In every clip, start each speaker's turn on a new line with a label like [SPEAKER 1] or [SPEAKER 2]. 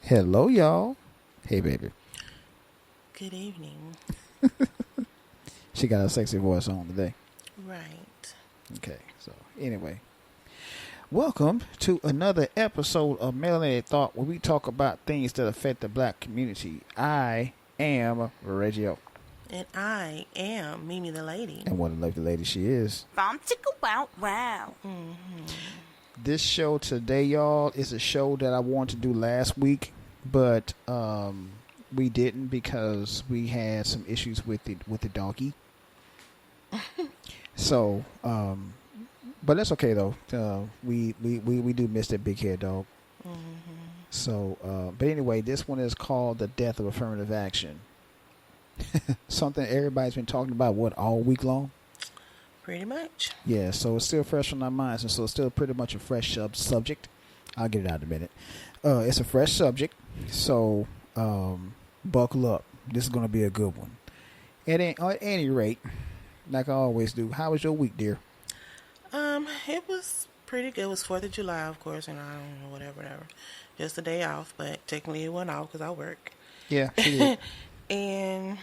[SPEAKER 1] Hello, y'all. Hey, baby.
[SPEAKER 2] Good evening.
[SPEAKER 1] She got a sexy voice on today.
[SPEAKER 2] Right.
[SPEAKER 1] Okay, so anyway. Welcome to another episode of Melanated Thought, where we talk about things that affect the black community. I am Reggio.
[SPEAKER 2] And I am Mimi the lady.
[SPEAKER 1] And what a lovely lady she is.
[SPEAKER 3] Bomb chicka wow wow.
[SPEAKER 1] This show today, y'all, is a show that I wanted to do last week, but we didn't because we had some issues with the donkey. So, but that's okay though. We do miss that big head dog. So, but anyway, this one is called The Death of Affirmative Action. Something everybody's been talking about, all week long?
[SPEAKER 2] Pretty much.
[SPEAKER 1] Yeah, so it's still fresh on our minds, and so it's still pretty much a fresh subject. I'll get it out in a minute. It's a fresh subject, so buckle up. This is going to be a good one. At any rate, like I always do, how was your week, dear?
[SPEAKER 2] It was pretty good. It was 4th of July, of course, and I don't know, whatever. Just a day off, but technically it went off because I work.
[SPEAKER 1] Yeah, she did.
[SPEAKER 2] And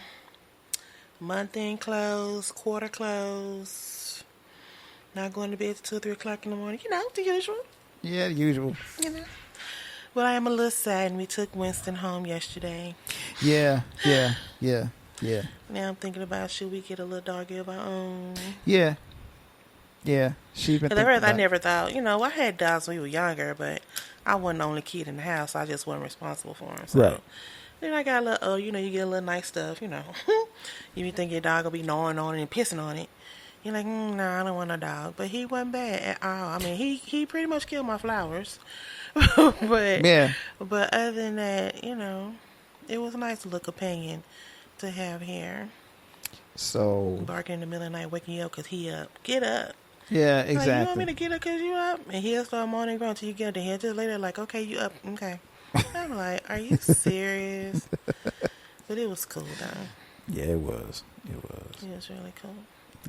[SPEAKER 2] month-end close, quarter close, not going to bed till 2 or 3 o'clock in the morning. You know, the usual.
[SPEAKER 1] Yeah, the usual.
[SPEAKER 2] You know. But I am a little sad, and we took Winston home yesterday.
[SPEAKER 1] Yeah.
[SPEAKER 2] Now I'm thinking about, should we get a little doggy of our own?
[SPEAKER 1] Yeah. She's been.
[SPEAKER 2] At first, I never thought. I had dogs when we were younger, but I wasn't the only kid in the house. So I just wasn't responsible for them. So.
[SPEAKER 1] Right.
[SPEAKER 2] Then I got a little, you get a little nice stuff, You think your dog will be gnawing on it and pissing on it. You're like, no, I don't want a dog. But he wasn't bad at all. I mean, he pretty much killed my flowers. But other than that, it was a nice little companion to have here.
[SPEAKER 1] So
[SPEAKER 2] barking in the middle of the night, waking you up because he up. Get up.
[SPEAKER 1] Yeah, exactly.
[SPEAKER 2] Like, you want me to get up because you up? And he'll start moaning and groaning until you get up. Then he'll just later like, okay, you up. Okay. I'm like, are you serious? But it was cool, though.
[SPEAKER 1] Yeah, it was.
[SPEAKER 2] It was really cool.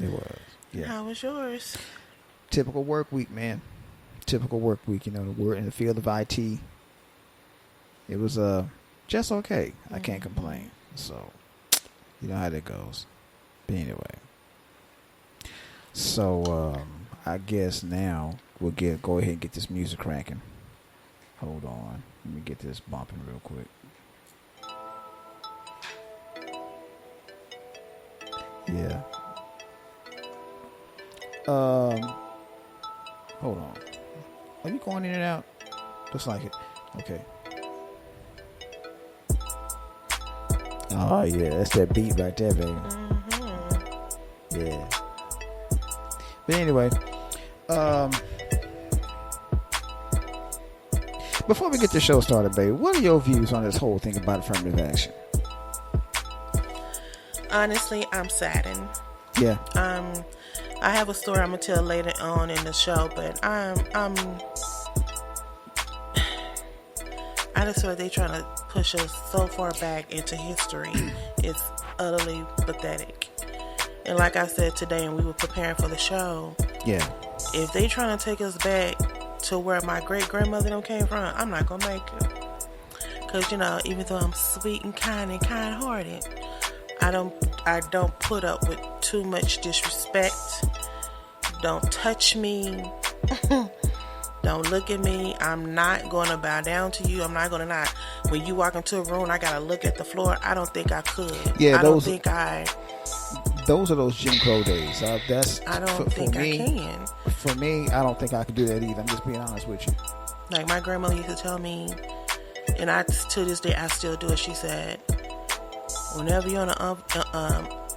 [SPEAKER 1] It was. Yeah.
[SPEAKER 2] How was yours?
[SPEAKER 1] Typical work week, man. Typical work week. We're in the field of IT. It was just okay. I can't complain. So, you know how that goes. But anyway. So, I guess now we'll go ahead and get this music cranking. Hold on. Let me get this bumping real quick. Yeah. Hold on. Are you going in and out? Looks like it. Okay. Oh, yeah. That's that beat right there, baby. Yeah. But anyway, before we get the show started, baby, what are your views on this whole thing about affirmative action?
[SPEAKER 2] Honestly, I'm saddened.
[SPEAKER 1] Yeah.
[SPEAKER 2] I have a story I'm gonna tell later on in the show, but I just feel like they trying to push us so far back into history. It's utterly pathetic. And like I said today, and we were preparing for the show.
[SPEAKER 1] Yeah.
[SPEAKER 2] If they trying to take us back to where my great grandmother them came from, I'm not gonna make it. Cause even though I'm sweet and kind hearted, I don't put up with too much disrespect. Don't touch me. Don't look at me. I'm not gonna bow down to you. I'm not gonna not. When you walk into a room, I gotta look at the floor. I don't think I could.
[SPEAKER 1] Yeah,
[SPEAKER 2] Those
[SPEAKER 1] are those Jim Crow days.
[SPEAKER 2] I don't think I can.
[SPEAKER 1] For me, I don't think I could do that either. I'm just being honest with you.
[SPEAKER 2] Like my grandmother used to tell me, and to this day I still do it. She said, whenever you're on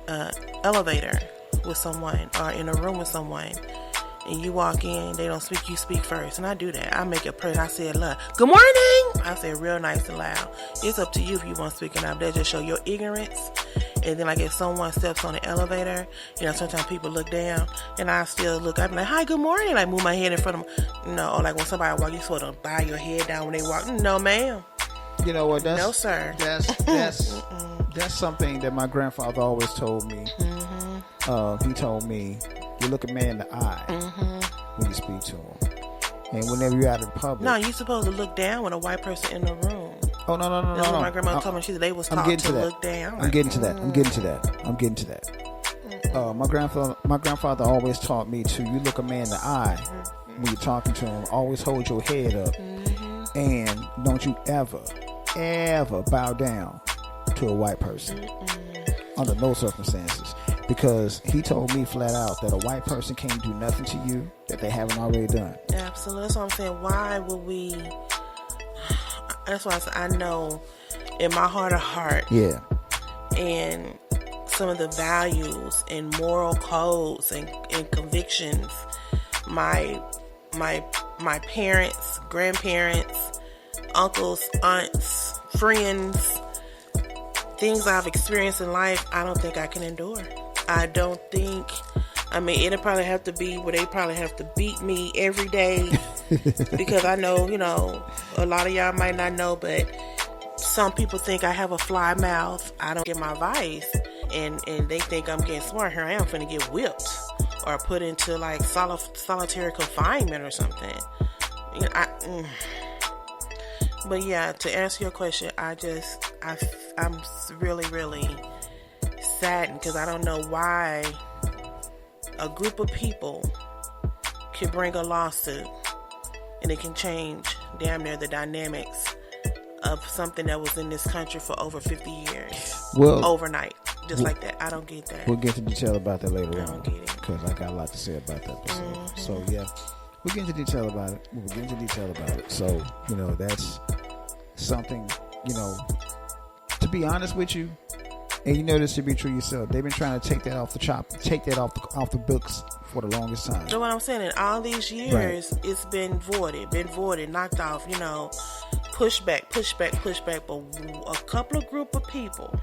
[SPEAKER 2] an elevator with someone or in a room with someone, and you walk in, they don't speak, you speak first. And I do that. I make it pretty. I say, look, good morning. I say it real nice and loud. It's up to you if you want to speak or not. That just show your ignorance. And then, like, if someone steps on the elevator, sometimes people look down, and I still look up and like, hi, good morning. Like, move my head in front of them. Or like when somebody walk, you sort of bow your head down when they walk. No, ma'am.
[SPEAKER 1] You know what?
[SPEAKER 2] No, sir.
[SPEAKER 1] That's something that my grandfather always told me. He told me, you look a man in the eye when you speak to him. And whenever you're out in public.
[SPEAKER 2] No, you're supposed to look down with a white person in the room.
[SPEAKER 1] Oh, no.
[SPEAKER 2] That's what my grandma told me. She said they was taught to look down.
[SPEAKER 1] I'm getting to that. My grandfather always taught me to, you look a man in the eye when you're talking to him. Always hold your head up. And don't you ever bow down to a white person under no circumstances. Because he told me flat out that a white person can't do nothing to you that they haven't already done.
[SPEAKER 2] Absolutely. That's what I'm saying. Why would we... That's why I said, I know in my heart of heart, and some of the values and moral codes and convictions, my parents, grandparents, uncles, aunts, friends, things I've experienced in life, I don't think I can endure. I don't think... I mean, it'll probably have to be where they probably have to beat me every day because I know, a lot of y'all might not know, but some people think I have a fly mouth. I don't get my advice, and they think I'm getting smart. Here I am finna get whipped or put into like solitary confinement or something. But yeah, to answer your question, I'm really, really saddened because I don't know why a group of people can bring a lawsuit and it can change damn near the dynamics of something that was in this country for over 50 years. Well, overnight. Just like that. I don't get that.
[SPEAKER 1] We'll get into detail about that later on.
[SPEAKER 2] I don't get it.
[SPEAKER 1] Because I got a lot to say about that episode. So, yeah. We'll get into detail about it. So, that's something, to be honest with you, and you know this to be true yourself. They've been trying to take that off the books for the longest time.
[SPEAKER 2] You know what I'm saying? In all these years, It's been voided, knocked off, pushed back. But a couple of group of people,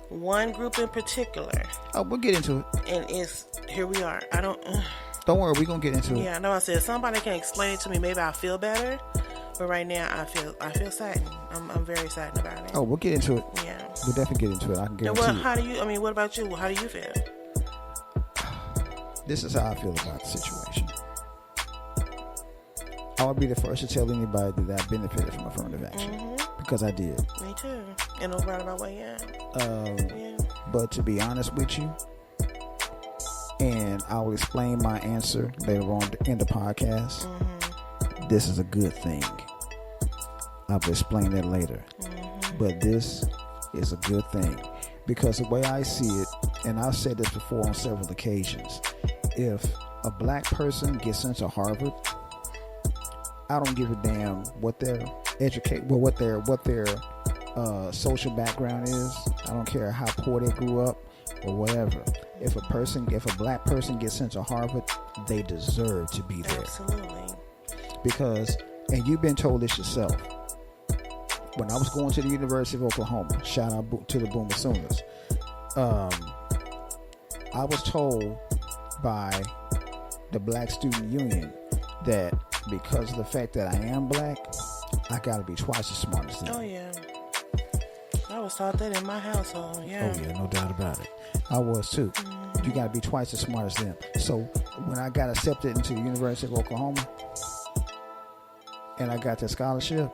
[SPEAKER 2] one group in particular.
[SPEAKER 1] Oh, we'll get into it.
[SPEAKER 2] And here we are.
[SPEAKER 1] Don't worry, we're going to get into it.
[SPEAKER 2] Yeah, I know. I said, somebody can explain it to me. Maybe I'll feel better. But right now, I feel saddened. I'm very saddened about it.
[SPEAKER 1] Oh, we'll get into it.
[SPEAKER 2] Yeah.
[SPEAKER 1] We'll definitely get into it. I can guarantee it.
[SPEAKER 2] What about you? How do you feel?
[SPEAKER 1] This is how I feel about the situation. I would be the first to tell anybody that I benefited from affirmative action. Because I did.
[SPEAKER 2] Me too. In a roundabout way, yeah.
[SPEAKER 1] But to be honest with you, and I will explain my answer later on in the podcast, this is a good thing. I'll explain that later. But this is a good thing. Because the way I see it, and I've said this before on several occasions, if a black person gets into Harvard, I don't give a damn what their social background is. I don't care how poor they grew up or whatever. If a black person gets into Harvard, they deserve to be there.
[SPEAKER 2] Absolutely.
[SPEAKER 1] Because, and you've been told this yourself, when I was going to the University of Oklahoma, shout out to the Boomer Sooners, I was told by the Black Student Union that because of the fact that I am black, I gotta be twice as smart as them.
[SPEAKER 2] Oh yeah, I was taught that in my household. Yeah.
[SPEAKER 1] Oh yeah, no doubt about it. I was too. You gotta be twice as smart as them. So when I got accepted into the University of Oklahoma, and I got that scholarship,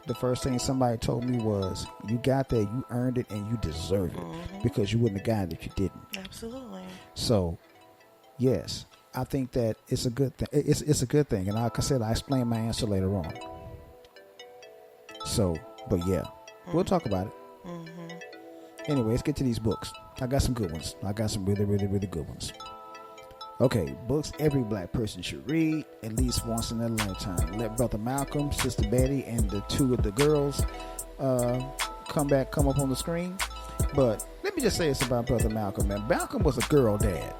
[SPEAKER 1] the first thing somebody told me was, you got that, you earned it, and you deserve it. Because you wouldn't have gotten it if you didn't.
[SPEAKER 2] Absolutely.
[SPEAKER 1] So, yes, I think that it's a good thing. It's a good thing. And like I said, I explain my answer later on. So, but yeah, we'll talk about it. Anyway, let's get to these books. I got some good ones. I got some really, really, really good ones. Okay, books every black person should read at least once in their lifetime. Let Brother Malcolm, Sister Betty, and the two of the girls come up on the screen. But let me just say this about Brother Malcolm, man. Malcolm was a girl dad.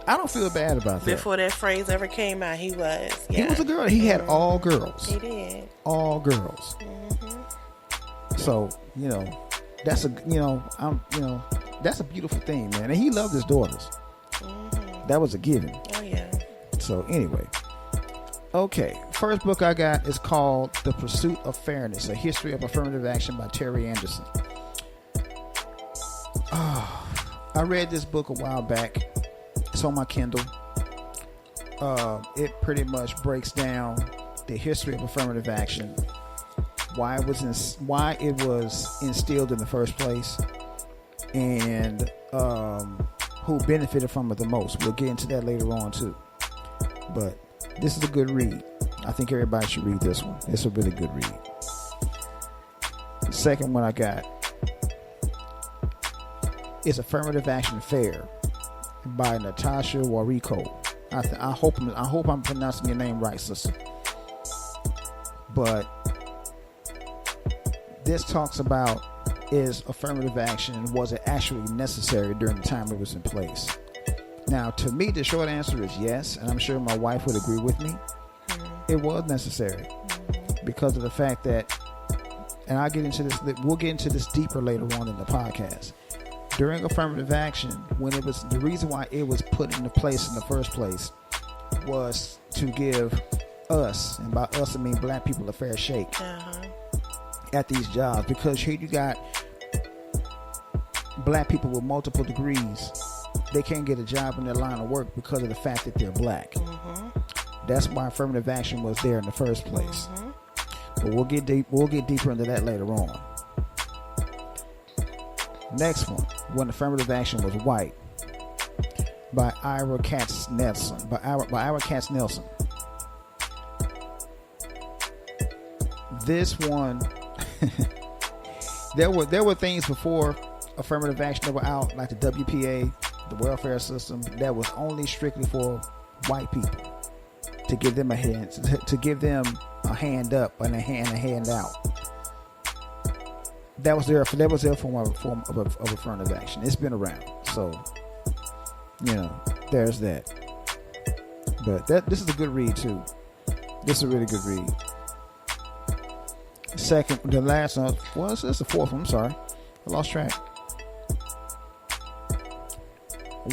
[SPEAKER 1] I don't feel bad about that.
[SPEAKER 2] Before that phrase ever came out, he was. Yeah.
[SPEAKER 1] He was a girl. He had all girls.
[SPEAKER 2] He did.
[SPEAKER 1] All girls. So, that's that's a beautiful thing, man. And he loved his daughters. That was a given.
[SPEAKER 2] Oh, yeah.
[SPEAKER 1] So, anyway. Okay. First book I got is called The Pursuit of Fairness, A History of Affirmative Action by Terry Anderson. I read this book a while back. It's on my Kindle. It pretty much breaks down the history of affirmative action why it was instilled in the first place, and who benefited from it the most. We'll get into that later on too. But this is a good read. I think everybody should read this one. It's a really good read. The second one I got is Affirmative Action Fair by Natasha Wariko. I hope I'm pronouncing your name right, sister. But this talks about, is affirmative action, was it actually necessary during the time it was in place? Now, to me, the short answer is yes, and I'm sure my wife would agree with me. It was necessary because of the fact that, and I'll get into this, we'll get into this deeper later on in the podcast. During affirmative action, when it was, the reason why it was put into place in the first place was to give us, and by us I mean black people, a fair shake at these jobs, because here you got black people with multiple degrees. They can't get a job in their line of work because of the fact that they're black. That's why affirmative action was there in the first place. But we'll get deeper into that later on. Next one, when affirmative action was white, by Ira Katz Nelson. By Ira Katz Nelson. This one, there were things before affirmative action that were out, like the WPA, the welfare system, that was only strictly for white people, to give them a hand, to give them a hand up and a hand out. That was their form of affirmative action. It's been around, so there's that. But this is a good read too. This is a really good read. Second, the last one, well, this is the fourth one. I'm sorry, I lost track.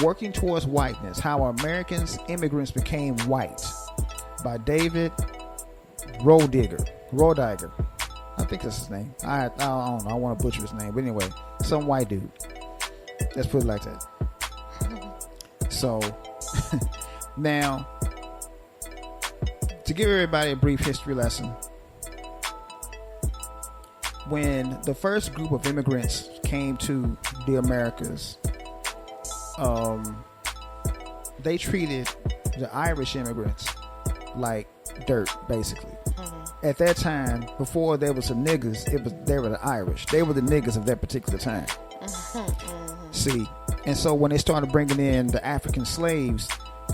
[SPEAKER 1] Working Towards Whiteness: How Americans Immigrants Became White, by David Rodiger. I think that's his name. I don't know. I want to butcher his name, but anyway, some white dude. Let's put it like that. So, now, to give everybody a brief history lesson, when the first group of immigrants came to the Americas, they treated the Irish immigrants like dirt, basically. At that time, before there was some niggas, they were the Irish. They were the niggas of that particular time. See, and so when they started bringing in the African slaves,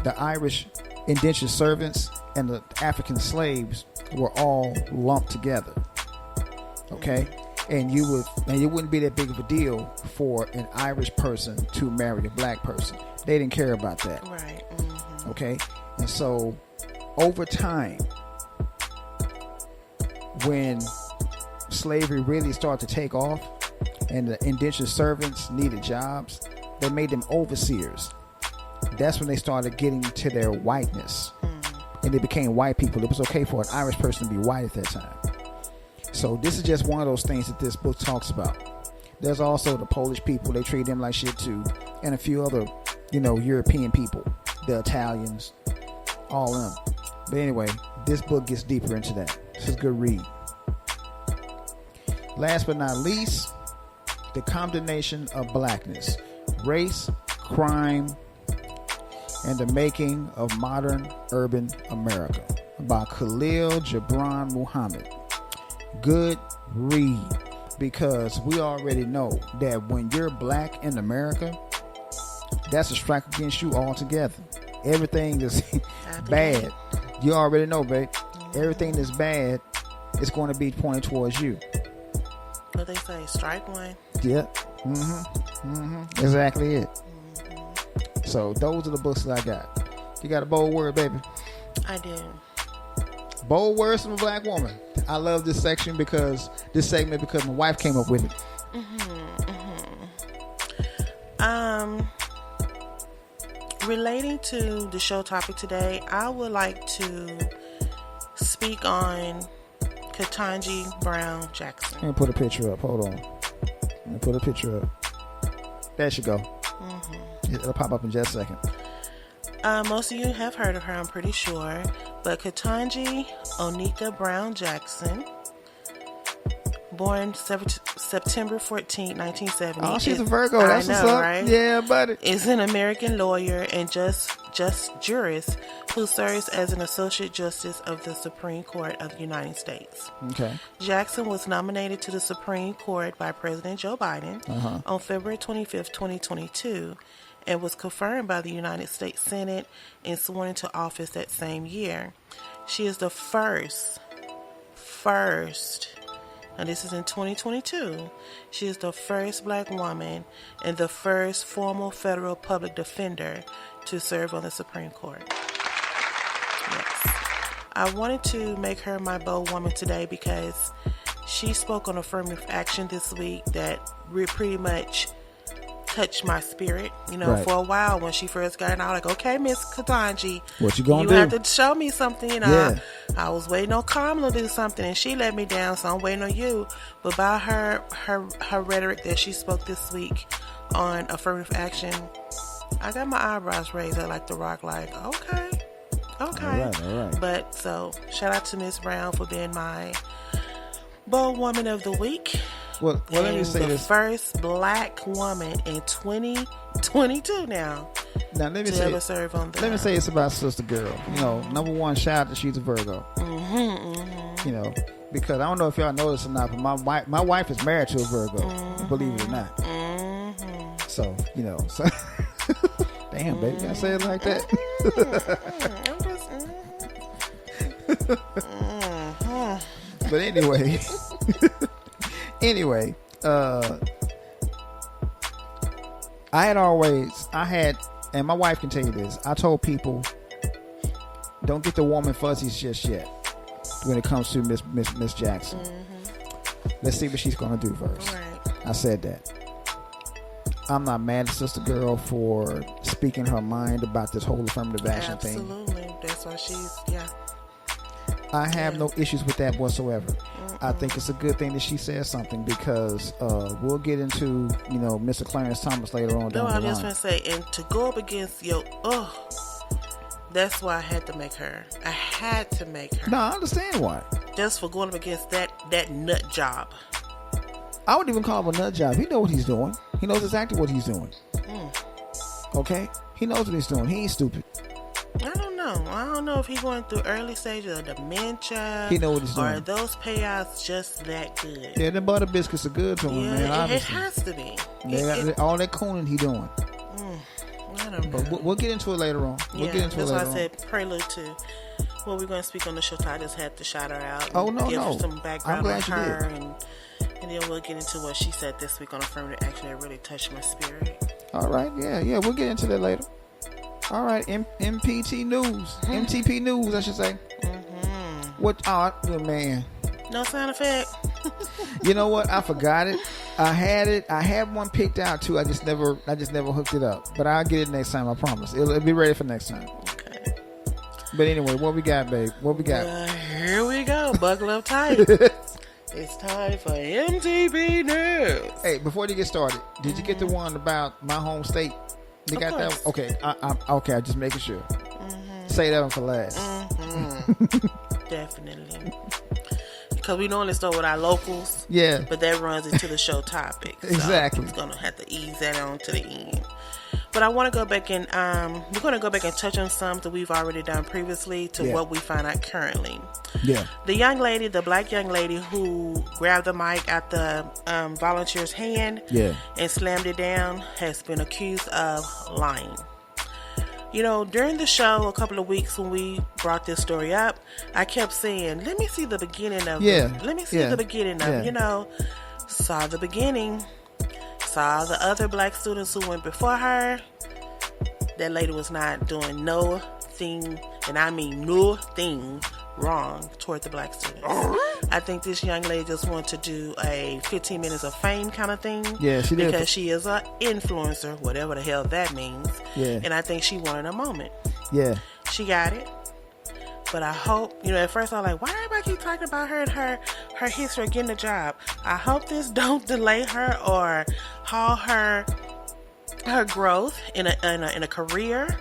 [SPEAKER 1] the Irish indentured servants and the African slaves were all lumped together. Okay, and it wouldn't be that big of a deal for an Irish person to marry a black person. They didn't care about that.
[SPEAKER 2] Right.
[SPEAKER 1] Okay, and so over time, when slavery really started to take off and the indentured servants needed jobs, they made them overseers. That's when they started getting to their whiteness, and they became white people. It was okay for an Irish person to be white at that time. So this is just one of those things that this book talks about. There's also the Polish people. They treat them like shit too, and a few other European people, the Italians, all of them. But anyway, this book gets deeper into that. This is a good read. Last but not least, The Condemnation of Blackness: Race, Crime, and the Making of Modern Urban America, by Khalil Gibran Muhammad. Good read, because we already know that when you're black in America, that's a strike against you altogether. Everything is bad. You already know, babe. Everything that's bad is going to be pointed towards you.
[SPEAKER 2] What they say, strike one.
[SPEAKER 1] Yep. Exactly it. So those are the books that I got. You got a bold word, baby?
[SPEAKER 2] I do.
[SPEAKER 1] Bold words from a black woman. I love this segment because my wife came up with it.
[SPEAKER 2] Relating to the show topic today, I would like to speak on Ketanji Brown Jackson.
[SPEAKER 1] Let me put a picture up. Hold on. Let me put a picture up. There she go. It'll pop up in just a second.
[SPEAKER 2] Most of you have heard of her, I'm pretty sure. But Ketanji Onika Brown Jackson born September 14, 1970.
[SPEAKER 1] Oh, she's a Virgo. That's what's up.
[SPEAKER 2] Right?
[SPEAKER 1] Yeah, buddy.
[SPEAKER 2] Is an American lawyer and just jurist who serves as an associate justice of the Supreme Court of the United States.
[SPEAKER 1] Okay.
[SPEAKER 2] Jackson was nominated to the Supreme Court by President Joe Biden on February 25th, 2022, and was confirmed by the United States Senate and sworn into office that same year. She is the first, and this is in 2022, she is the first black woman and the first formal federal public defender to serve on the Supreme Court. Yes. I wanted to make her my bold woman today because she spoke on affirmative action this week that pretty much touched my spirit. You know, for a while when she first got in, I was like, okay, Miss Katanji,
[SPEAKER 1] what you gonna do?
[SPEAKER 2] You have to show me something. You know, I was waiting on Kamala to do something, and she let me down, so I'm waiting on you. But by her rhetoric that she spoke this week on affirmative action, I got my eyebrows raised. I like The Rock, like, okay.
[SPEAKER 1] All right.
[SPEAKER 2] But so shout out to Miss Brown for being my bold woman of the week.
[SPEAKER 1] Well, let me say
[SPEAKER 2] the
[SPEAKER 1] this:
[SPEAKER 2] first black woman in 2022 now.
[SPEAKER 1] Now let me
[SPEAKER 2] to
[SPEAKER 1] say,
[SPEAKER 2] ever serve on the.
[SPEAKER 1] Let me say it's about Sister Girl. You know, number one, shout out that she's a Virgo. You know, because I don't know if y'all know this or not, but my wife is married to a Virgo. Believe it or not. So you know, damn, baby, can I say it like that? But anyway. I had, and my wife can tell you this, I told people, don't get the warm and fuzzies just yet when it comes to Miss Jackson. Let's see what she's going to do first.
[SPEAKER 2] Right.
[SPEAKER 1] I said that. I'm not mad at Sister Girl for speaking her mind about this whole affirmative action thing.
[SPEAKER 2] Absolutely. That's why she's,
[SPEAKER 1] I have no issues with that whatsoever. I think it's a good thing that she says something because we'll get into, you know, Mr. Clarence Thomas later on down the line.
[SPEAKER 2] No, I was just going to say, and to go up against that's why I had to make her. I had to make her.
[SPEAKER 1] No, I understand why.
[SPEAKER 2] Just for going up against that nut job.
[SPEAKER 1] I wouldn't even call him a nut job. He knows what he's doing. He knows exactly what he's doing. Okay? He knows what he's doing. He ain't stupid.
[SPEAKER 2] I don't know. I don't know if he's going through early stages of dementia.
[SPEAKER 1] He know what he's doing.
[SPEAKER 2] Or are those payouts just that good?
[SPEAKER 1] Yeah, them butter biscuits are good to him, man. Obviously.
[SPEAKER 2] It has to be.
[SPEAKER 1] All that cooning he doing.
[SPEAKER 2] I don't know.
[SPEAKER 1] But we'll get into it later on.
[SPEAKER 2] That's why I said prelude to what we're going to speak on the show. I just had to shout her out. Give her some background on her. And then we'll get into what she said this week on affirmative action that really touched my spirit.
[SPEAKER 1] All right. Yeah. We'll get into that later. All right. MPT News. MTP News, I should say. What? Oh, man.
[SPEAKER 2] No sound effect.
[SPEAKER 1] You know what? I forgot it. I had it. I had one picked out too. I just never hooked it up. But I'll get it next time. I promise. It'll be ready for next time.
[SPEAKER 2] Okay.
[SPEAKER 1] But anyway, what we got, babe? What we got?
[SPEAKER 2] Here we go. Buckle up tight. It's time for MTP News.
[SPEAKER 1] Hey, before you get started, did you get the one about my home state? You got that one? Okay. Okay. I'm just making sure. Say that one for last.
[SPEAKER 2] Definitely. Because we normally start with our locals.
[SPEAKER 1] Yeah.
[SPEAKER 2] But that runs into the show topic. So
[SPEAKER 1] exactly.
[SPEAKER 2] It's going to have to ease that on to the end. But I want to go back and we're going to go back and touch on some that we've already done previously to what we find out currently.
[SPEAKER 1] Yeah.
[SPEAKER 2] The black young lady who grabbed the mic at the volunteer's hand and slammed it down has been accused of lying. You know, during the show a couple of weeks when we brought this story up, I kept saying, let me see the beginning of it. Let me see the beginning of it. You know, saw the beginning. Saw the other black students who went before her. That lady was not doing no thing, and I mean no thing wrong toward the black students. I think this young lady just wanted to do a 15 minutes of fame kind of thing.
[SPEAKER 1] Yeah, she did.
[SPEAKER 2] Because she is an influencer, whatever the hell that means. Yeah. And I think she wanted a moment.
[SPEAKER 1] Yeah.
[SPEAKER 2] She got it. But I hope, you know, at first I was like, why everybody keep talking about her and her history of getting a job? I hope this don't delay her or halt her growth in a career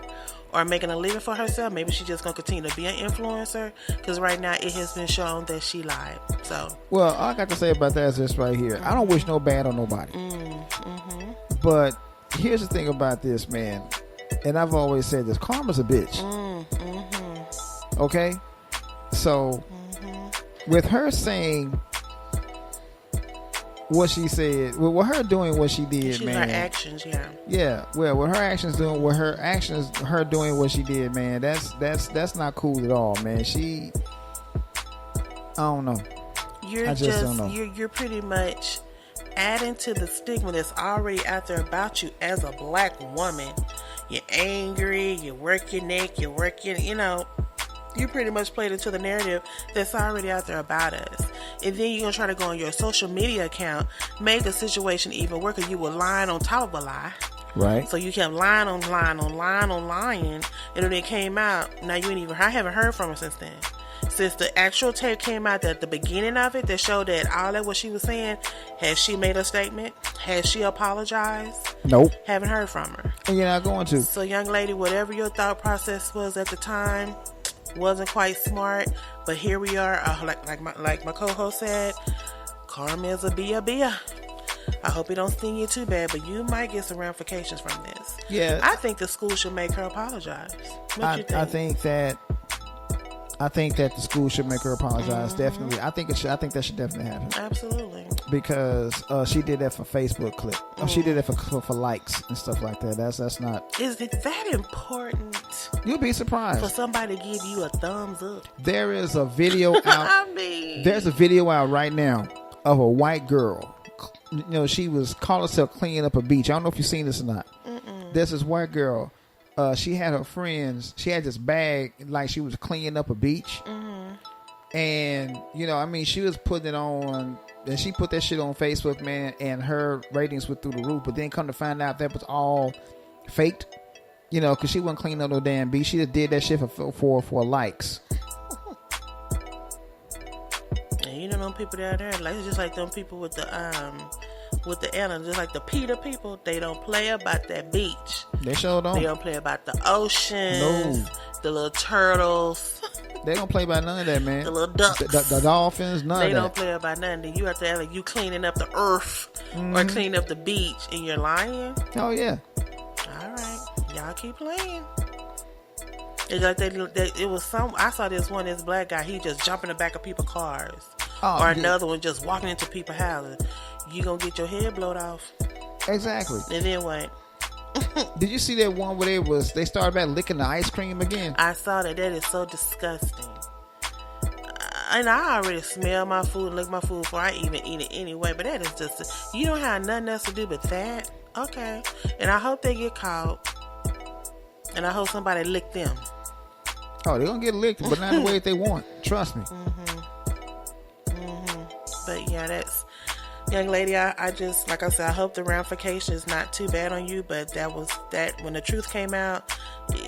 [SPEAKER 2] or making a living for herself. Maybe she's just gonna continue to be an influencer, because right now it has been shown that she lied. So,
[SPEAKER 1] well, all I got to say about that is this right here. I don't wish no bad on nobody. But here's the thing about this, man. And I've always said this: karma's a bitch. Okay, so with her saying what she said, with her doing what she did, man.
[SPEAKER 2] Her actions, yeah.
[SPEAKER 1] Yeah, well, with her actions doing her doing what she did, man. That's not cool at all, man. I don't know.
[SPEAKER 2] I just don't know. You're pretty much adding to the stigma that's already out there about you as a black woman. You're angry. You work your neck. You're working. You pretty much played into the narrative that's already out there about us. And then you're going to try to go on your social media account, make the situation even worse, because you were lying on top of a lie.
[SPEAKER 1] Right.
[SPEAKER 2] So you kept lying on lying on lying on lying. And when it came out, now I haven't heard from her since then. Since the actual tape came out at the beginning of it, that showed that all that what she was saying, has she made a statement? Has she apologized?
[SPEAKER 1] Nope.
[SPEAKER 2] Haven't heard from her.
[SPEAKER 1] And you're not going to.
[SPEAKER 2] So young lady, whatever your thought process was at the time, wasn't quite smart, but here we are. Like my co-host said, karma is a bia. I hope it don't sting you too bad, but you might get some ramifications from this.
[SPEAKER 1] Yeah,
[SPEAKER 2] I think the school should make her apologize. What you think?
[SPEAKER 1] I think that the school should make her apologize. Definitely, I think that should definitely happen.
[SPEAKER 2] Absolutely,
[SPEAKER 1] because she did that for Facebook clip. She did that for likes and stuff like that. That's not.
[SPEAKER 2] Is it that important?
[SPEAKER 1] You'll be surprised
[SPEAKER 2] for somebody to give you a thumbs up.
[SPEAKER 1] There is a video out. There's a video out right now of a white girl. She was called herself cleaning up a beach. I don't know if you've seen this or not. There's this white girl. She had her friends. She had this bag like she was cleaning up a beach. And, she was putting it on, and she put that shit on Facebook, man, and her ratings were through the roof. But then come to find out that was all faked, because she wasn't cleaning up no damn beach. She just did that shit for likes.
[SPEAKER 2] And them people down there, like, it's just like them people with the animals, just like the PETA people, they don't play about that beach.
[SPEAKER 1] They sure don't.
[SPEAKER 2] They don't play about the oceans, the little turtles.
[SPEAKER 1] They don't play about none of that, man.
[SPEAKER 2] The little ducks.
[SPEAKER 1] The dolphins, none of that.
[SPEAKER 2] They don't play about nothing. You have to act like you cleaning up the earth or cleaning up the beach and you're lying.
[SPEAKER 1] Oh, yeah.
[SPEAKER 2] All right. Y'all keep playing. It's like it was I saw this black guy, he just jumped in the back of people's cars. Or another one just walking into people's houses. You gonna get your head blowed off.
[SPEAKER 1] Exactly.
[SPEAKER 2] And then what?
[SPEAKER 1] Did you see that one where they started back licking the ice cream again?
[SPEAKER 2] I saw that. That is so disgusting. And I already smell my food and lick my food before I even eat it anyway. But that is just, you don't have nothing else to do but that. Okay. And I hope they get caught. And I hope somebody lick them.
[SPEAKER 1] Oh, they're gonna get licked, but not the way that they want. Trust me.
[SPEAKER 2] But yeah, that's, young lady, I just, like I said, I hope the ramification is not too bad on you, but when the truth came out,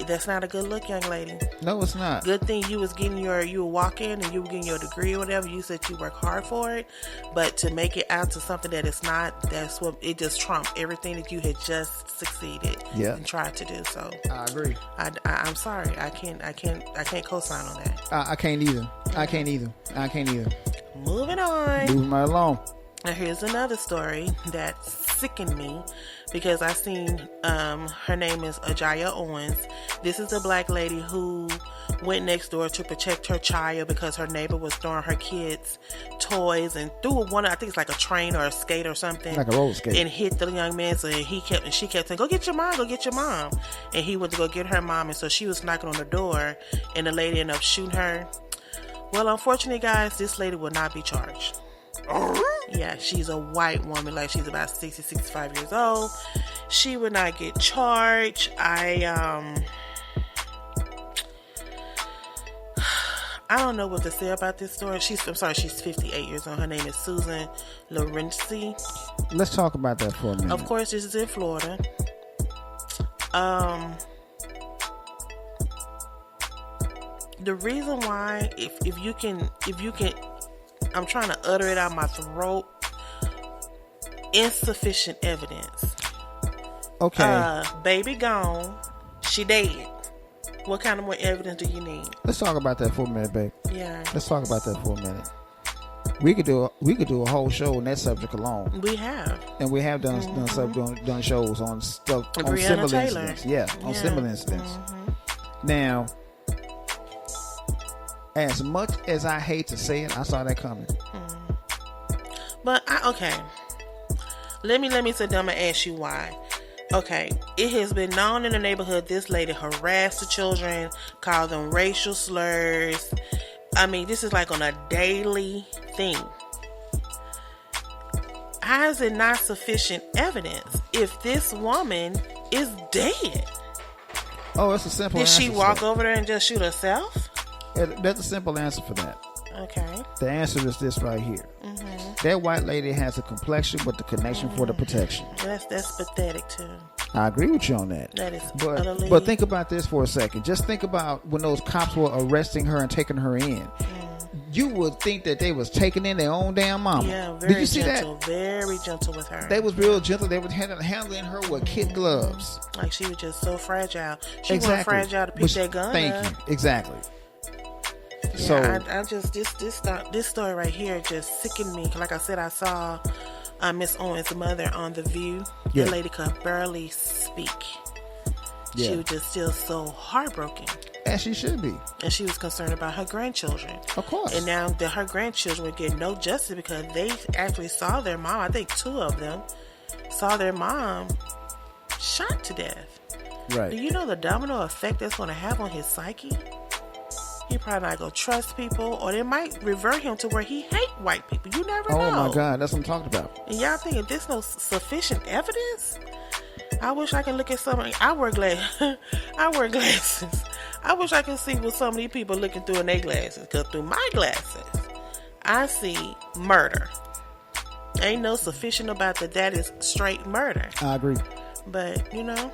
[SPEAKER 2] that's not a good look, young lady.
[SPEAKER 1] No, it's not.
[SPEAKER 2] Good thing you were walking and you were getting your degree or whatever. You said you work hard for it, but to make it out to something that it's not, that's what, it just trumped everything that you had just succeeded and tried to do. So
[SPEAKER 1] I agree.
[SPEAKER 2] I'm sorry. I can't co-sign on that.
[SPEAKER 1] I can't either. I can't either.
[SPEAKER 2] Moving on.
[SPEAKER 1] Moving right along.
[SPEAKER 2] Now here's another story that sickened me because I seen her name is Ajaya Owens. This is a black lady who went next door to protect her child because her neighbor was throwing her kids toys and threw one, I think it's like a train or a skate or something,
[SPEAKER 1] like a roller skate, and
[SPEAKER 2] hit the young man. So she kept saying, go get your mom, and he went to go get her mom, and so she was knocking on the door and the lady ended up shooting her. Well, unfortunately, guys, this lady will not be charged. Yeah, she's a white woman, like she's about 60, 65 years old. She would not get charged. I don't know what to say about this story. She's 58 years old. Her name is Susan Lorenzi.
[SPEAKER 1] Let's talk about that for a minute.
[SPEAKER 2] Of course, this is in Florida. The reason why, if you can, I'm trying to utter it out my throat. Insufficient evidence.
[SPEAKER 1] Okay.
[SPEAKER 2] Baby gone. She dead. What kind of more evidence do you need?
[SPEAKER 1] Let's talk about that for a minute, babe.
[SPEAKER 2] Yeah.
[SPEAKER 1] Let's talk about that for a minute. We could do a whole show on that subject alone.
[SPEAKER 2] We have.
[SPEAKER 1] And we have done shows on stuff on
[SPEAKER 2] Brianna
[SPEAKER 1] similar
[SPEAKER 2] Taylor.
[SPEAKER 1] incidents. Yeah, on similar incidents. Now, as much as I hate to say it, I saw that coming.
[SPEAKER 2] But okay. Let me sit down and ask you why. Okay, it has been known in the neighborhood this lady harassed the children, called them racial slurs. I mean, this is like on a daily thing. How is it not sufficient evidence if this woman is dead?
[SPEAKER 1] Oh, it's a simple answer.
[SPEAKER 2] Did she walk over there and just shoot herself?
[SPEAKER 1] That's a simple answer for that.
[SPEAKER 2] Okay.
[SPEAKER 1] The answer is this right here. That white lady has a complexion with the connection for the protection.
[SPEAKER 2] That's pathetic too.
[SPEAKER 1] I agree with you on that.
[SPEAKER 2] That is
[SPEAKER 1] utterly... But think about this for a second. Just think about when those cops were arresting her and taking her in. You would think that they was taking in their own damn mama.
[SPEAKER 2] Yeah, very
[SPEAKER 1] Did you see
[SPEAKER 2] gentle,
[SPEAKER 1] that?
[SPEAKER 2] Very gentle with her.
[SPEAKER 1] They was real gentle. They was handling her with kid gloves.
[SPEAKER 2] Like she was just so fragile. She wasn't fragile to pick that gun up.
[SPEAKER 1] Thank you. Exactly.
[SPEAKER 2] Yeah,
[SPEAKER 1] So
[SPEAKER 2] I just this story right here just sickened me. Like I said, I saw Miss Owens' mother on The View.
[SPEAKER 1] Yeah.
[SPEAKER 2] The lady could barely speak.
[SPEAKER 1] Yeah.
[SPEAKER 2] She was just still so heartbroken.
[SPEAKER 1] As she should be.
[SPEAKER 2] And she was concerned about her grandchildren.
[SPEAKER 1] Of course.
[SPEAKER 2] And now that her grandchildren would get no justice because they actually saw their mom, I think 2 of them, saw their mom shot to death.
[SPEAKER 1] Right.
[SPEAKER 2] Do you know the domino effect that's going to have on his psyche? He probably not going to trust people, or they might revert him to where he hate white people. You never know.
[SPEAKER 1] Oh my God, that's what I'm talking about.
[SPEAKER 2] And y'all think if there's no sufficient evidence? I wish I can look at something. I wear glasses. I wish I can see what some of these people looking through in their glasses. Because through my glasses, I see murder. Ain't no sufficient about that is straight murder.
[SPEAKER 1] I agree.
[SPEAKER 2] But, you know,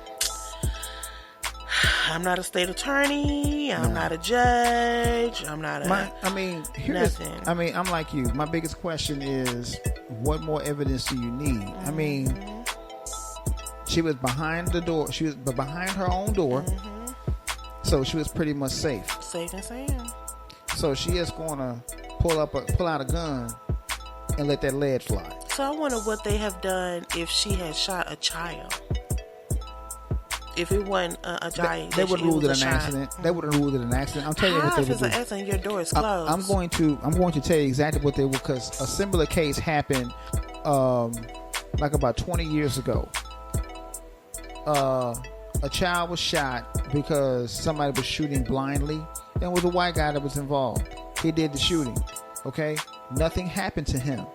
[SPEAKER 2] I'm not a state attorney. I'm not a judge. I'm not a nothing.
[SPEAKER 1] I'm like you. My biggest question is, what more evidence do you need? I mean, she was behind the door. She was behind her own door. So she was pretty much safe.
[SPEAKER 2] Safe and sound.
[SPEAKER 1] So she is going to pull out a gun and let that lead fly.
[SPEAKER 2] So I wonder what they have done if she had shot a child. If it wasn't a child,
[SPEAKER 1] they would have ruled it an accident. They would have ruled it an accident. I'm telling you what they would do.
[SPEAKER 2] If it's an accident, your door is closed.
[SPEAKER 1] I'm going to tell you exactly what they would, because a similar case happened, like about 20 years ago. A child was shot because somebody was shooting blindly, and it was a white guy that was involved. He did the shooting. Okay, nothing happened to him.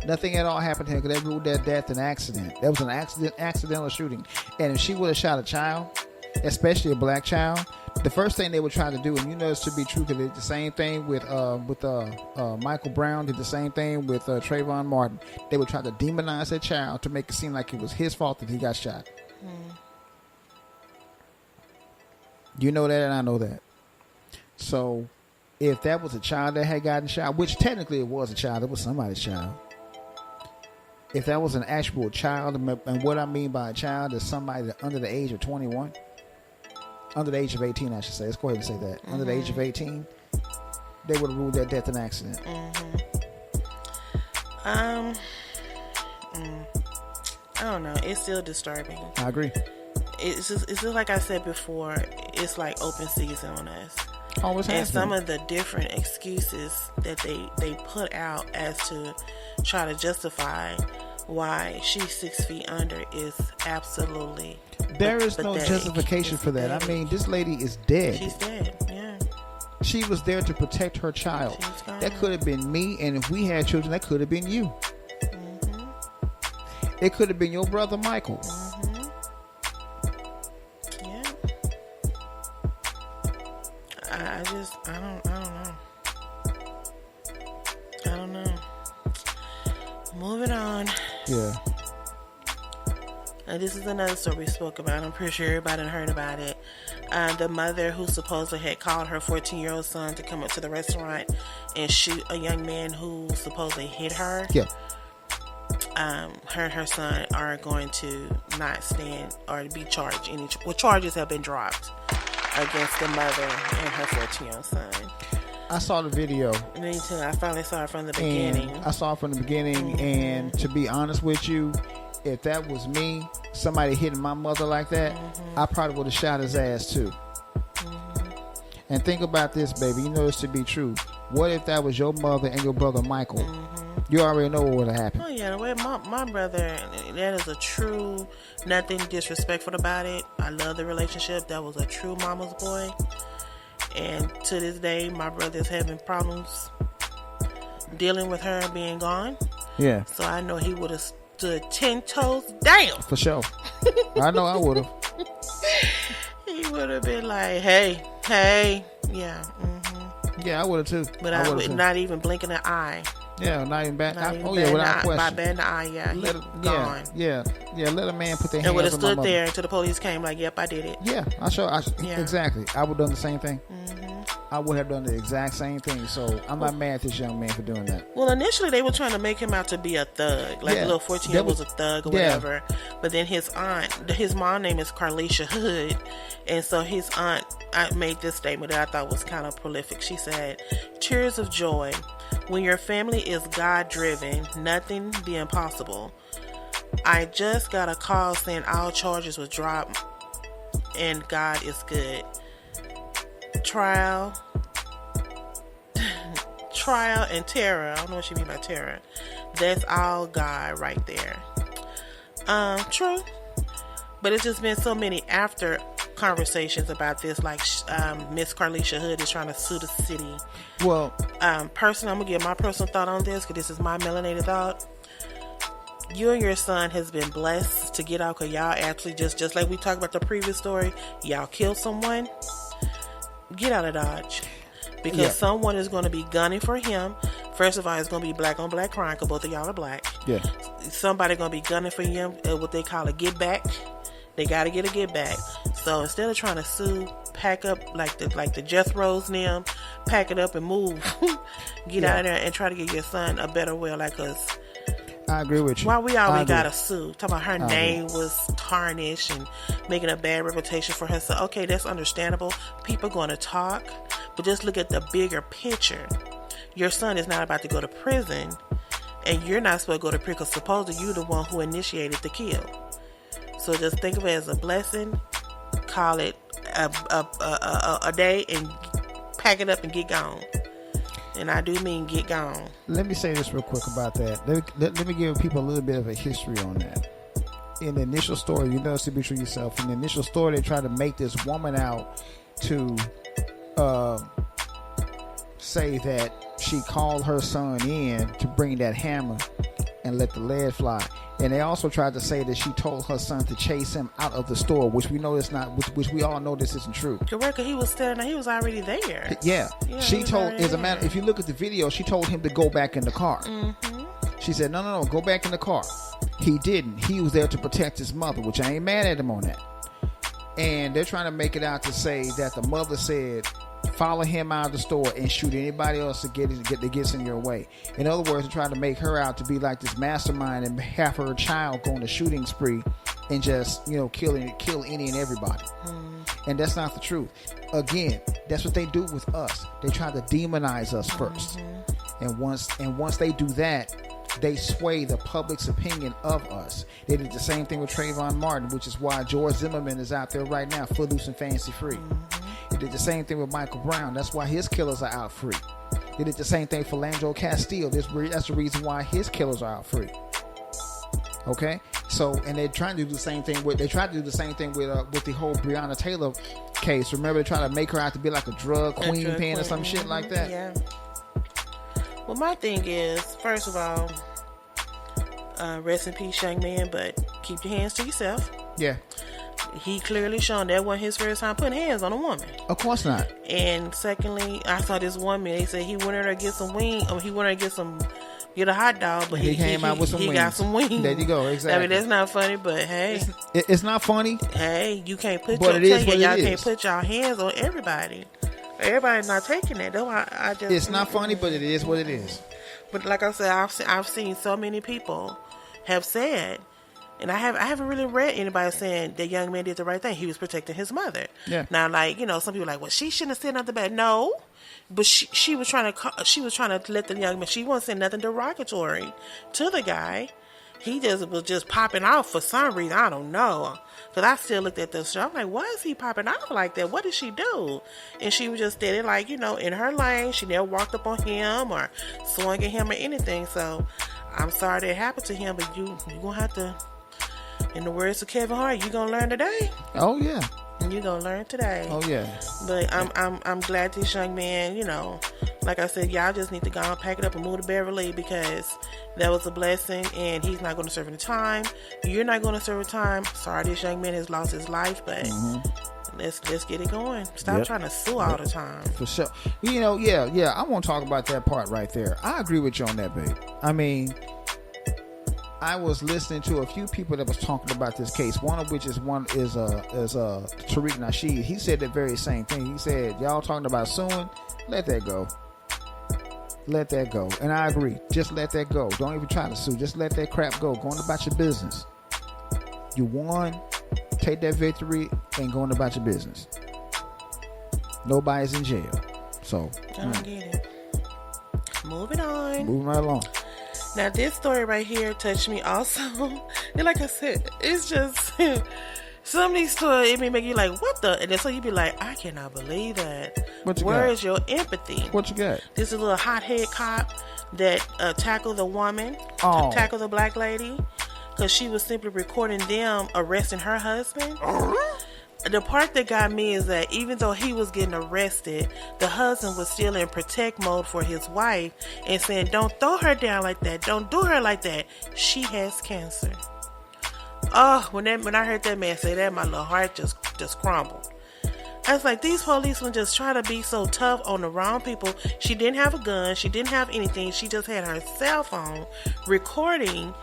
[SPEAKER 1] Nothing at all happened to him because they ruled that death an accident. That was an accidental shooting. And if she would have shot a child, especially a black child, the first thing they would try to do, and you know this to be true because they did the same thing with Michael Brown, did the same thing with Trayvon Martin. They would try to demonize that child to make it seem like it was his fault that he got shot. You know that, and I know that. So, if that was a child that had gotten shot, which technically it was a child, it was somebody's child. If that was an actual child, and what I mean by a child is somebody that under the age of 21, under the age of 18, I should say. Let's go ahead and say that. Under the age of 18, they would have ruled that death an accident.
[SPEAKER 2] I don't know. It's still disturbing.
[SPEAKER 1] I agree.
[SPEAKER 2] It's just like I said before. It's like open season on us.
[SPEAKER 1] Always has
[SPEAKER 2] and
[SPEAKER 1] been.
[SPEAKER 2] some of the different excuses that they put out as to try to justify why she's 6 feet under is absolutely
[SPEAKER 1] there is no
[SPEAKER 2] pathetic.
[SPEAKER 1] justification for that.
[SPEAKER 2] Pathetic.
[SPEAKER 1] I mean, this lady is dead.
[SPEAKER 2] She's dead. Yeah.
[SPEAKER 1] She was there to protect her child. That could have been me, and if we had children, that could have been you. It could have been your brother Michael.
[SPEAKER 2] Yeah. I don't know. Moving on.
[SPEAKER 1] Yeah.
[SPEAKER 2] And this is another story we spoke about. I'm pretty sure everybody heard about it. The mother who supposedly had called her 14-year-old son to come up to the restaurant and shoot a young man who supposedly hit her.
[SPEAKER 1] Yeah.
[SPEAKER 2] Her and her son are going to not stand or be charged. Charges have been dropped against the mother and her 14-year-old son.
[SPEAKER 1] I saw the video.
[SPEAKER 2] Me too. I finally saw it from the beginning.
[SPEAKER 1] I saw it from the beginning, and to be honest with you, if that was me, somebody hitting my mother like that, I probably would have shot his ass too. And think about this, baby. You know this to be true. What if that was your mother and your brother Michael? You already know what would have happened.
[SPEAKER 2] Oh yeah, the way my brother, that is a true, nothing disrespectful about it. I love the relationship. That was a true mama's boy. And to this day, my brother's having problems dealing with her being gone.
[SPEAKER 1] Yeah.
[SPEAKER 2] So I know he would have stood 10 toes down.
[SPEAKER 1] For sure. I know I would have.
[SPEAKER 2] He would have been like, hey, yeah.
[SPEAKER 1] Yeah, I would have too.
[SPEAKER 2] But I would not even blinking an eye.
[SPEAKER 1] Yeah, not even bad.
[SPEAKER 2] By
[SPEAKER 1] Without question.
[SPEAKER 2] batting the eye, yeah. He's gone.
[SPEAKER 1] Yeah. Let a man put their hands on my mother.
[SPEAKER 2] And would have stood there until the police came like, yep, I did it.
[SPEAKER 1] Yeah, exactly. I would have done the same thing. I would have done the exact same thing. So I'm not mad at this young man for doing that.
[SPEAKER 2] Well, initially they were trying to make him out to be a thug, like a little 14-year-old was a thug or whatever. But then his mom name is Carlisha Hood, and so his aunt made this statement that I thought was kind of prolific. She said, "Tears of joy. When your family is God-driven, nothing be impossible. I just got a call saying all charges were dropped, and God is good. Trial and terror." I don't know what she mean by terror. That's all God right there. True. But it's just been so many after conversations about this, like Miss Carlisha Hood is trying to sue the city.
[SPEAKER 1] Well,
[SPEAKER 2] personally, I'm gonna give my personal thought on this because this is my melanated thought. You and your son has been blessed to get out because y'all actually just like we talked about the previous story, y'all killed someone. Get out of Dodge. Because someone is going to be gunning for him. First of all, it's going to be black on black crime because both of y'all are black.
[SPEAKER 1] Yeah.
[SPEAKER 2] Somebody going to be gunning for him, what they call a get back. They got to get a get back. So instead of trying to sue, pack up like the Jethro's and them, pack it up and move. Get out of there and try to get your son a better will like us.
[SPEAKER 1] I agree with you.
[SPEAKER 2] Why we always got to sue? Talking about her name was tarnished and making a bad reputation for herself. Okay, that's understandable. People going to talk. But just look at the bigger picture. Your son is not about to go to prison. And you're not supposed to go to prison because supposedly you're the one who initiated the kill. So just think of it as a blessing. Call it a day and pack it up and get gone. And I do mean get gone.
[SPEAKER 1] Let me say this real quick about that. Let me give people a little bit of a history on that. In the initial story, you know, to be true yourself. In the initial story, they tried to make this woman out to say that she called her son in to bring that hammer and let the lead fly. And they also tried to say that she told her son to chase him out of the store, which we know is not, which we all know this isn't true.
[SPEAKER 2] Correct, he was standing there. He was already there.
[SPEAKER 1] Yeah, she told. As a matter, if you look at the video, she told him to go back in the car. She said, "No, go back in the car." He didn't. He was there to protect his mother, which I ain't mad at him on that. And they're trying to make it out to say that the mother said, follow him out of the store and shoot anybody else to get in your way. In other words, they're trying to make her out to be like this mastermind and have her child go on a shooting spree and just, kill any and everybody. And that's not the truth. Again, that's what they do with us. They try to demonize us first. And once they do that, they sway the public's opinion of us. They did the same thing with Trayvon Martin, which is why George Zimmerman is out there right now, footloose and fancy free. They did the same thing with Michael Brown. That's why his killers are out free. They did the same thing for Landro Castile. That's the reason why his killers are out free. Okay, so and they're trying to do the same thing with. They tried to do the same thing with the whole Breonna Taylor case. Remember, they tried to make her out to be like a drug queen or some shit like that.
[SPEAKER 2] Yeah. Well, my thing is, first of all, rest in peace, young man, but keep your hands to yourself.
[SPEAKER 1] Yeah.
[SPEAKER 2] He clearly shown that wasn't his first time putting hands on a woman.
[SPEAKER 1] Of course not.
[SPEAKER 2] And secondly, I saw this woman, they said he went in there to get some wings. He went in there to get a hot dog, but he came out with some wings. He got some wings.
[SPEAKER 1] There you go, exactly.
[SPEAKER 2] I mean, that's not funny, but hey.
[SPEAKER 1] It's not funny.
[SPEAKER 2] Hey, you can't put y'all can't put y'all hands on everybody. Everybody's not taking it. That's why I just.
[SPEAKER 1] It's not funny, but it is what it is.
[SPEAKER 2] But like I said, I've seen so many people have said, And I haven't really read anybody saying that young man did the right thing. He was protecting his mother.
[SPEAKER 1] Yeah.
[SPEAKER 2] Now, like, some people are like, well, she shouldn't have said nothing bad. No, but she was trying to let the young man. She wasn't saying nothing derogatory to the guy. He was just popping off for some reason. I don't know. Because I still looked at this show. I'm like, why is he popping off like that? What did she do? And she was just steady, like, in her lane. She never walked up on him or swung at him or anything. So I'm sorry that happened to him, but you're going to have to, in the words of Kevin Hart, you're going to learn today.
[SPEAKER 1] Oh, yeah.
[SPEAKER 2] And you're going to learn today.
[SPEAKER 1] Oh, yeah.
[SPEAKER 2] But I'm glad this young man, like I said, y'all just need to go and pack it up and move to Beverly, because that was a blessing, and he's not going to serve any time. You're not going to serve a time. Sorry, this young man has lost his life, but let's get it going. Stop trying to sue all the time.
[SPEAKER 1] For sure. Yeah. I want to talk about that part right there. I agree with you on that, babe. I mean, I was listening to a few people that was talking about this case. One of which is Tariq Nasheed. He said the very same thing. He said, y'all talking about suing? Let that go. Let that go. And I agree. Just let that go. Don't even try to sue. Just let that crap go. Go on about your business. You won. Take that victory and go on about your business. Nobody's in jail. So
[SPEAKER 2] I don't get it. Moving on.
[SPEAKER 1] Moving right along.
[SPEAKER 2] Now, this story right here touched me also. And like I said, it's just some of these stories, it may make you like, what the? And then so you be like, I cannot believe that. Where is your empathy?
[SPEAKER 1] What you got?
[SPEAKER 2] This is a little hothead cop that tackled a woman, tackled a black lady, because she was simply recording them arresting her husband. The part that got me is that even though he was getting arrested, the husband was still in protect mode for his wife and saying, don't throw her down like that. Don't do her like that. She has cancer. Oh, when I heard that man say that, my little heart just crumbled. I was like, these policemen just try to be so tough on the wrong people. She didn't have a gun. She didn't have anything. She just had her cell phone recording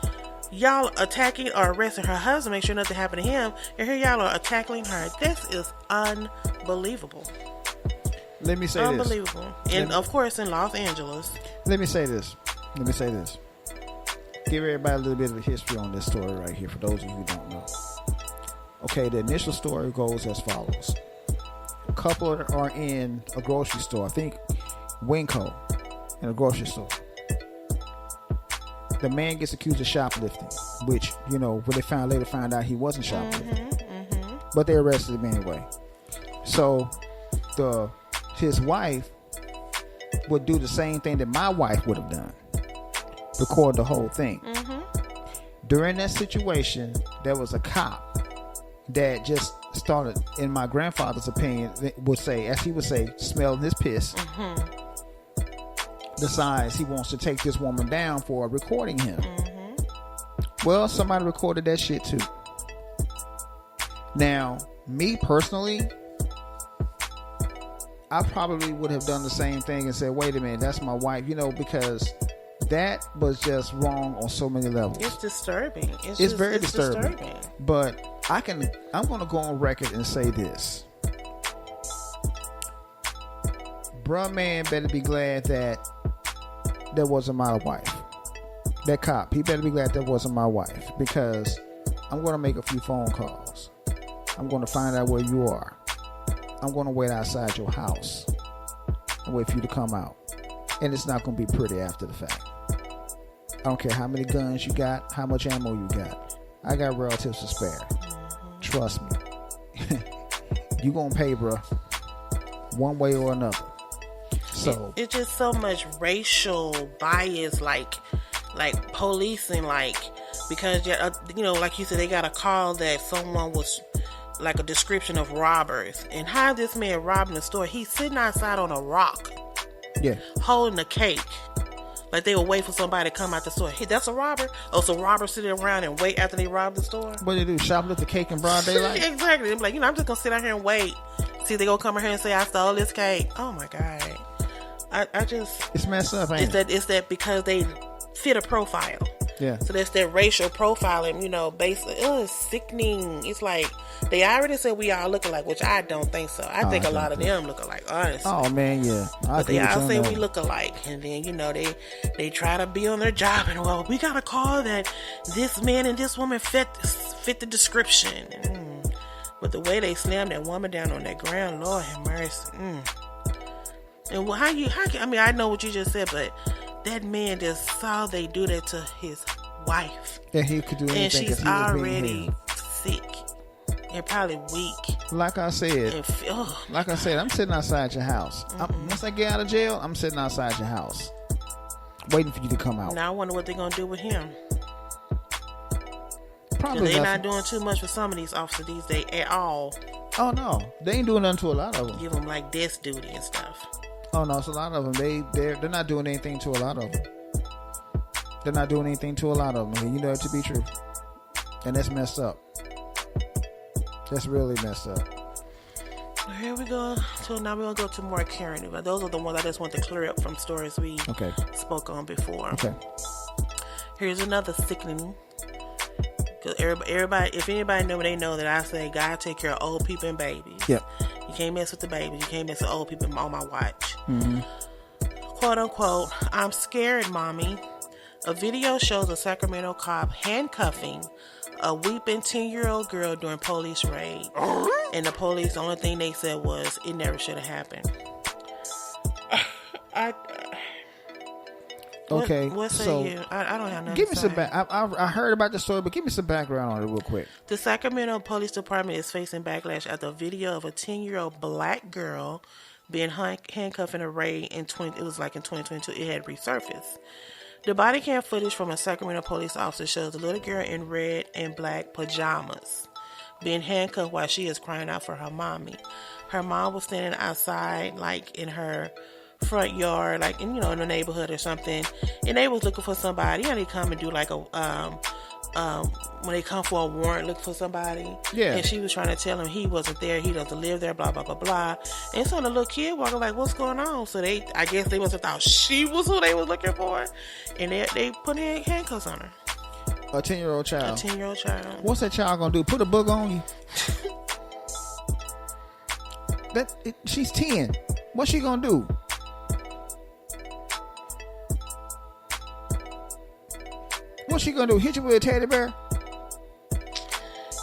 [SPEAKER 2] y'all attacking or arresting her husband, make sure nothing happened to him, and here y'all are attacking her. This is unbelievable.
[SPEAKER 1] Let me say
[SPEAKER 2] unbelievable. And of course in Los Angeles.
[SPEAKER 1] Let me say this. Give everybody a little bit of a history on this story right here, for those of you who don't know. Okay, the initial story goes as follows. A couple are in a grocery store, I think Winco, in a grocery store. The man gets accused of shoplifting, which, when they later find out he wasn't shoplifting. But they arrested him anyway. So his wife would do the same thing that my wife would have done. Record the whole thing. During that situation, there was a cop that just started, in my grandfather's opinion, as he would say, smelling his piss. Decides he wants to take this woman down for recording him. Well, somebody recorded that shit too. Now, me personally, I probably would have done the same thing and said, wait a minute, that's my wife, because that was just wrong on so many levels.
[SPEAKER 2] It's disturbing.
[SPEAKER 1] It's very disturbing. But I'm going to go on record and say this. Bruh man better be glad that wasn't my wife. That cop, he better be glad that wasn't my wife, because I'm going to make a few phone calls. I'm going to find out where you are. I'm going to wait outside your house and wait for you to come out. And it's not going to be pretty after the fact. I don't care how many guns you got, how much ammo you got. I got relatives to spare. Trust me. You going to pay, bruh, one way or another. So
[SPEAKER 2] it's just so much racial bias, like policing, because like you said, they got a call that someone was like a description of robbers, and how this man robbing the store. He's sitting outside on a rock, holding a cake, like they will wait for somebody to come out the store. Hey, that's a robber. Oh, so robbers sitting around and wait after they rob the store.
[SPEAKER 1] What do they do? Shoplift the cake in broad daylight?
[SPEAKER 2] Exactly. I'm like, I'm just gonna sit out here and wait. See if they gonna come in here and say I stole this cake. Oh my god. I just,
[SPEAKER 1] it's messed up, ain't it?
[SPEAKER 2] It's that because they fit a profile.
[SPEAKER 1] Yeah.
[SPEAKER 2] So that's that racial profiling, basically. It's sickening. It's like, they already said we all look alike, which I don't think so. I think a lot of them look alike, honestly.
[SPEAKER 1] Oh, man, yeah.
[SPEAKER 2] But they all say we look alike. And then, they try to be on their job. And, well, we got a call that this man and this woman fit the description. But the way they slammed that woman down on that ground, Lord have mercy. And I know what you just said, but that man just saw they do that to his wife.
[SPEAKER 1] Yeah, he could do anything.
[SPEAKER 2] And she's already sick and probably weak.
[SPEAKER 1] Like I said, I'm sitting outside your house. Once I get out of jail, I'm sitting outside your house, waiting for you to come out.
[SPEAKER 2] Now I wonder what they're gonna do with him.
[SPEAKER 1] Probably
[SPEAKER 2] they're not doing too much for some of these officers these days at all.
[SPEAKER 1] Oh no, they ain't doing nothing to a lot of them.
[SPEAKER 2] Give them like desk duty and stuff.
[SPEAKER 1] Oh no, it's a lot of them. They're not doing anything to a lot of them. They're not doing anything to a lot of them. And you know it to be true, and that's messed up. That's really messed up.
[SPEAKER 2] Here we go. So now we're gonna go to more current. But those are the ones I just want to clear up from stories we spoke on before. Okay. Here's another sickening. Because everybody, if anybody know, they know that I say God take care of old people and babies.
[SPEAKER 1] Yep.
[SPEAKER 2] You can't mess with the babies. You can't mess with old people on my watch.
[SPEAKER 1] Mm-hmm.
[SPEAKER 2] Quote unquote, I'm scared, mommy. A video shows a Sacramento cop handcuffing a weeping 10-year-old girl during police raid. And the police, the only thing they said was, it never should have happened. What's so here? I don't have nothing.
[SPEAKER 1] Give me some I heard about the story, but give me some background on it real quick.
[SPEAKER 2] The Sacramento Police Department is facing backlash after a video of a 10-year-old black girl being handcuffed in a raid in 2022. It had resurfaced. The body cam footage from a Sacramento police officer shows a little girl in red and black pajamas being handcuffed while she is crying out for her mommy. Her mom was standing outside, like in her front yard, like in the neighborhood or something, and they was looking for somebody. They come and do like a when they come for a warrant, look for somebody.
[SPEAKER 1] Yeah.
[SPEAKER 2] And she was trying to tell him he wasn't there, he doesn't live there, blah blah blah blah. And so the little kid walking like, what's going on? So I guess they must have thought she was who they was looking for, and they put handcuffs on her.
[SPEAKER 1] A 10-year-old child.
[SPEAKER 2] A 10-year-old child.
[SPEAKER 1] What's that child gonna do? Put a book on you? She's 10. What's she gonna do? What's she gonna do? Hit you with a teddy bear?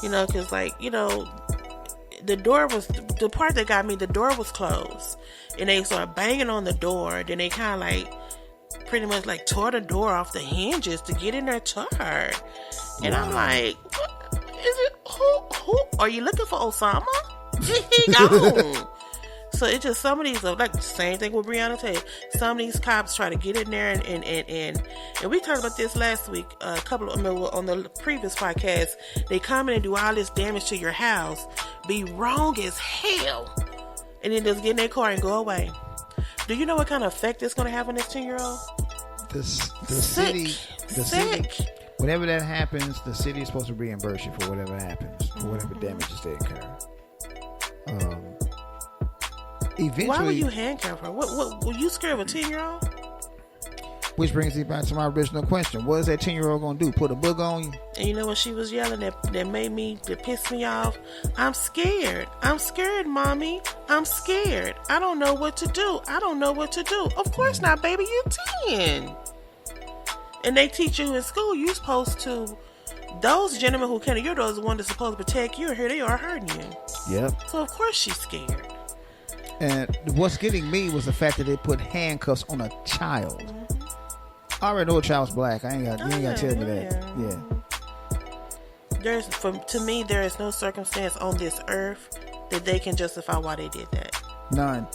[SPEAKER 2] Because the door was, the part that got me, the door was closed, and they started banging on the door. Then they kind of pretty much tore the door off the hinges to get in there to her. And I'm like, what is it? Who are you looking for? Osama? He gone. So it's just some of these, like the same thing with Breonna Taylor. Some of these cops try to get in there and we talked about this last week. A couple of on the previous podcast, they come in and do all this damage to your house, be wrong as hell, and then just get in their car and go away. Do you know what kind of effect it's going to have on this 10-year-old?
[SPEAKER 1] The city. Whenever that happens, the city is supposed to reimburse you for whatever happens, for whatever damages they incur. Eventually,
[SPEAKER 2] why would you handcuff her? What were you scared of a 10-year-old?
[SPEAKER 1] Which brings me back to my original question: what is that 10-year-old gonna do? Put a book on you?
[SPEAKER 2] And you know what she was yelling that pissed me off? I'm scared. I'm scared, mommy. I'm scared. I don't know what to do. I don't know what to do. Of course not, baby. You're 10. And they teach you in school, you're supposed to. Those gentlemen who came to your door is the one that's supposed to protect you. Here they are hurting you.
[SPEAKER 1] Yep.
[SPEAKER 2] So of course she's scared.
[SPEAKER 1] And what's getting me was the fact that they put handcuffs on a child.
[SPEAKER 2] Mm-hmm.
[SPEAKER 1] I already know a child's black. You ain't got to tell me that.
[SPEAKER 2] Yeah. To me, there is no circumstance on this earth that they can justify why they did that.
[SPEAKER 1] None.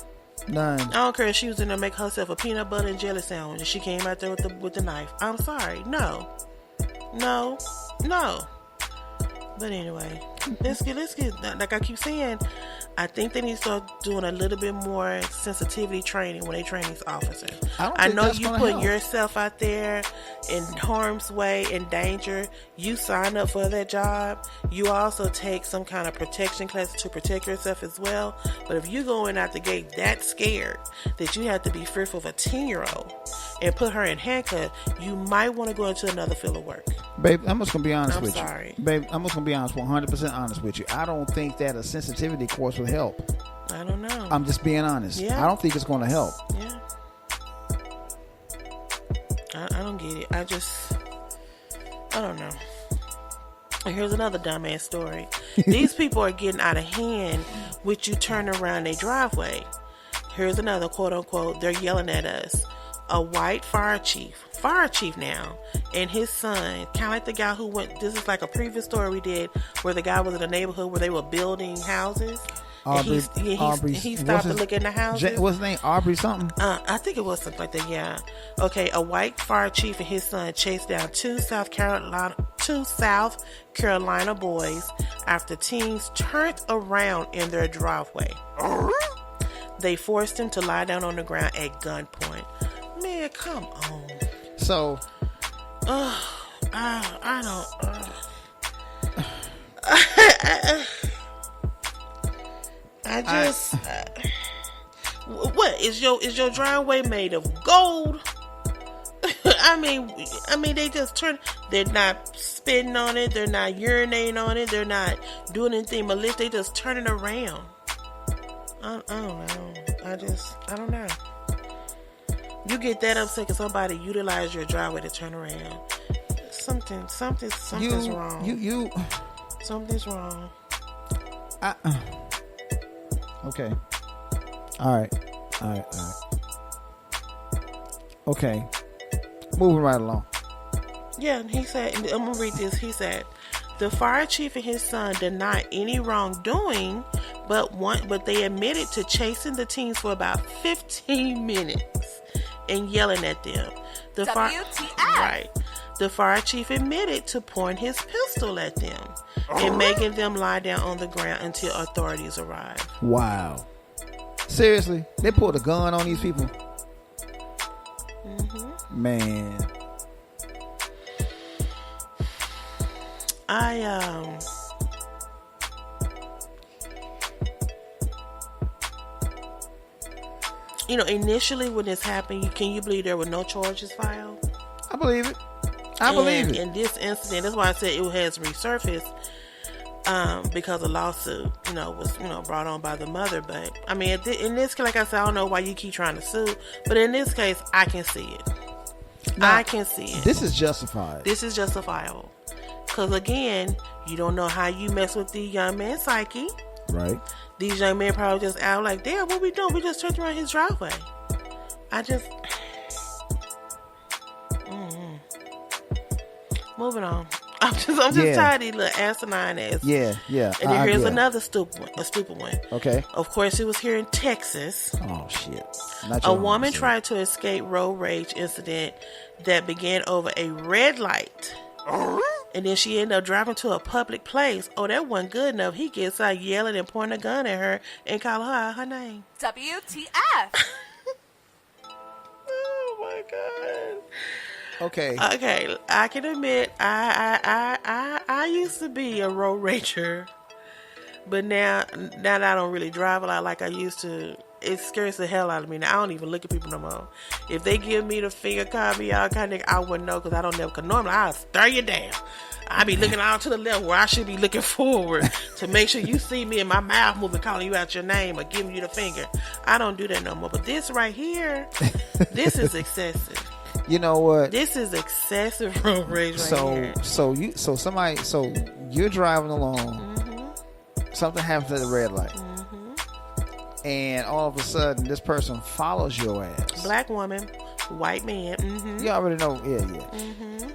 [SPEAKER 1] I
[SPEAKER 2] don't care if she was in there making herself a peanut butter and jelly sandwich and she came out there with the knife. I'm sorry. No. But anyway, let's get, like I keep saying, I think they need to start doing a little bit more sensitivity training when they train these officers. I know you putting yourself out there in harm's way and danger. You sign up for that job. You also take some kind of protection class to protect yourself as well. But if you going out the gate that scared that you have to be fearful of a 10-year-old, and put her in handcuffs, you might want to go into another field of work.
[SPEAKER 1] Babe, I'm just going to be honest
[SPEAKER 2] I'm
[SPEAKER 1] with
[SPEAKER 2] sorry.
[SPEAKER 1] you. Babe, I'm just going to be honest, 100% honest with you. I don't think that a sensitivity course would help.
[SPEAKER 2] I don't know.
[SPEAKER 1] I'm just being honest.
[SPEAKER 2] Yeah.
[SPEAKER 1] I don't think it's going to help.
[SPEAKER 2] Yeah. I don't get it. I don't know. And here's another dumbass story. These people are getting out of hand with you turning around their driveway. Here's another quote unquote, they're yelling at us. A white fire chief now, and his son, kind of like the guy who went, this is like a previous story we did where the guy was in a neighborhood where they were building houses. Aubrey, he stopped to look in the houses.
[SPEAKER 1] What's his name? Aubrey something?
[SPEAKER 2] I think it was something like that, yeah. Okay, a white fire chief and his son chased down two South Carolina boys after teens turned around in their driveway. They forced him to lie down on the ground at gunpoint. Man, come on.
[SPEAKER 1] So,
[SPEAKER 2] I don't. What is your driveway made of gold? I mean, they just turn. They're not spitting on it. They're not urinating on it. They're not doing anything malicious. They just turn it around. I don't know. I don't know. You get that upset because somebody utilized your driveway to turn around. Something's wrong. Something's wrong.
[SPEAKER 1] Okay. All right. Okay. Moving right along.
[SPEAKER 2] Yeah, and he said, I'm going to read this. He said, the fire chief and his son denied any wrongdoing, but they admitted to chasing the teens for about 15 minutes and yelling at them.
[SPEAKER 3] WTF.
[SPEAKER 2] The fire chief admitted to pointing his pistol at them and making them lie down on the ground until authorities arrived.
[SPEAKER 1] Wow. Seriously? They pulled a gun on these people?
[SPEAKER 2] Mm-hmm.
[SPEAKER 1] Man.
[SPEAKER 2] Initially when this happened, can you believe there were no charges filed?
[SPEAKER 1] I believe it. I believe it.
[SPEAKER 2] In this incident, that's why I said it has resurfaced, because a lawsuit, was, brought on by the mother. But, I mean, in this case, like I said, I don't know why you keep trying to sue, but in this case, I can see it.
[SPEAKER 1] Now,
[SPEAKER 2] I can see it.
[SPEAKER 1] This is justified.
[SPEAKER 2] This is justifiable. Because, again, you don't know how you mess with the young man's psyche.
[SPEAKER 1] Right.
[SPEAKER 2] These young men probably just out like, damn, what we doing? We just turned around his driveway. Moving on. I'm just tired of these little asinine ass.
[SPEAKER 1] Yeah.
[SPEAKER 2] And then here's another stupid one.
[SPEAKER 1] Okay.
[SPEAKER 2] Of course, it was here in Texas.
[SPEAKER 1] Oh, shit.
[SPEAKER 2] A woman tried to escape road rage incident that began over a red light. And then she ended up driving to a public place. Oh, that wasn't good enough. He gets out yelling and pointing a gun at her and calling her out her name.
[SPEAKER 3] WTF.
[SPEAKER 2] Oh, my God.
[SPEAKER 1] Okay,
[SPEAKER 2] I can admit I used to be a road rager, but now that I don't really drive a lot like I used to, it scares the hell out of me. Now I don't even look at people no more. If they give me the finger, call me all kind of, I wouldn't know because I don't never. Cause normally I'll stare you down. I be looking out to the left where I should be looking forward to make sure you see me and my mouth moving, calling you out your name or giving you the finger. I don't do that no more. But this right here, this is excessive.
[SPEAKER 1] You know what?
[SPEAKER 2] This is excessive road rage here.
[SPEAKER 1] So you're driving along.
[SPEAKER 2] Mm-hmm.
[SPEAKER 1] Something happens at the red light.
[SPEAKER 2] Mm-hmm.
[SPEAKER 1] And all of a sudden, this person follows your ass.
[SPEAKER 2] Black woman, white man. Mm-hmm.
[SPEAKER 1] You already know. Yeah.
[SPEAKER 2] Mm-hmm.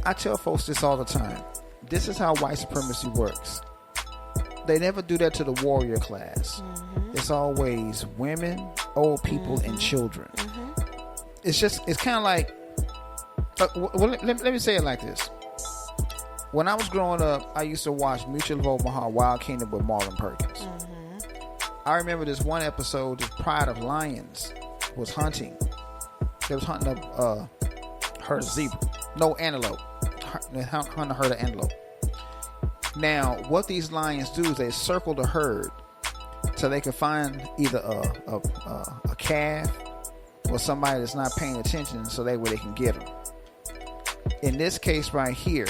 [SPEAKER 1] I tell folks this all the time. This is how white supremacy works. They never do that to the warrior class.
[SPEAKER 2] Mm-hmm.
[SPEAKER 1] It's always women, old people, and children.
[SPEAKER 2] Mm-hmm.
[SPEAKER 1] It's kind of like, let me say it like this. When I was growing up, I used to watch Mutual of Omaha, Wild Kingdom with Marlon Perkins.
[SPEAKER 2] Mm-hmm.
[SPEAKER 1] I remember this one episode, this pride of lions was hunting. They was hunting a herd of zebra. No, antelope. They hunting a herd of antelope. Now, what these lions do is they circle the herd so they can find either a calf or somebody that's not paying attention so that way they can get them. In this case right here,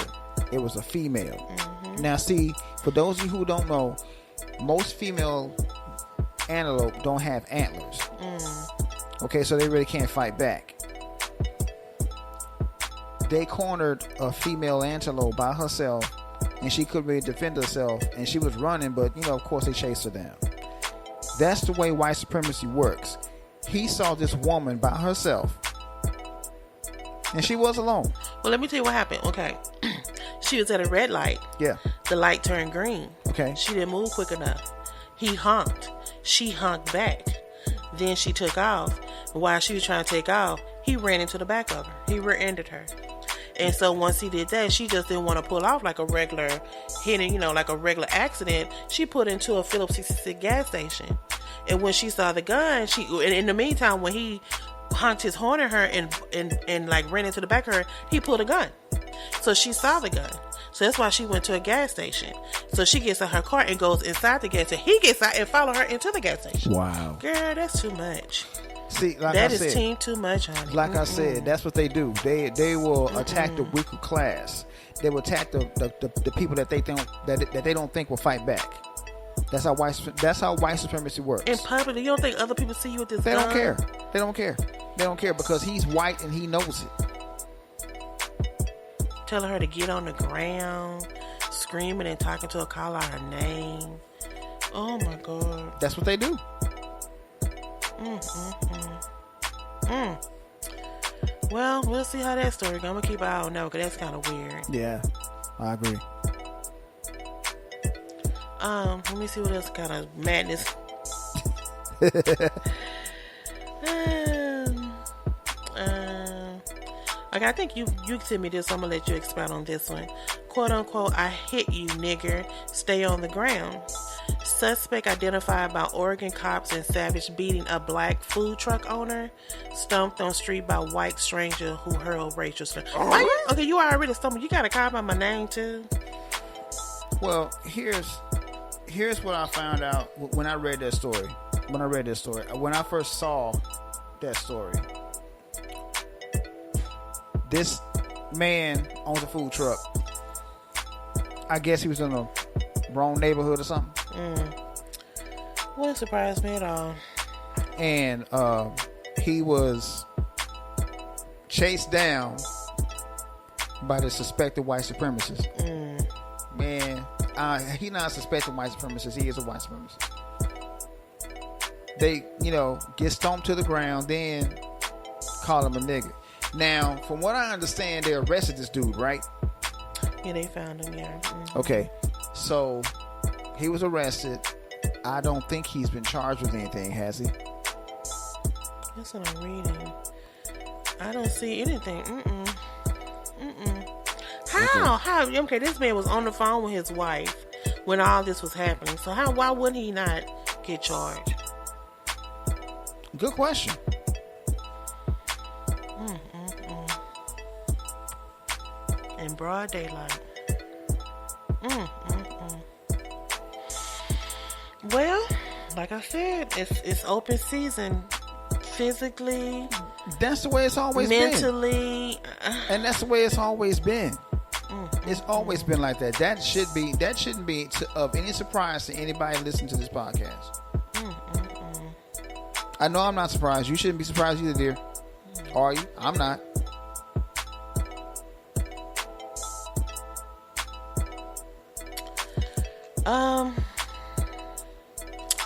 [SPEAKER 1] it was a female. Mm-hmm. Now see, for those of you who don't know, most female antelope don't have antlers. Okay, so they really can't fight back. They cornered a female antelope by herself, and she couldn't really defend herself, and she was running, but of course they chased her down. That's the way white supremacy works. He saw this woman by herself, and she was alone.
[SPEAKER 2] Well, let me tell you what happened. Okay, she was at a red light.
[SPEAKER 1] Yeah.
[SPEAKER 2] The light turned green.
[SPEAKER 1] Okay.
[SPEAKER 2] She didn't move quick enough. He honked. She honked back. Then she took off. While she was trying to take off, he ran into the back of her. He rear-ended her. And so once he did that, she just didn't want to pull off like a regular hitting, like a regular accident. She put into a Phillips 66 gas station. And when she saw the gun, and in the meantime, when he honked his horn at her and like ran into the back of her, he pulled a gun. So she saw the gun. So that's why she went to a gas station. So she gets in her car and goes inside the gas station. He gets out and follow her into the gas station.
[SPEAKER 1] Wow.
[SPEAKER 2] Girl, that's too much.
[SPEAKER 1] See, like
[SPEAKER 2] that
[SPEAKER 1] I
[SPEAKER 2] is
[SPEAKER 1] said,
[SPEAKER 2] team too much, honey.
[SPEAKER 1] Like I said, that's what they do. They will attack the weaker class. They will attack the people that they don't think will fight back. That's how white supremacy works.
[SPEAKER 2] In public, you don't think other people see you with this
[SPEAKER 1] They
[SPEAKER 2] gun?
[SPEAKER 1] don't care. They don't care. They don't care because he's white and he knows it.
[SPEAKER 2] Telling her to get on the ground, screaming and talking to her, call out her name. Oh my God.
[SPEAKER 1] That's what they do.
[SPEAKER 2] Well, we'll see how that story goes. I'm gonna keep an eye on that because that's kind of weird.
[SPEAKER 1] Yeah, I agree.
[SPEAKER 2] Let me see what else kind of madness. Okay, I think you sent me this, so I'm gonna let you expound on this one. Quote unquote, I hit you, nigger. Stay on the ground. Suspect identified by Oregon cops in savage beating a black food truck owner. Stumped on street by white stranger who hurled racial slur. Okay, you already stumped. You gotta call by my name too.
[SPEAKER 1] Well, here's what I found out when I read that story. When I first saw that story, this man owns a food truck. I guess he was in the wrong neighborhood or something.
[SPEAKER 2] Wouldn't surprise me at all.
[SPEAKER 1] And he was chased down by the suspected white supremacist. Man, he not a suspected white supremacist. He is a white supremacist. They, get stomped to the ground, then call him a nigger. Now, from what I understand, they arrested this dude, right?
[SPEAKER 2] Yeah, they found him, yeah.
[SPEAKER 1] Okay, so he was arrested. I don't think he's been charged with anything, has he?
[SPEAKER 2] That's what I'm reading. I don't see anything. How? Okay, this man was on the phone with his wife when all this was happening. So why wouldn't he not get charged?
[SPEAKER 1] Good question.
[SPEAKER 2] In broad daylight. Well, like I said, it's open season. Physically,
[SPEAKER 1] that's the way it's always
[SPEAKER 2] mentally,
[SPEAKER 1] been. And that's the way it's always been. It's always been like that. That shouldn't be of any surprise to anybody listening to this podcast. I know I'm not surprised. You shouldn't be surprised either, dear. Are you? I'm not.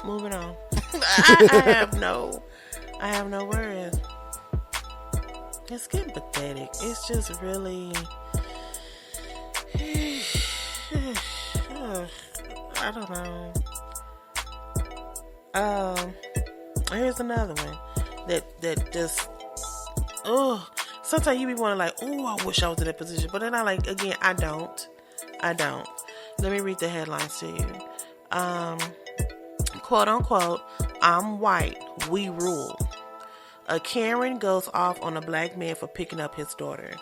[SPEAKER 2] Moving on. I have no words. It's getting pathetic. It's just really I don't know. Here's another one that just sometimes you be wanting like, I wish I was in that position, but then I don't. Let me read the headlines to you. Quote unquote, I'm white, we rule. A Karen goes off on a black man for picking up his daughter.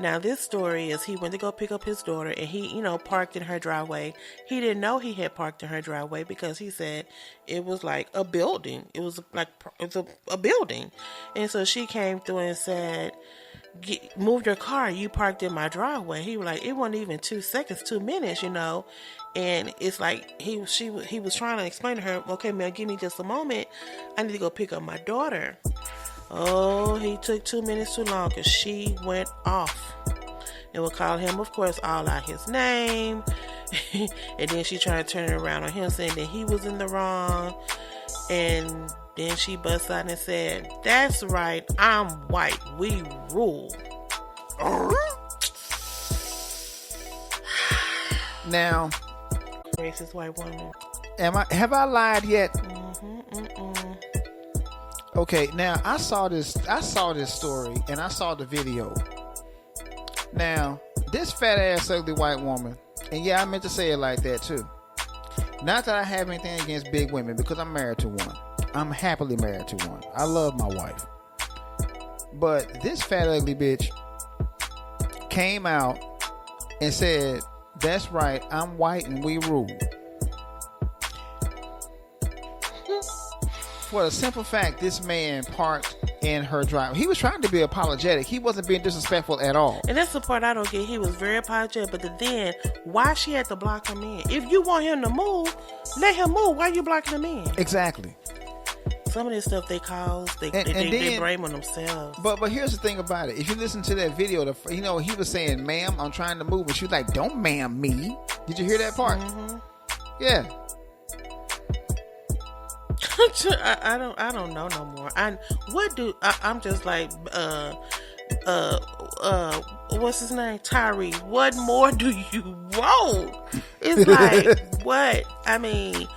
[SPEAKER 2] Now, this story is he went to go pick up his daughter and he, parked in her driveway. He didn't know he had parked in her driveway because he said it was like a building. It was like a building. And so she came through and said, move your car. You parked in my driveway. He was like, it wasn't even 2 seconds, 2 minutes, And it's like he was trying to explain to her, okay, man, give me just a moment. I need to go pick up my daughter. Oh, he took 2 minutes too long because she went off. And would call him, of course, all out his name. And then she tried to turn it around on him, saying that he was in the wrong. And then she busts out and said, that's right, I'm white. We rule.
[SPEAKER 1] Now,
[SPEAKER 2] racist white woman.
[SPEAKER 1] Have I lied yet? Okay, now I saw this story and I saw the video. Now, this fat ass ugly white woman, and yeah, I meant to say it like that too. Not that I have anything against big women, because I'm married to one. I'm happily married to one. I love my wife. But this fat ugly bitch came out and said, that's right, I'm white and we rule. For the simple fact, this man parked in her driveway. He was trying to be apologetic. He wasn't being disrespectful at all.
[SPEAKER 2] And that's the part I don't get. He was very apologetic, but then why she had to block him in? If you want him to move, let him move. Why are you blocking him in?
[SPEAKER 1] Exactly.
[SPEAKER 2] Some of this stuff they cause, they blame on themselves.
[SPEAKER 1] But here's the thing about it. If you listen to that video, he was saying, ma'am, I'm trying to move. And she was like, don't ma'am me. Did you hear that part?
[SPEAKER 2] Mm-hmm.
[SPEAKER 1] Yeah.
[SPEAKER 2] I don't know no more. I'm just like what's his name? Tyree. What more do you want? It's like what? I mean,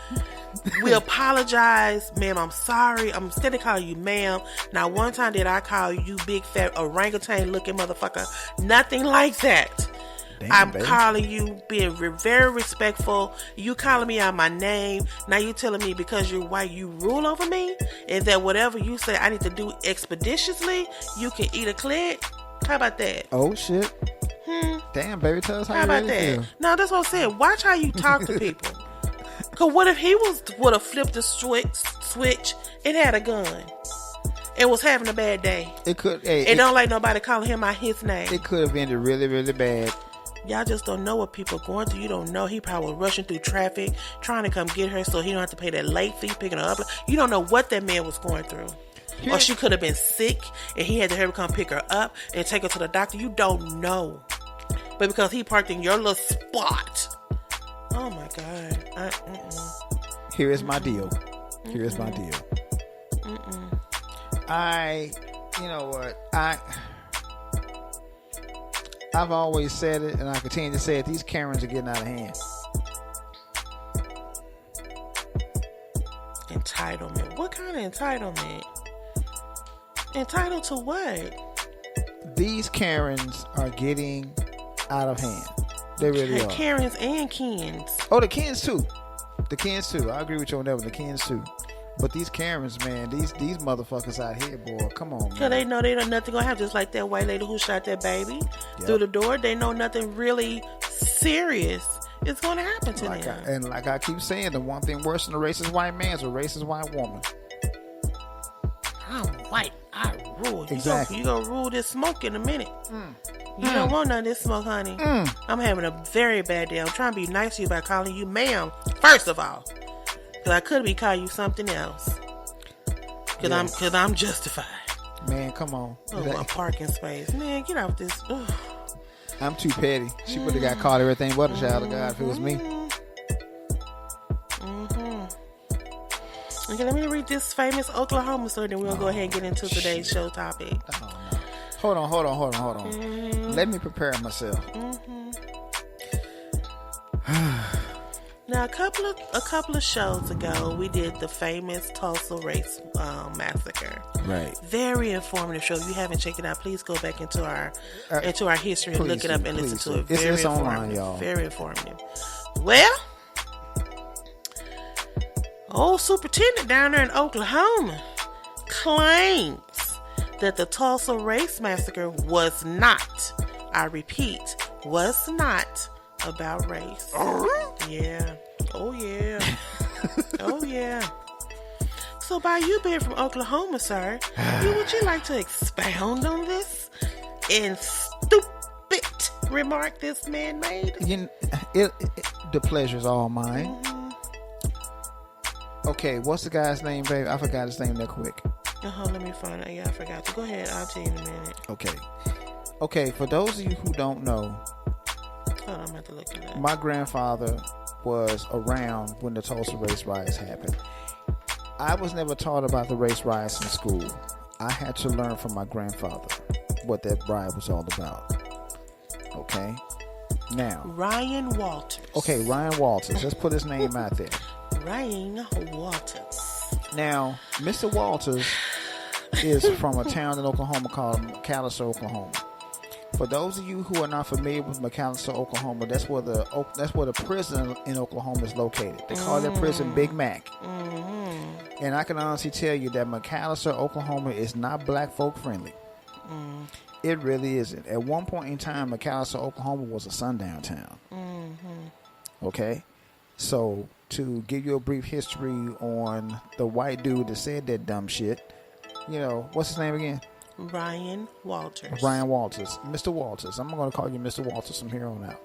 [SPEAKER 2] we apologize, ma'am. I'm sorry. I'm instead of calling you ma'am. Now, one time did I call you big fat orangutan looking motherfucker? Nothing like that. I'm calling you, being very respectful. You calling me out my name. Now you telling me because you're white, you rule over me? And that whatever you say I need to do expeditiously, you can eat a clit? How about that?
[SPEAKER 1] Oh, shit. Damn, baby, tell us how you
[SPEAKER 2] about
[SPEAKER 1] really
[SPEAKER 2] that?
[SPEAKER 1] feel.
[SPEAKER 2] No, that's what I said. Watch how you talk to people. Because what if he would have flipped the switch and had a gun? And was having a bad day.
[SPEAKER 1] It could.
[SPEAKER 2] And don't like nobody calling him out his name.
[SPEAKER 1] It could have ended really, really bad.
[SPEAKER 2] Y'all just don't know what people are going through. You don't know. He probably was rushing through traffic, trying to come get her so he don't have to pay that late fee, picking her up. You don't know what that man was going through. Or she could have been sick and he had to hurry come pick her up and take her to the doctor. You don't know. But because he parked in your little spot. Oh my God.
[SPEAKER 1] Here is my deal. Here is my deal. You know what? I've always said it, and I continue to say it. These Karens are getting out of hand.
[SPEAKER 2] Entitlement. What kind of entitlement? Entitled to what?
[SPEAKER 1] These Karens are getting out of hand. They really are.
[SPEAKER 2] Karens and Kens.
[SPEAKER 1] Oh, the Kens too. The Kens too. I agree with you on that one. The Kens too. But these Karens, man, these motherfuckers out here, boy, come on, man.
[SPEAKER 2] Because they know nothing gonna happen. Just like that white lady who shot that baby through the door. They know nothing really serious is gonna happen to them.
[SPEAKER 1] And like I keep saying, the one thing worse than a racist white man is a racist white woman.
[SPEAKER 2] I'm white. I rule.
[SPEAKER 1] Exactly.
[SPEAKER 2] You gonna rule this smoke in a minute. You don't want none of this smoke, honey. I'm having a very bad day. I'm trying to be nice to you by calling you ma'am, first of all. Because I could be calling you something else. Because I'm justified.
[SPEAKER 1] Man, come on.
[SPEAKER 2] Oh, a parking space. Man, get out this. Ugh.
[SPEAKER 1] I'm too petty. She would have got caught everything but a child of God if it was me.
[SPEAKER 2] Okay, let me read this famous Oklahoma story, then we'll go ahead and get into today's show topic.
[SPEAKER 1] Oh, no. Hold on. Let me prepare myself.
[SPEAKER 2] Now, a couple of shows ago, we did the famous Tulsa Race Massacre.
[SPEAKER 1] Right.
[SPEAKER 2] Very informative show. If you haven't checked it out, please go back into our history and look it up and listen to it. Very
[SPEAKER 1] it's
[SPEAKER 2] informative.
[SPEAKER 1] Online, y'all.
[SPEAKER 2] Very informative. Well, old superintendent down there in Oklahoma claims that the Tulsa Race Massacre was not, I repeat, was not about race. Yeah. Oh, yeah. Oh, yeah. So by you being from Oklahoma, sir, would you like to expound on this and stupid remark this man made?
[SPEAKER 1] The pleasure's all mine. Okay, what's the guy's name, baby? I forgot his name that quick.
[SPEAKER 2] Let me find out. Yeah, I forgot to. Go ahead. I'll tell you in a minute.
[SPEAKER 1] Okay, for those of you who don't know,
[SPEAKER 2] Hold on, I'm going to have to look it up.
[SPEAKER 1] my grandfather was around when the Tulsa race riots happened. I was never taught about the race riots in school. I had to learn from my grandfather what that riot was all about. Okay? Now.
[SPEAKER 2] Ryan Walters.
[SPEAKER 1] Okay, Ryan Walters. Let's put his name out there.
[SPEAKER 2] Ryan Walters.
[SPEAKER 1] Now, Mr. Walters is from a town in Oklahoma called McAlester, Oklahoma. For those of you who are not familiar with McAlester, Oklahoma, that's where the prison in Oklahoma is located. They call that prison Big Mac. And I can honestly tell you that McAlester, Oklahoma is not black folk friendly. It really isn't. At one point in time, McAlester, Oklahoma was a sundown town. Okay? So, to give you a brief history on the white dude that said that dumb shit, what's his name again?
[SPEAKER 2] Ryan Walters.
[SPEAKER 1] Ryan Walters. Mr. Walters. I'm going to call you Mr. Walters from here on out.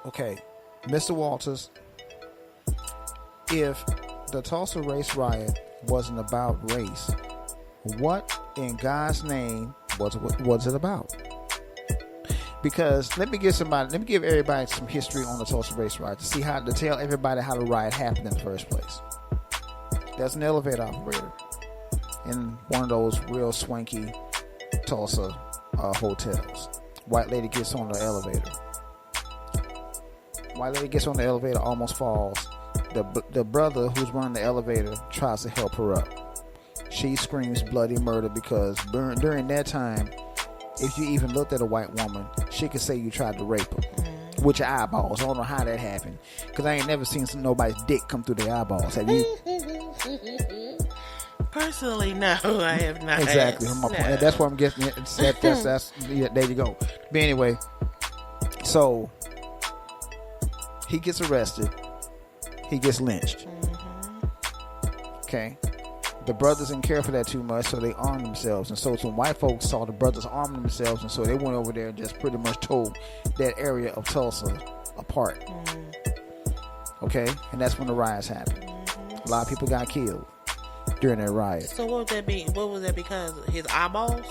[SPEAKER 1] Okay. Mr. Walters, if the Tulsa race riot wasn't about race, what in God's name was it about? Because let me give everybody some history on the Tulsa race riot to tell everybody how the riot happened in the first place. There's an elevator operator in one of those real swanky Tulsa hotels. White lady gets on the elevator. Almost falls. The brother who's running the elevator tries to help her up. She screams bloody murder because during that time, if you even looked at a white woman, she could say you tried to rape her with your eyeballs. I don't know how that happened because I ain't never seen nobody's dick come through their eyeballs. Have you?
[SPEAKER 2] Personally, no, I have not.
[SPEAKER 1] Exactly. No. That's what I'm guessing. That's there you go. But anyway, so he gets arrested. He gets lynched. Okay. The brothers didn't care for that too much, so they armed themselves. And so some white folks saw the brothers arming themselves, and so they went over there and just pretty much tore that area of Tulsa apart. Okay? And that's when the riots happened. A lot of people got killed during that riot.
[SPEAKER 2] So what would that be? What was that because of his eyeballs?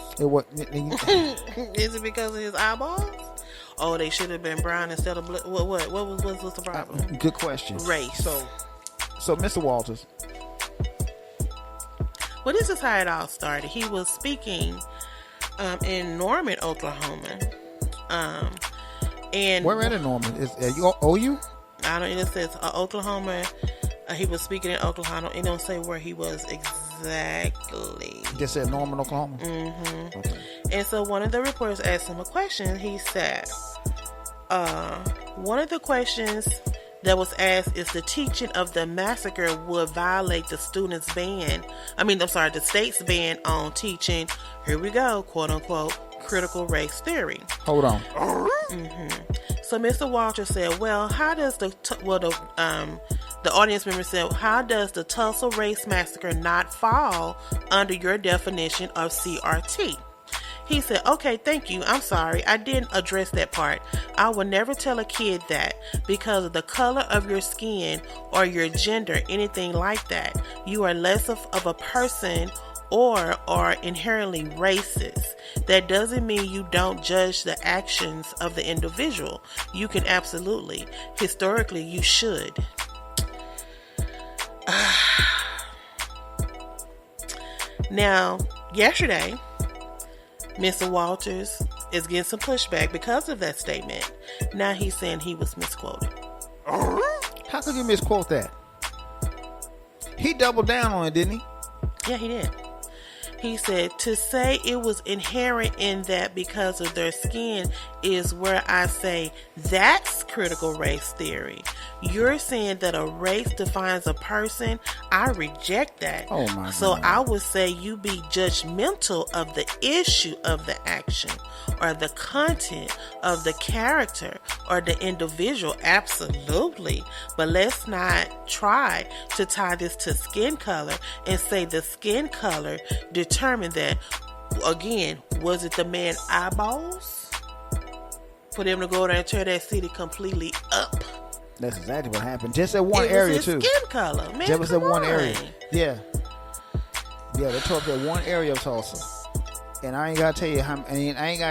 [SPEAKER 2] Is it because of his eyeballs? Oh, they should have been brown instead of blue. What was the problem?
[SPEAKER 1] Good question.
[SPEAKER 2] Race.
[SPEAKER 1] So Mr. Walters.
[SPEAKER 2] Well, this is how it all started. He was speaking in Norman, Oklahoma. And
[SPEAKER 1] where in Norman? Is you OU?
[SPEAKER 2] I don't. It says Oklahoma. He was speaking in Oklahoma. It don't say where he was exactly.
[SPEAKER 1] Just said Norman, Oklahoma.
[SPEAKER 2] Okay. And so one of the reporters asked him a question. He said, one of the questions that was asked is the teaching of the massacre would violate the the state's ban on teaching, here we go, quote unquote, critical race theory.
[SPEAKER 1] Hold on.
[SPEAKER 2] So Mr. Walters said, well, how does the audience member said, how does the Tulsa Race Massacre not fall under your definition of CRT? He said, okay, thank you. I'm sorry. I didn't address that part. I will never tell a kid that because of the color of your skin or your gender, anything like that. You are less of a person or are inherently racist. That doesn't mean you don't judge the actions of the individual. You can absolutely. Historically, you should. Now, yesterday, Mr. Walters is getting some pushback because of that statement. Now he's saying he was misquoted.
[SPEAKER 1] How could you misquote that? He doubled down on it, didn't he?
[SPEAKER 2] Yeah, he did. He said, to say it was inherent in that because of their skin is where I say that's critical race theory. You're saying that a race defines a person. I reject that.
[SPEAKER 1] Oh my
[SPEAKER 2] so
[SPEAKER 1] God.
[SPEAKER 2] I would say you be judgmental of the issue of the action or the content of the character or the individual. Absolutely. But let's not try to tie this to skin color and say the skin color determined that. Again, was it the man eyeballs for them to go there and tear that city completely up?
[SPEAKER 1] That's exactly what happened. Just at one area, too.
[SPEAKER 2] Skin color, man.
[SPEAKER 1] Just
[SPEAKER 2] come
[SPEAKER 1] at one
[SPEAKER 2] on.
[SPEAKER 1] area. Yeah. Yeah, they tore up that one area of Tulsa. And I ain't gotta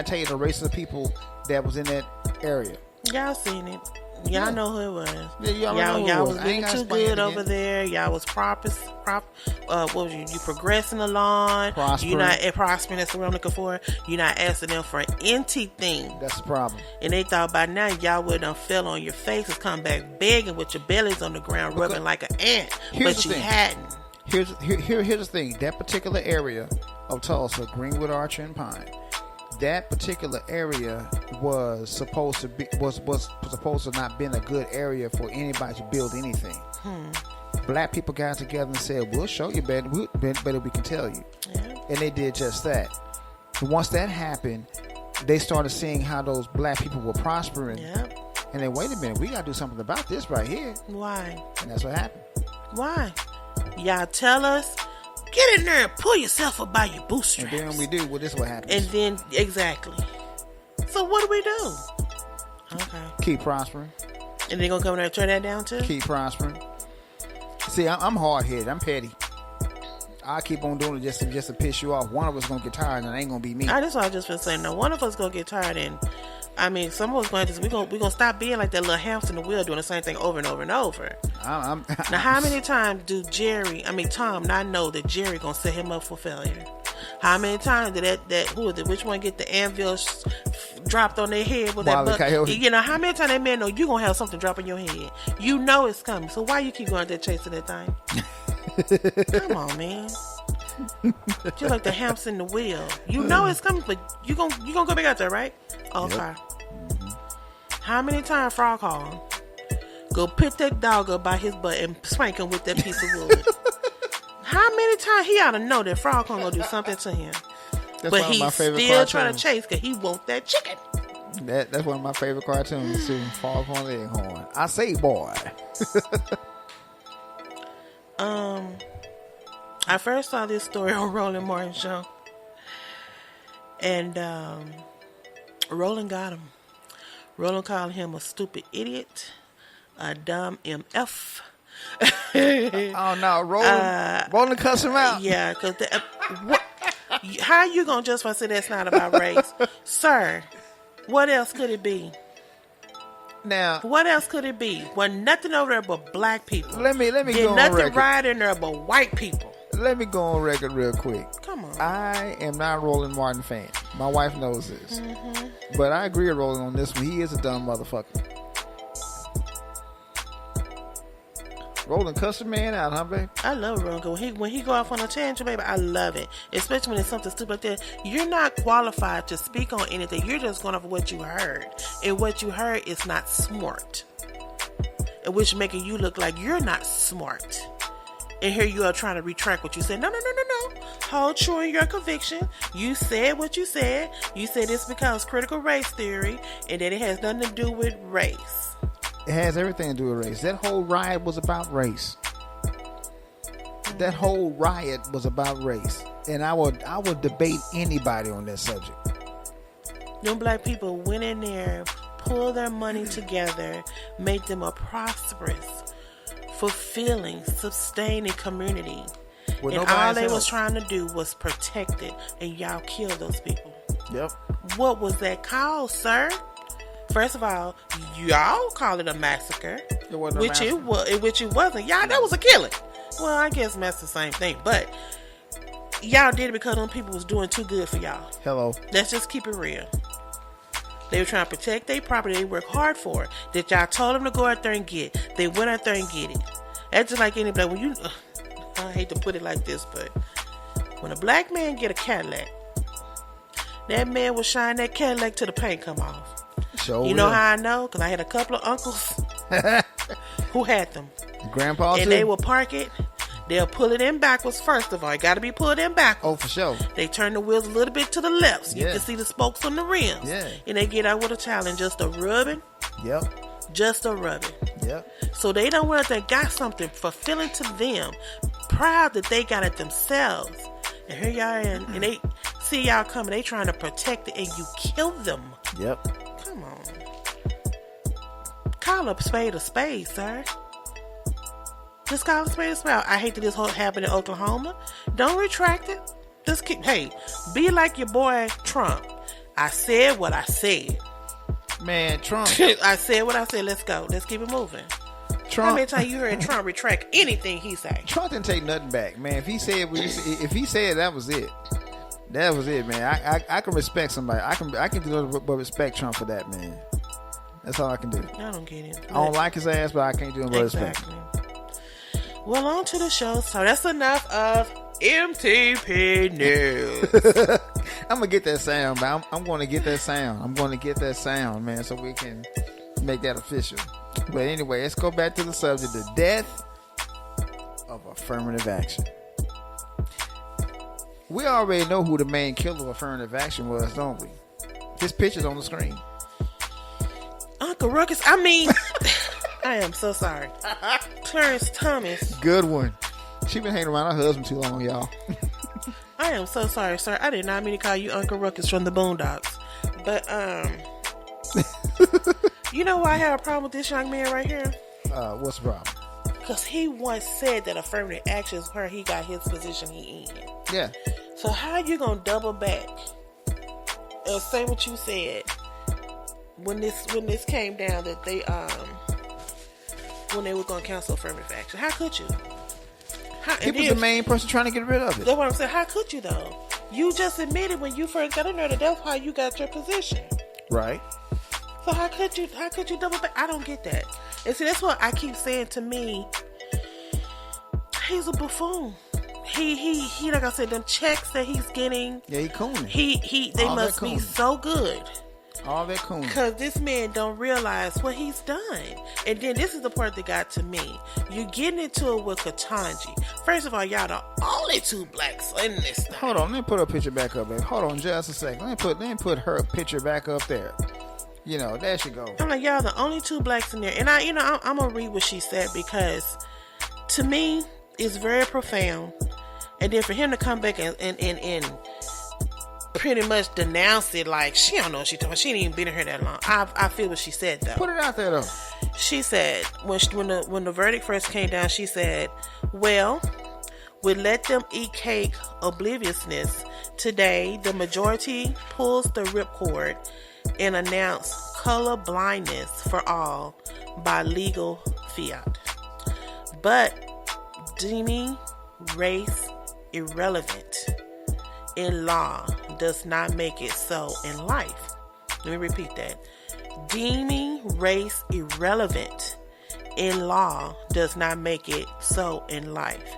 [SPEAKER 1] tell you the race of people that was in that area.
[SPEAKER 2] Y'all seen it. Y'all know who it was.
[SPEAKER 1] Yeah, y'all
[SPEAKER 2] was living too good over there. Y'all was what was you progressing along.
[SPEAKER 1] Prospering.
[SPEAKER 2] You're not prospering, that's what I'm looking for. You're not asking them for anything.
[SPEAKER 1] That's the problem.
[SPEAKER 2] And they thought by now y'all would have fell on your faces, come back begging with your bellies on the ground, rubbing like an ant. But you hadn't.
[SPEAKER 1] Here's the thing. That particular area of Tulsa, Greenwood, Archer, and Pine, that particular area was supposed to not been a good area for anybody to build anything. Black people got together and said, "We'll show you better. Better we can tell you."
[SPEAKER 2] Yeah.
[SPEAKER 1] And they did just that. And once that happened, they started seeing how those black people were prospering.
[SPEAKER 2] Yep.
[SPEAKER 1] And then, wait a minute, we got to do something about this right here.
[SPEAKER 2] Why?
[SPEAKER 1] And that's what happened.
[SPEAKER 2] Why? Y'all tell us, get in there and pull yourself up by your bootstraps.
[SPEAKER 1] And then when we do, well, this is what happens.
[SPEAKER 2] And then, exactly. So what do we do? Okay.
[SPEAKER 1] Keep prospering.
[SPEAKER 2] And they gonna come in there and turn that down too?
[SPEAKER 1] Keep prospering. See, I'm hard-headed. I'm petty. I keep on doing it just to piss you off. One of us gonna get tired, and it ain't gonna be me.
[SPEAKER 2] That's what I just been saying. No, one of us gonna get tired, and I mean, some of us going to we gonna stop being like that little hamster in the wheel, doing the same thing over and over and over. Now, how many times do Tom not know that Jerry gonna set him up for failure? How many times did that who is it? Which one get the anvil dropped on their head with that buck? You know, how many times that man know you gonna have something drop in your head? You know it's coming. So why you keep going out there chasing that thing? Come on, man. Just like the hamster in the wheel. You know it's coming, but you gonna go back out there, right? Okay.
[SPEAKER 1] Yep.
[SPEAKER 2] How many times Froghorn go pick that dog up by his butt and spank him with that piece of wood? How many times he ought to know that Froghorn gonna do something to him?
[SPEAKER 1] That's
[SPEAKER 2] but he's still trying to chase because he want that chicken.
[SPEAKER 1] That's one of my favorite cartoons too. Foghorn Leghorn. I say, boy.
[SPEAKER 2] I first saw this story on Roland Martin's show, and Roland got him. Roland called him a stupid idiot, a dumb MF.
[SPEAKER 1] Oh no, Roland cussed him out.
[SPEAKER 2] Yeah, because how you gonna justify say that's not about race, sir? What else could it be?
[SPEAKER 1] Now,
[SPEAKER 2] what else could it be? Wasn't nothing over there but black people.
[SPEAKER 1] Let me go on record.
[SPEAKER 2] Nothing right in there but white people.
[SPEAKER 1] Let me go on record real quick.
[SPEAKER 2] Come on.
[SPEAKER 1] I am not a Roland Martin fan. My wife knows this. Mm-hmm. But I agree with Roland on this one. He is a dumb motherfucker. Roland cuss a man out, huh, babe?
[SPEAKER 2] I love Roland. When he go off on a tangent, baby, I love it. Especially when it's something stupid like that. You're not qualified to speak on anything. You're just going off of what you heard. And what you heard is not smart. Which making you look like you're not smart. And here you are trying to retract what you said. No. Hold true in your conviction. You said what you said. You said it's because critical race theory and that it has nothing to do with race.
[SPEAKER 1] It has everything to do with race. That whole riot was about race. That whole riot was about race. And I would debate anybody on that subject.
[SPEAKER 2] Them black people went in there, pulled their money together, made them a prosperous, fulfilling, sustaining community. And all they was trying to do was protect it. And y'all killed those people.
[SPEAKER 1] Yep.
[SPEAKER 2] What was that called, sir? First of all, y'all call it a massacre.
[SPEAKER 1] It wasn't a massacre.
[SPEAKER 2] Which it wasn't. Y'all, that was a killing. Well, I guess that's the same thing. But y'all did it because them people was doing too good for y'all.
[SPEAKER 1] Hello.
[SPEAKER 2] Let's just keep it real. They were trying to protect their property. They worked hard for it. That y'all told them to go out there and get. They went out there and get it. That's just like anybody. When I hate to put it like this, but When a black man get a Cadillac, that man will shine that Cadillac till the paint come off.
[SPEAKER 1] Sure
[SPEAKER 2] you know
[SPEAKER 1] will.
[SPEAKER 2] how I know? Because I had a couple of uncles who had them.
[SPEAKER 1] Grandpa
[SPEAKER 2] and
[SPEAKER 1] too?
[SPEAKER 2] they will park it. They'll pull it in backwards first of all. It got to be pulled in backwards.
[SPEAKER 1] Oh, for sure.
[SPEAKER 2] They turn the wheels a little bit to the left so you
[SPEAKER 1] Yeah.
[SPEAKER 2] can see the spokes on the rims.
[SPEAKER 1] Yeah.
[SPEAKER 2] And they get out with a towel and just a rubbing.
[SPEAKER 1] Yep.
[SPEAKER 2] Just a rubbing.
[SPEAKER 1] Yep.
[SPEAKER 2] So they don't want they got something fulfilling to them. Proud that they got it themselves. And here y'all and they see y'all coming. They trying to protect it and you kill them.
[SPEAKER 1] Yep.
[SPEAKER 2] Come on. Call a spade, sir. Just call a spade. I hate that this whole happened in Oklahoma. Don't retract it. Just keep, hey, be like your boy Trump. I said what I said.
[SPEAKER 1] Man, Trump.
[SPEAKER 2] I said what I said. Let's go. Let's keep it moving.
[SPEAKER 1] Trump.
[SPEAKER 2] How many times you heard Trump retract anything he say?
[SPEAKER 1] Trump didn't take nothing back, man. If he said that was it. That was it, man. I can respect somebody. I can do nothing but respect Trump for that, man. That's all I can do.
[SPEAKER 2] I don't get it.
[SPEAKER 1] I don't like his ass, but I can't do nothing but respect.
[SPEAKER 2] Well, on to the show. So that's enough of MTP News.
[SPEAKER 1] I'm gonna get that sound, man. I'm going to get that sound. I'm going to get that sound, man, so we can make that official. But anyway, let's go back to the subject: the death of affirmative action. We already know who the main killer of affirmative action was, don't we? His picture's on the screen.
[SPEAKER 2] Uncle Ruckus. I mean, I am so sorry. Clarence Thomas.
[SPEAKER 1] Good one. She been hanging around her husband too long, y'all.
[SPEAKER 2] I am so sorry, sir. I did not mean to call you Uncle Ruckus from the Boondocks. But, you know why I have a problem with this young man right here?
[SPEAKER 1] What's the problem?
[SPEAKER 2] Because he once said that affirmative action is where he got his position he in.
[SPEAKER 1] Yeah.
[SPEAKER 2] So how you gonna double back and say what you said when this came down that they when they were gonna cancel affirmative action? How could you?
[SPEAKER 1] He was the main person trying to get rid of it.
[SPEAKER 2] That's what I'm saying. How could you though? You just admitted when you first got in there that that's how you got your position.
[SPEAKER 1] Right.
[SPEAKER 2] So how could you double back? I don't get that. And see, that's what I keep saying. To me, he's a buffoon. He like I said, them checks that he's getting.
[SPEAKER 1] Yeah, he cooning.
[SPEAKER 2] They
[SPEAKER 1] All
[SPEAKER 2] must
[SPEAKER 1] that
[SPEAKER 2] be
[SPEAKER 1] cooning.
[SPEAKER 2] so good.
[SPEAKER 1] All that cooning.
[SPEAKER 2] Because this man don't realize what he's done. And then this is the part that got to me. You getting into it with Katanji. First of all, y'all the only two blacks in this thing.
[SPEAKER 1] Hold on, let me put her picture back up, baby. Hold on just a second. Let me put her picture back up there. You know, there she go.
[SPEAKER 2] I'm like, y'all the only two blacks in there. And I'm gonna read what she said because to me, it's very profound. And then for him to come back and pretty much denounce it like she don't know what she talking about. She ain't even been in here that long. I feel what she said though.
[SPEAKER 1] Put it out there though.
[SPEAKER 2] She said when the verdict first came down, she said, "Well, we let them eat cake obliviousness. Today, the majority pulls the ripcord and announce color blindness for all by legal fiat. But deeming race irrelevant in law does not make it so in life." Let me repeat that. Deeming race irrelevant in law does not make it so in life.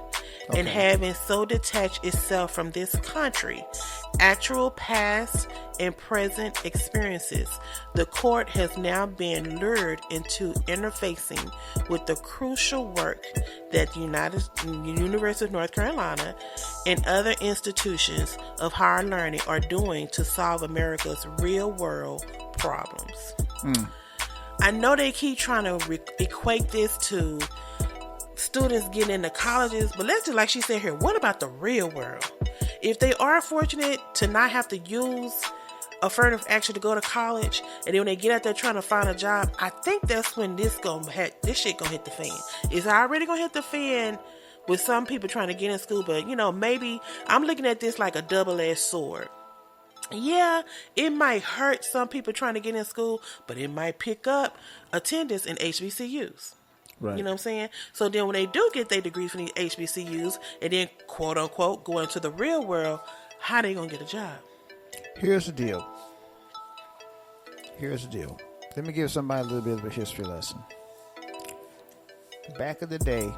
[SPEAKER 2] Okay. And having so detached itself from this country, actual past and present experiences, the court has now been lured into interfacing with the crucial work that the University of North Carolina and other institutions of higher learning are doing to solve America's real-world problems. I know they keep trying to equate this to students getting into colleges, but let's just, like she said here, what about the real world? If they are fortunate to not have to use affirmative action to go to college, and then when they get out there trying to find a job, I think that's when this shit gonna hit the fan. It's already gonna hit the fan with some people trying to get in school, but maybe I'm looking at this like a double-edged sword. Yeah, it might hurt some people trying to get in school, but it might pick up attendance in HBCUs. Right. You know what I'm saying? So then when they do get their degrees from these HBCUs and then quote unquote go into the real world, how they gonna get a job?
[SPEAKER 1] Here's the deal. Let me give somebody a little bit of a history lesson. Back in the day,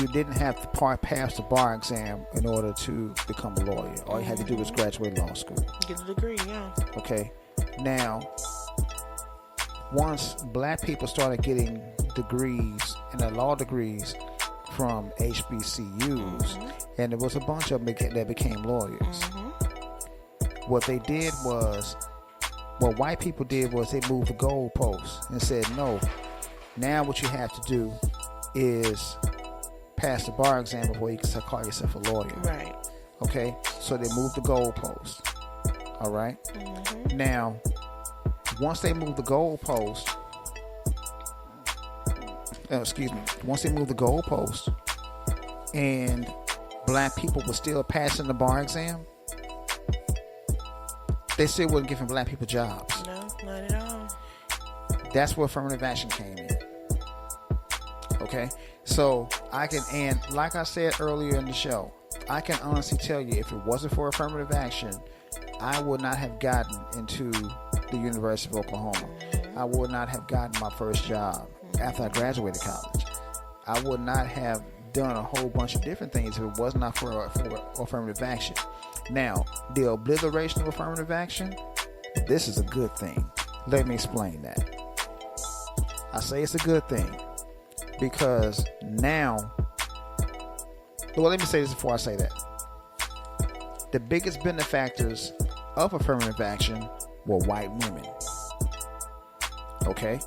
[SPEAKER 1] you didn't have to pass the bar exam in order to become a lawyer. All you had to do was graduate law school.
[SPEAKER 2] Get a degree, yeah.
[SPEAKER 1] Okay. Now, once black people started getting degrees and their law degrees from HBCUs, and there was a bunch of them that became lawyers. What they did was, what white people did was they moved the goalposts and said, no, now what you have to do is pass the bar exam before you can call yourself a lawyer.
[SPEAKER 2] Right.
[SPEAKER 1] Okay? So they moved the goalposts. All right? Now, once they moved the goalposts, once they moved the goalposts and black people were still passing the bar exam, they still wasn't giving black people jobs.
[SPEAKER 2] No, not at all.
[SPEAKER 1] That's where affirmative action came in. Okay? So and like I said earlier in the show, I can honestly tell you, if it wasn't for affirmative action, I would not have gotten into the University of Oklahoma. I would not have gotten my first job after I graduated college. I would not have done a whole bunch of different things if it was not for affirmative action. Now, the obliteration of affirmative action, this is a good thing. Let me explain that. I say it's a good thing because now, well, let me say this before I say that. The biggest benefactors of affirmative action were white women. Okay?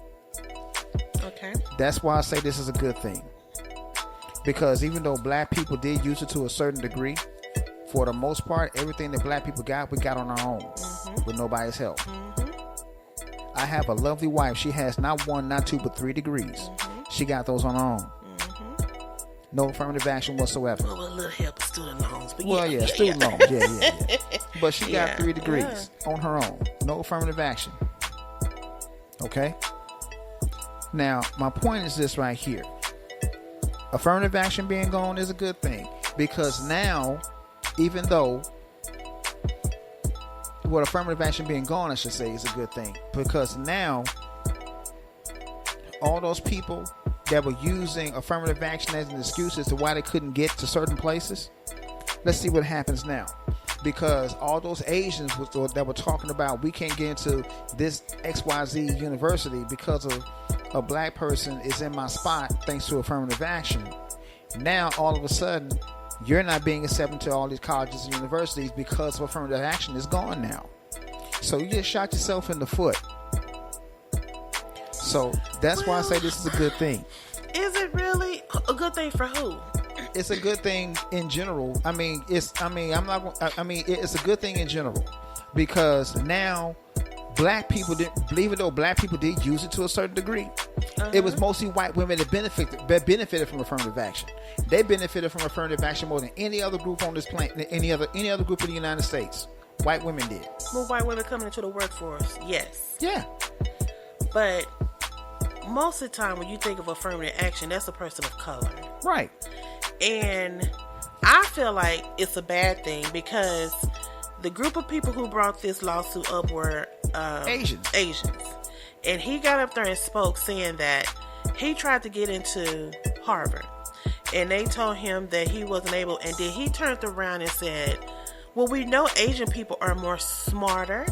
[SPEAKER 2] Okay.
[SPEAKER 1] That's why I say this is a good thing. Because even though black people did use it to a certain degree, for the most part, everything that black people got, we got on our own with nobody's help. I have a lovely wife. She has not one, not two, but 3 degrees. She got those on her own. No affirmative action whatsoever.
[SPEAKER 2] Well, with a little help of student loans. But
[SPEAKER 1] student loans. Yeah. But she got 3 degrees on her own. No affirmative action. Okay? Now, my point is this right here. Affirmative action being gone is a good thing. Because now, even though, affirmative action being gone, I should say, is a good thing. Because now, all those people that were using affirmative action as an excuse as to why they couldn't get to certain places, let's see what happens now. Because all those Asians that were talking about, we can't get into this XYZ university because of a black person is in my spot thanks to affirmative action. Now, all of a sudden, you're not being accepted to all these colleges and universities because of affirmative action is gone now. So you just shot yourself in the foot. So that's why I say this is a good thing.
[SPEAKER 2] Is it really a good thing for who?
[SPEAKER 1] It's a good thing in general. It's a good thing in general because now black people even though black people did use it to a certain degree, it was mostly white women that benefited from affirmative action. They benefited from affirmative action more than any other group on this planet, any other group in the United States. White women did.
[SPEAKER 2] More white women coming into the workforce, yes.
[SPEAKER 1] Yeah.
[SPEAKER 2] But most of the time when you think of affirmative action, that's a person of color.
[SPEAKER 1] Right.
[SPEAKER 2] And I feel like it's a bad thing because the group of people who brought this lawsuit up were Asians. And he got up there and spoke saying that he tried to get into Harvard and they told him that he wasn't able, and then he turned around and said, well, we know Asian people are more smarter,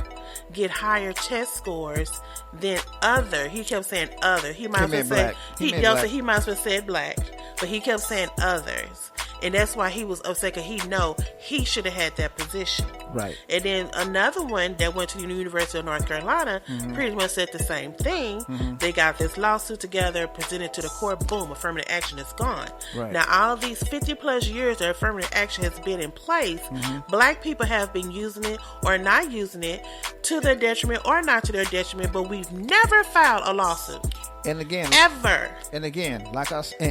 [SPEAKER 2] get higher test scores than other. He kept saying other. He might as well have said black, but he kept saying others. And that's why he was upset because he should have had that position.
[SPEAKER 1] Right.
[SPEAKER 2] And then another one that went to the University of North Carolina pretty much said the same thing. They got this lawsuit together, presented to the court, boom, affirmative action is gone.
[SPEAKER 1] Right.
[SPEAKER 2] Now, all these 50 plus years that affirmative action has been in place, black people have been using it or not using it to their detriment or not to their detriment, but we've never filed a lawsuit.
[SPEAKER 1] And again,
[SPEAKER 2] ever.
[SPEAKER 1] And again,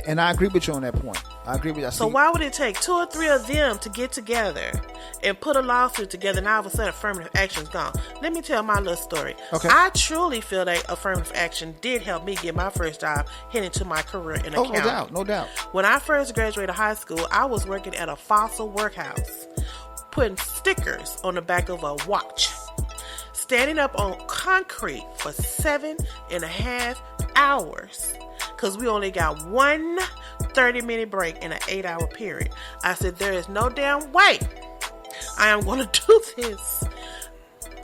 [SPEAKER 1] and I agree with you on that point. I agree with you.
[SPEAKER 2] So why would it take 2 or 3 of them to get together and put a lawsuit together, and all of a sudden affirmative action's gone? Let me tell my little story.
[SPEAKER 1] Okay.
[SPEAKER 2] I truly feel that affirmative action did help me get my first job, heading to my career in accounting.
[SPEAKER 1] No doubt.
[SPEAKER 2] When I first graduated high school, I was working at a fossil workhouse, putting stickers on the back of a watch, standing up on concrete for 7.5 hours because we only got 1 30-minute break in an 8-hour period. I said, there is no damn way I am going to do this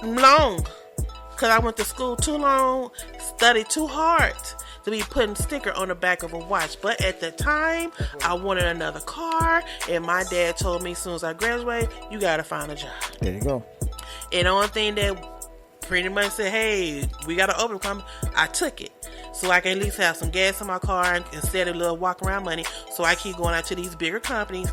[SPEAKER 2] long, because I went to school too long, studied too hard to be putting sticker on the back of a watch. But at the time, I wanted another car, and my dad told me as soon as I graduate, you got to find a job.
[SPEAKER 1] There you go.
[SPEAKER 2] And the only thing that pretty much said, hey, we got to open come, I took it. So I can at least have some gas in my car instead of a little walk around money. So I keep going out to these bigger companies.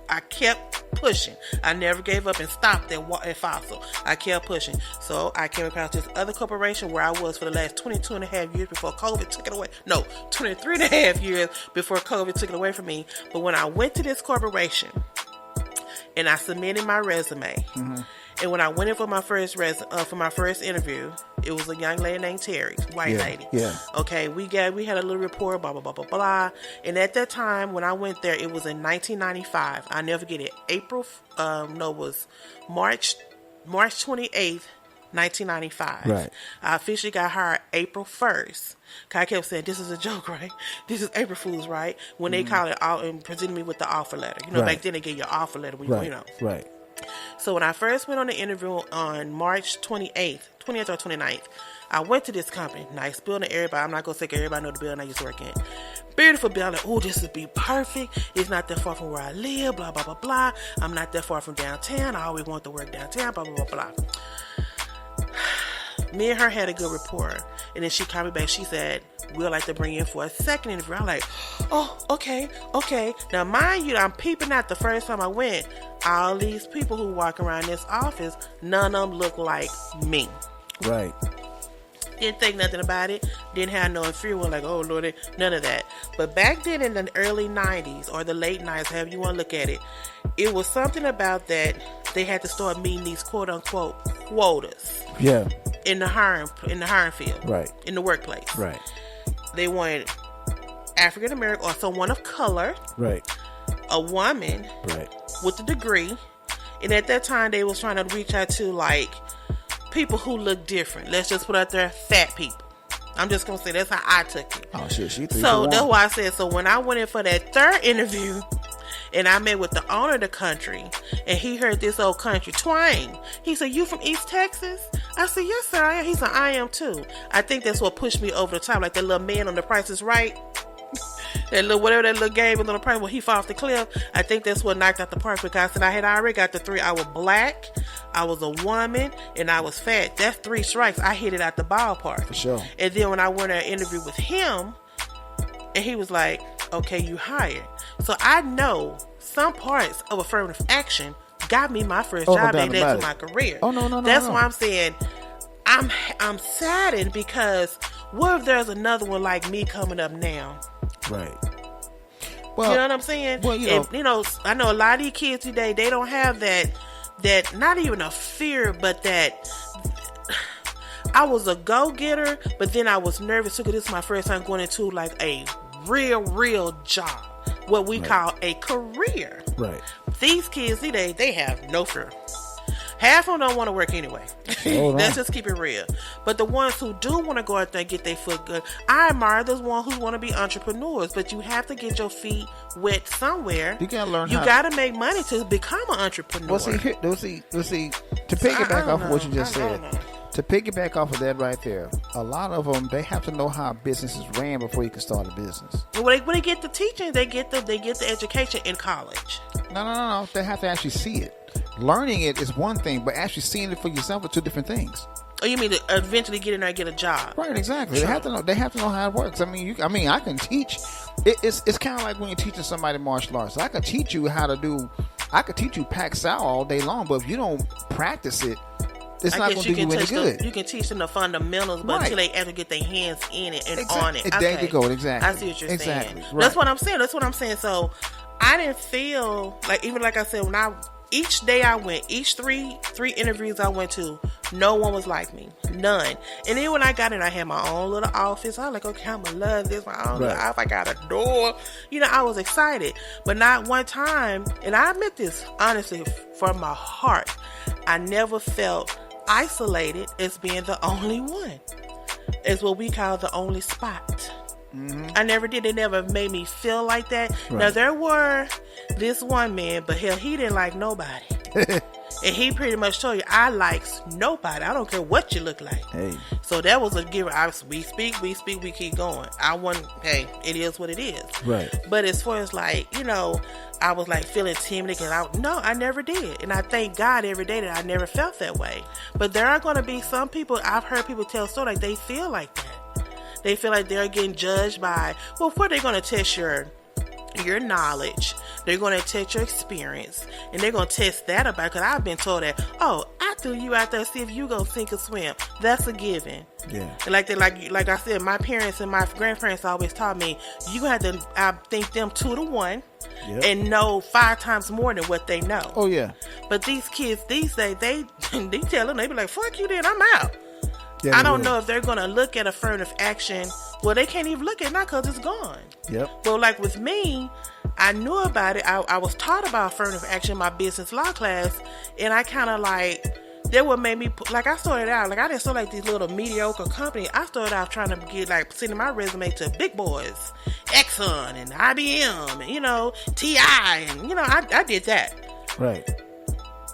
[SPEAKER 2] I kept pushing. I never gave up and stopped at Fossil. I kept pushing. So I came across this other corporation where I was for the last 22 and a half years before COVID took it away. No, 23 and a half years before COVID took it away from me. But when I went to this corporation and I submitted my resume, and when I went in for my first interview, it was a young lady named Terry, white lady. Yeah. Okay, we had a little report, blah blah blah blah blah. And at that time, when I went there, it was in 1995. I never get it. It was March 28th, 1995. Right. I officially got hired April 1st. Cause I kept saying, this is a joke, right? This is April Fool's, right? When they call it out and presented me with the offer letter. Back then they gave you an offer letter when
[SPEAKER 1] Right.
[SPEAKER 2] So when I first went on the interview on March 20th or 29th, I went to this company. Nice building, everybody. I'm not going to say everybody know the building I used to work in. Beautiful building. Oh, this would be perfect. It's not that far from where I live, blah, blah, blah, blah. I'm not that far from downtown. I always want to work downtown, blah, blah, blah, blah. Me and her had a good rapport. And then she called me back. She said, we'd like to bring you in for a second interview. I'm like, oh, okay. Now, mind you, I'm peeping out the first time I went. All these people who walk around this office, none of them look like me.
[SPEAKER 1] Right.
[SPEAKER 2] Didn't think nothing about it. Didn't have no fear. Like, oh, Lord, none of that. But back then in the early 90s or the late 90s, however you want to look at it, it was something about that they had to start meeting these quote-unquote quotas.
[SPEAKER 1] Yeah.
[SPEAKER 2] In the hiring field.
[SPEAKER 1] Right.
[SPEAKER 2] In the workplace.
[SPEAKER 1] Right.
[SPEAKER 2] They wanted African American or someone of color.
[SPEAKER 1] Right.
[SPEAKER 2] A woman.
[SPEAKER 1] Right.
[SPEAKER 2] With a degree. And at that time, they was trying to reach out to, like, people who look different. Let's just put out there fat people. I'm just going to say that's how I took it.
[SPEAKER 1] Oh, shit.
[SPEAKER 2] So that's why I said, so when I went in for that third interview, and I met with the owner of the country, and he heard this old country twang. He said, you from East Texas? I said, yes, sir, I am. He said, I am too. I think that's what pushed me over the top, like that little man on The Price is Right. Whatever that little game was on The Price when he fell off the cliff. I think that's what knocked out the park, because I said I had already got the 3. I was black, I was a woman, and I was fat. That's 3 strikes. I hit it out the ballpark.
[SPEAKER 1] For sure.
[SPEAKER 2] And then when I went to an interview with him, and he was like, okay, you hired. So I know some parts of affirmative action got me my first job that led to my career.
[SPEAKER 1] Oh, no.
[SPEAKER 2] That's why I'm saying I'm saddened, because what if there's another one like me coming up now?
[SPEAKER 1] Right. Well,
[SPEAKER 2] you know what I'm saying?
[SPEAKER 1] Well,
[SPEAKER 2] I know a lot of these kids today, they don't have that not even a fear, but that I was a go-getter, but then I was nervous because this is my first time going into like a real job, what we call a career. Right. These kids today, they have no fear. Half of them don't want to work anyway. Let's just keep it real. But the ones who do want to go out there and get their foot good, I admire those ones who want to be entrepreneurs. But you have to get your feet wet somewhere.
[SPEAKER 1] You gotta learn.
[SPEAKER 2] You gotta make money to become an entrepreneur.
[SPEAKER 1] Well, see, to piggyback off of what you just said. To piggyback off of that right there, a lot of them, they have to know how a business is ran before you can start a business.
[SPEAKER 2] When they get the teaching, they get the education in college.
[SPEAKER 1] No. They have to actually see it. Learning it is one thing, but actually seeing it for yourself are two different things.
[SPEAKER 2] Oh, you mean to eventually get in there and get a job?
[SPEAKER 1] Right, exactly. Sure. They have to know how it works. I mean, I can teach. It's kind of like when you're teaching somebody martial arts. I can teach you I could teach you Pak Sao all day long, but if you don't practice it, it's not going to do you any good.
[SPEAKER 2] You can teach them the fundamentals, but until they actually get their hands in it and on it.
[SPEAKER 1] Okay. There you go. Exactly.
[SPEAKER 2] I see what you're saying.
[SPEAKER 1] Right.
[SPEAKER 2] That's what I'm saying. So I didn't feel like, even like I said, each day I went, each three interviews I went to, no one was like me. None. And then when I got in, I had my own little office. I was like, okay, I'm going to love this. My own little office. I got a door. I was excited. But not one time, and I admit this honestly from my heart, I never felt isolated as being the only one. It's what we call the only spot. I never did. They never made me feel like that.
[SPEAKER 1] Right.
[SPEAKER 2] Now, there were this one man, but hell, he didn't like nobody. And he pretty much told you, I likes nobody. I don't care what you look like.
[SPEAKER 1] Hey.
[SPEAKER 2] So that was a giver. We speak, we keep going. Hey, it is what it is.
[SPEAKER 1] Right.
[SPEAKER 2] But as far as like, I was like feeling timid because I never did. And I thank God every day that I never felt that way. But there are going to be some people, I've heard people tell stories like they feel like that. They feel like they're getting judged by, well, what they're going to test your knowledge. They're going to test your experience, and they're going to test that about. Because I've been told that, I threw you out there to see if you gonna sink or swim. That's a given.
[SPEAKER 1] Yeah.
[SPEAKER 2] And like I said, my parents and my grandparents always taught me you gonna have to think them 2 to 1, and know 5 times more than what they know.
[SPEAKER 1] Oh yeah.
[SPEAKER 2] But these kids these days, they tell them, they be like, "Fuck you, then I'm out."
[SPEAKER 1] Yeah,
[SPEAKER 2] I don't know if they're gonna look at affirmative action. Well, they can't even look at it now because it's gone.
[SPEAKER 1] Yep.
[SPEAKER 2] Well, like with me, I knew about it. I was taught about affirmative action in my business law class, and I kind of that what made me, I started out, I didn't start these little mediocre companies. I started out trying to get, sending my resume to big boys, Exxon and IBM and, TI, and, I did that.
[SPEAKER 1] Right.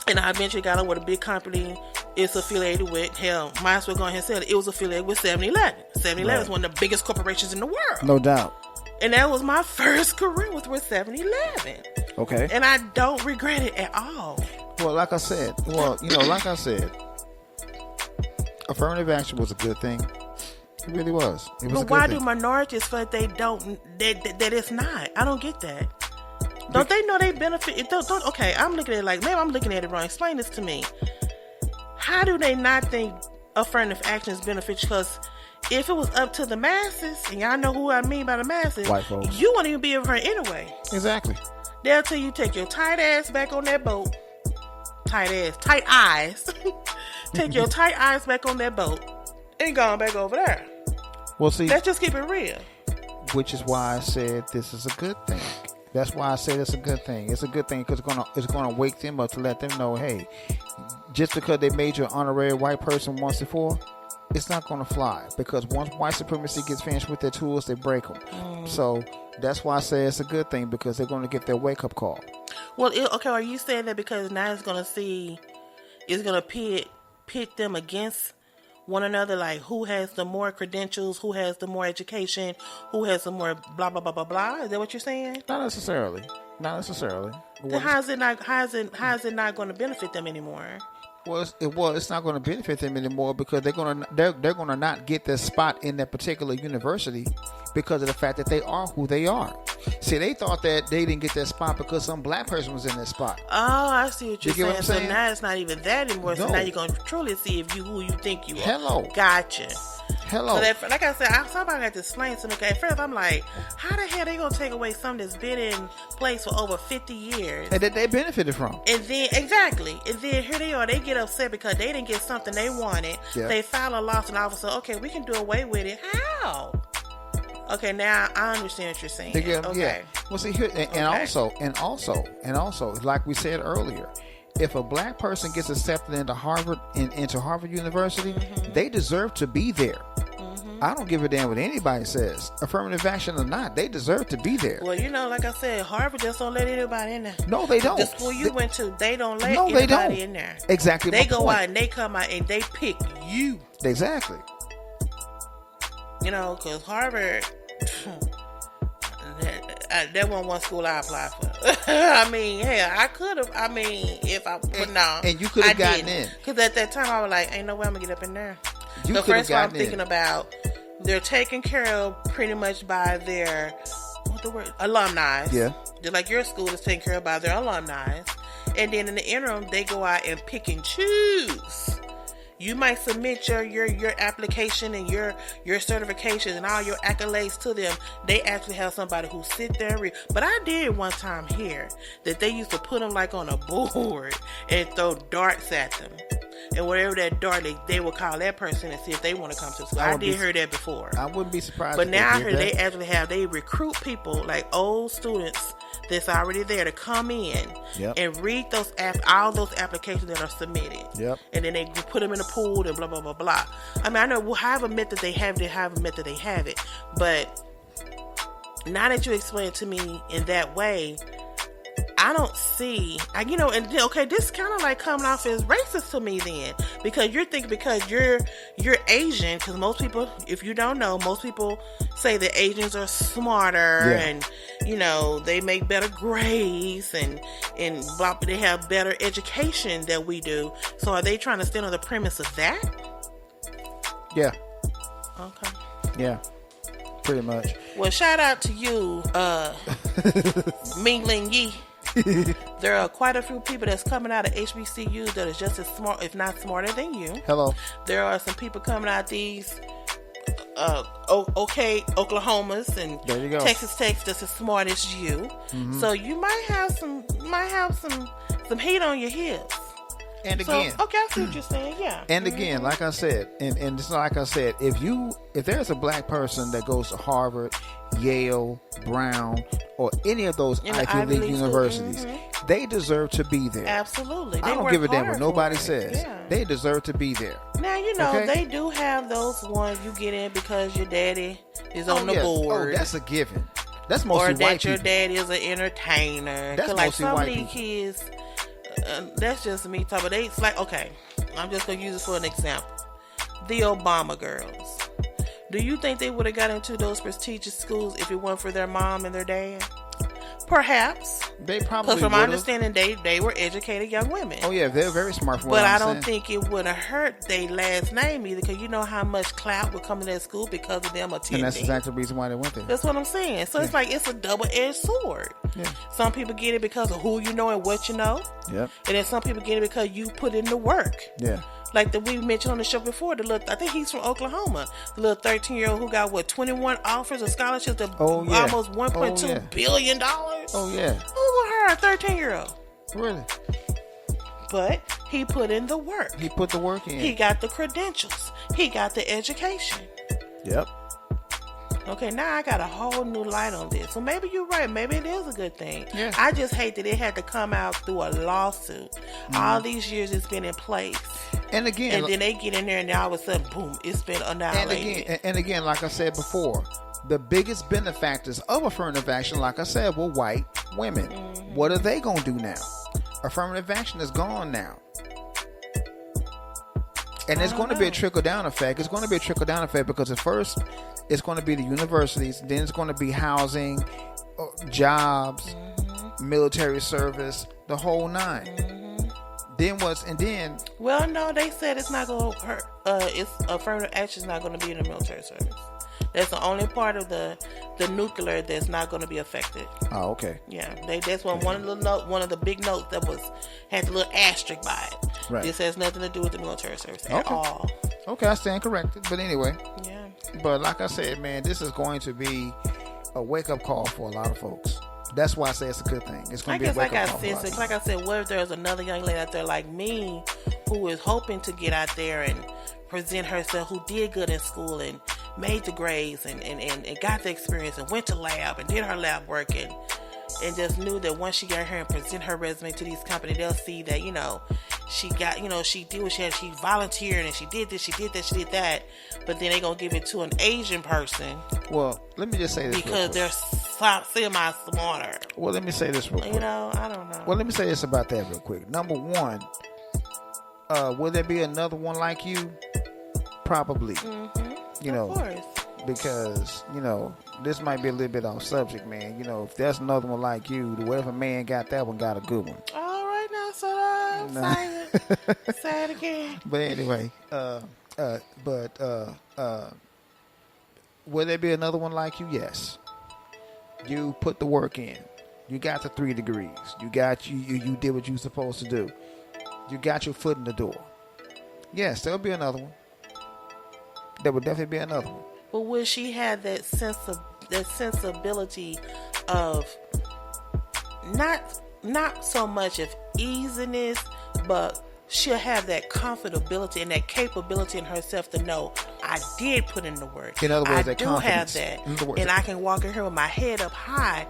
[SPEAKER 2] And I eventually got on with a big company. It's affiliated with, hell, might as well go ahead and say it was affiliated with 7-Eleven. 7-Eleven is one of the biggest corporations in the world.
[SPEAKER 1] No doubt.
[SPEAKER 2] And that was my first career was with 7-Eleven.
[SPEAKER 1] Okay.
[SPEAKER 2] And I don't regret it at all.
[SPEAKER 1] Well, like I said, affirmative action was a good thing. It really was. It was
[SPEAKER 2] but
[SPEAKER 1] a good
[SPEAKER 2] why
[SPEAKER 1] thing.
[SPEAKER 2] do minorities feel like that it's not? I don't get that. Don't they know they benefit? Okay, I'm looking at it maybe I'm looking at it wrong. Explain this to me. How do they not think affirmative action is beneficial? Because if it was up to the masses, and y'all know who I mean by the masses,
[SPEAKER 1] white folks,
[SPEAKER 2] you wouldn't even be over here anyway.
[SPEAKER 1] Exactly.
[SPEAKER 2] They'll tell you take your tight ass back on that boat. Tight eyes. Take your tight eyes back on that boat and go back over there.
[SPEAKER 1] Well, see,
[SPEAKER 2] let's just keep it real.
[SPEAKER 1] Which is why I said this is a good thing. That's why I said it's a good thing. It's a good thing because it's gonna wake them up to let them know, hey, just because they made you an honorary white person once before, it's not gonna fly. Because once white supremacy gets finished with their tools, they break them. So that's why I say it's a good thing because they're gonna get their wake up call.
[SPEAKER 2] Well, okay, are you saying that because now it's gonna pit them against one another, like who has the more credentials, who has the more education, who has the more blah blah blah blah blah? Is that what you're saying?
[SPEAKER 1] Not necessarily.
[SPEAKER 2] Then how is it not going to benefit them anymore?
[SPEAKER 1] Well, it's not going to benefit them anymore because they're gonna not get their spot in that particular university because of the fact that they are who they are. See, they thought that they didn't get that spot because some black person was in that spot.
[SPEAKER 2] Oh, I see what you're saying.
[SPEAKER 1] What I'm saying.
[SPEAKER 2] So now it's not even that anymore.
[SPEAKER 1] No.
[SPEAKER 2] So now you're going to truly see if who you think you are.
[SPEAKER 1] Hello.
[SPEAKER 2] Gotcha.
[SPEAKER 1] Hello.
[SPEAKER 2] So that, like I said, somebody had to explain to me. At first, I'm like, how the hell they going to take away something that's been in place for over 50 years?
[SPEAKER 1] And that they benefited from.
[SPEAKER 2] And then, exactly. And then here they are. They get upset because they didn't get something they wanted. Yeah. They file a lawsuit and all of a sudden, okay, we can do away with it. How? Okay, now I understand what you're saying. Okay.
[SPEAKER 1] Yeah. Well, see here, and also, like we said earlier, if a black person gets accepted into Harvard University, they deserve to be there. I don't give a damn what anybody says, affirmative action or not. They deserve to be there.
[SPEAKER 2] Well, like I said, Harvard just don't let anybody in there.
[SPEAKER 1] No, they don't.
[SPEAKER 2] The school you went to, they don't let anybody in there.
[SPEAKER 1] Exactly.
[SPEAKER 2] They go out and they come out and they pick you.
[SPEAKER 1] Exactly.
[SPEAKER 2] Because Harvard, that wasn't one school I applied for. I mean, hell, I could have. I mean, but no.
[SPEAKER 1] And you could have gotten in.
[SPEAKER 2] Because at that time, I was like, ain't no way I'm going to get up in there.
[SPEAKER 1] The
[SPEAKER 2] first one I'm thinking about, they're taken care of pretty much by their, alumni.
[SPEAKER 1] Yeah.
[SPEAKER 2] Just like your school is taken care of by their alumni. And then in the interim, they go out and pick and choose. You might submit your application and your certifications and all your accolades to them. They actually have somebody who sit there and read. But I did one time hear that they used to put them on a board and throw darts at them. And whatever that dart, they will call that person and see if they want to come to school. I did hear that before.
[SPEAKER 1] I wouldn't be surprised.
[SPEAKER 2] But now I heard they recruit people, like old students that's already there, to come in and read all those applications that are submitted.
[SPEAKER 1] Yep.
[SPEAKER 2] And then they put them in a pool and blah, blah, blah, blah. I mean, I know however method they have it, however method they have it. But now that you explain it to me in that way, I don't see, and okay, this kind of like coming off as racist to me then, because you're thinking because you're Asian, because most people, if you don't know, most people say that Asians are smarter and they make better grades and blah, they have better education than we do. So are they trying to stand on the premise of that?
[SPEAKER 1] Yeah.
[SPEAKER 2] Okay.
[SPEAKER 1] Yeah. Pretty much.
[SPEAKER 2] Well, shout out to you, Ming Ling Yi. There are quite a few people that's coming out of HBCUs that are just as smart, if not smarter than you.
[SPEAKER 1] Hello.
[SPEAKER 2] There are some people coming out these Oklahomas and Texas Tech that's as smart as you. Mm-hmm. So you might have some heat on your heels.
[SPEAKER 1] And again,
[SPEAKER 2] okay, I see what you're saying. Yeah.
[SPEAKER 1] And again, like I said, and it's like I said, if there's a black person that goes to Harvard, Yale, Brown, or any of those Ivy League universities, they deserve to be there.
[SPEAKER 2] Absolutely.
[SPEAKER 1] I don't give a damn what nobody says. Yeah. They deserve to be there.
[SPEAKER 2] Now, they do have those ones you get in because your daddy is on the board.
[SPEAKER 1] Oh, that's a given. That's mostly white people. Or that
[SPEAKER 2] your daddy is an entertainer.
[SPEAKER 1] That's mostly white people.
[SPEAKER 2] Kids, that's just me talking. But it's like, okay, I'm just going to use it for an example. The Obama girls. Do you think they would have got into those prestigious schools if it weren't for their mom and their dad? Perhaps.
[SPEAKER 1] They probably
[SPEAKER 2] because from my understanding, they were educated young women.
[SPEAKER 1] Oh, yeah, they're very smart.
[SPEAKER 2] But I don't think it would have hurt their last name either, because you know how much clout would come to that school because of them attending.
[SPEAKER 1] And that's exactly the reason why they went there.
[SPEAKER 2] That's what I'm saying. So it's like it's a double-edged sword. Yeah. Some people get it because of who you know and what you know. Yep. And then some people get it because you put in the work. Yeah. Like we mentioned on the show before, I think he's from Oklahoma. The little 13-year-old who got 21 offers of scholarships to almost $1.2 billion.
[SPEAKER 1] Oh yeah.
[SPEAKER 2] Who were her? A 13-year-old.
[SPEAKER 1] Really?
[SPEAKER 2] But he put in the work.
[SPEAKER 1] He put the work in.
[SPEAKER 2] He got the credentials. He got the education.
[SPEAKER 1] Yep.
[SPEAKER 2] Okay, now I got a whole new light on this. So maybe you're right. Maybe it is a good thing.
[SPEAKER 1] Yeah.
[SPEAKER 2] I just hate that it had to come out through a lawsuit. All these years it's been in place.
[SPEAKER 1] And again,
[SPEAKER 2] and then they get in there and all of a sudden, boom, it's been annihilated.
[SPEAKER 1] And again, like I said before, the biggest benefactors of affirmative action, like I said, were white women. Mm-hmm. What are they going to do now? Affirmative action is gone now. And it's going to be a trickle-down effect. It's going to be a trickle-down effect because at first it's going to be the universities, then it's going to be housing, jobs, military service, the whole nine.
[SPEAKER 2] Well, no, they said it's not going to hurt. It's affirmative action is not going to be in the military service. That's the only part of the nuclear that's not going to be affected.
[SPEAKER 1] Oh, okay.
[SPEAKER 2] Yeah, that's one of the big notes that had a little asterisk by it. Right. This has nothing to do with the military service at all.
[SPEAKER 1] Okay, I stand corrected. But anyway.
[SPEAKER 2] Yeah.
[SPEAKER 1] But like I said, man, this is going to be a wake-up call for a lot of folks. That's why I say it's a good thing. It's going to be a wake-up call.
[SPEAKER 2] Like I said, what if there's another young lady out there like me who is hoping to get out there and present herself, who did good in school and made the grades and got the experience and went to lab and did her lab work and just knew that once she got here and present her resume to these companies, they'll see that, she got, she did what she had, she volunteered and she did this, she did that, she did that, but then they're going to give it to an Asian person.
[SPEAKER 1] Well, let me just say this
[SPEAKER 2] because they're semi-smarter.
[SPEAKER 1] Well, let me say this real quick.
[SPEAKER 2] I don't know.
[SPEAKER 1] Well, let me say this about that real quick. Number one, will there be another one like you? Probably. Mm-hmm.
[SPEAKER 2] Of course.
[SPEAKER 1] Because, this might be a little bit off subject, man. If there's another one like you, whatever man got that one got a good one.
[SPEAKER 2] All right now, say it again.
[SPEAKER 1] But anyway, will there be another one like you? Yes. You put the work in. You got the 3 degrees. You did what you were supposed to do. You got your foot in the door. Yes, there'll be another one. There will definitely be another one.
[SPEAKER 2] But will she have that sensibility of not so much of easiness, but she'll have that comfortability and that capability in herself to know I did put in the work.
[SPEAKER 1] In other words,
[SPEAKER 2] I do have that, and I can walk in here with my head up high.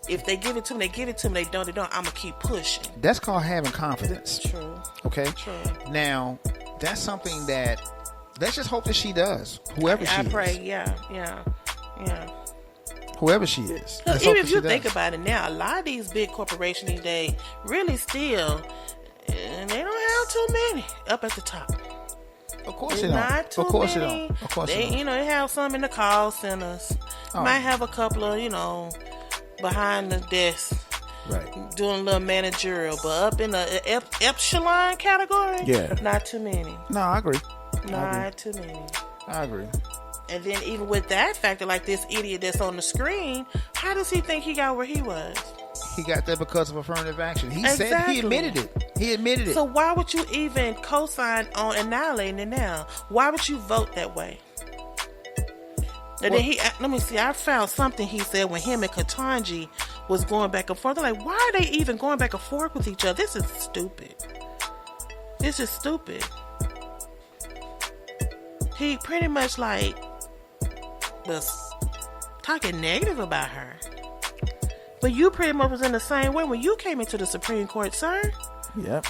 [SPEAKER 2] If they give it to me, they give it to me. They don't. I'm gonna keep pushing.
[SPEAKER 1] That's called having confidence.
[SPEAKER 2] True.
[SPEAKER 1] Okay.
[SPEAKER 2] True.
[SPEAKER 1] Now, that's something that. Let's just hope that she does. Whoever she is.
[SPEAKER 2] I pray. Yeah.
[SPEAKER 1] Whoever she is.
[SPEAKER 2] Because even if you think about it now, a lot of these big corporations these days really still, they don't have too many up at the top.
[SPEAKER 1] Of course they don't.
[SPEAKER 2] Not too
[SPEAKER 1] Of course
[SPEAKER 2] many.
[SPEAKER 1] they don't. Of course they don't.
[SPEAKER 2] You know, they have some in the call centers. Might have a couple of, behind the desk.
[SPEAKER 1] Right.
[SPEAKER 2] Doing a little managerial, but up in the epsilon category, not too many.
[SPEAKER 1] No, I agree.
[SPEAKER 2] Not too many.
[SPEAKER 1] I agree.
[SPEAKER 2] And then even with that factor, like this idiot that's on the screen, how does he think he got where he was?
[SPEAKER 1] He got there because of affirmative action. He said he admitted it. He admitted it.
[SPEAKER 2] So why would you even co-sign on annihilating it now? Why would you vote that way? And then let me see, I found something he said when him and Ketanji was going back and forth. I'm like, why are they even going back and forth with each other? This is stupid. This is stupid. He pretty much was talking negative about her. But you pretty much was in the same way when you came into the Supreme Court, sir.
[SPEAKER 1] Yep.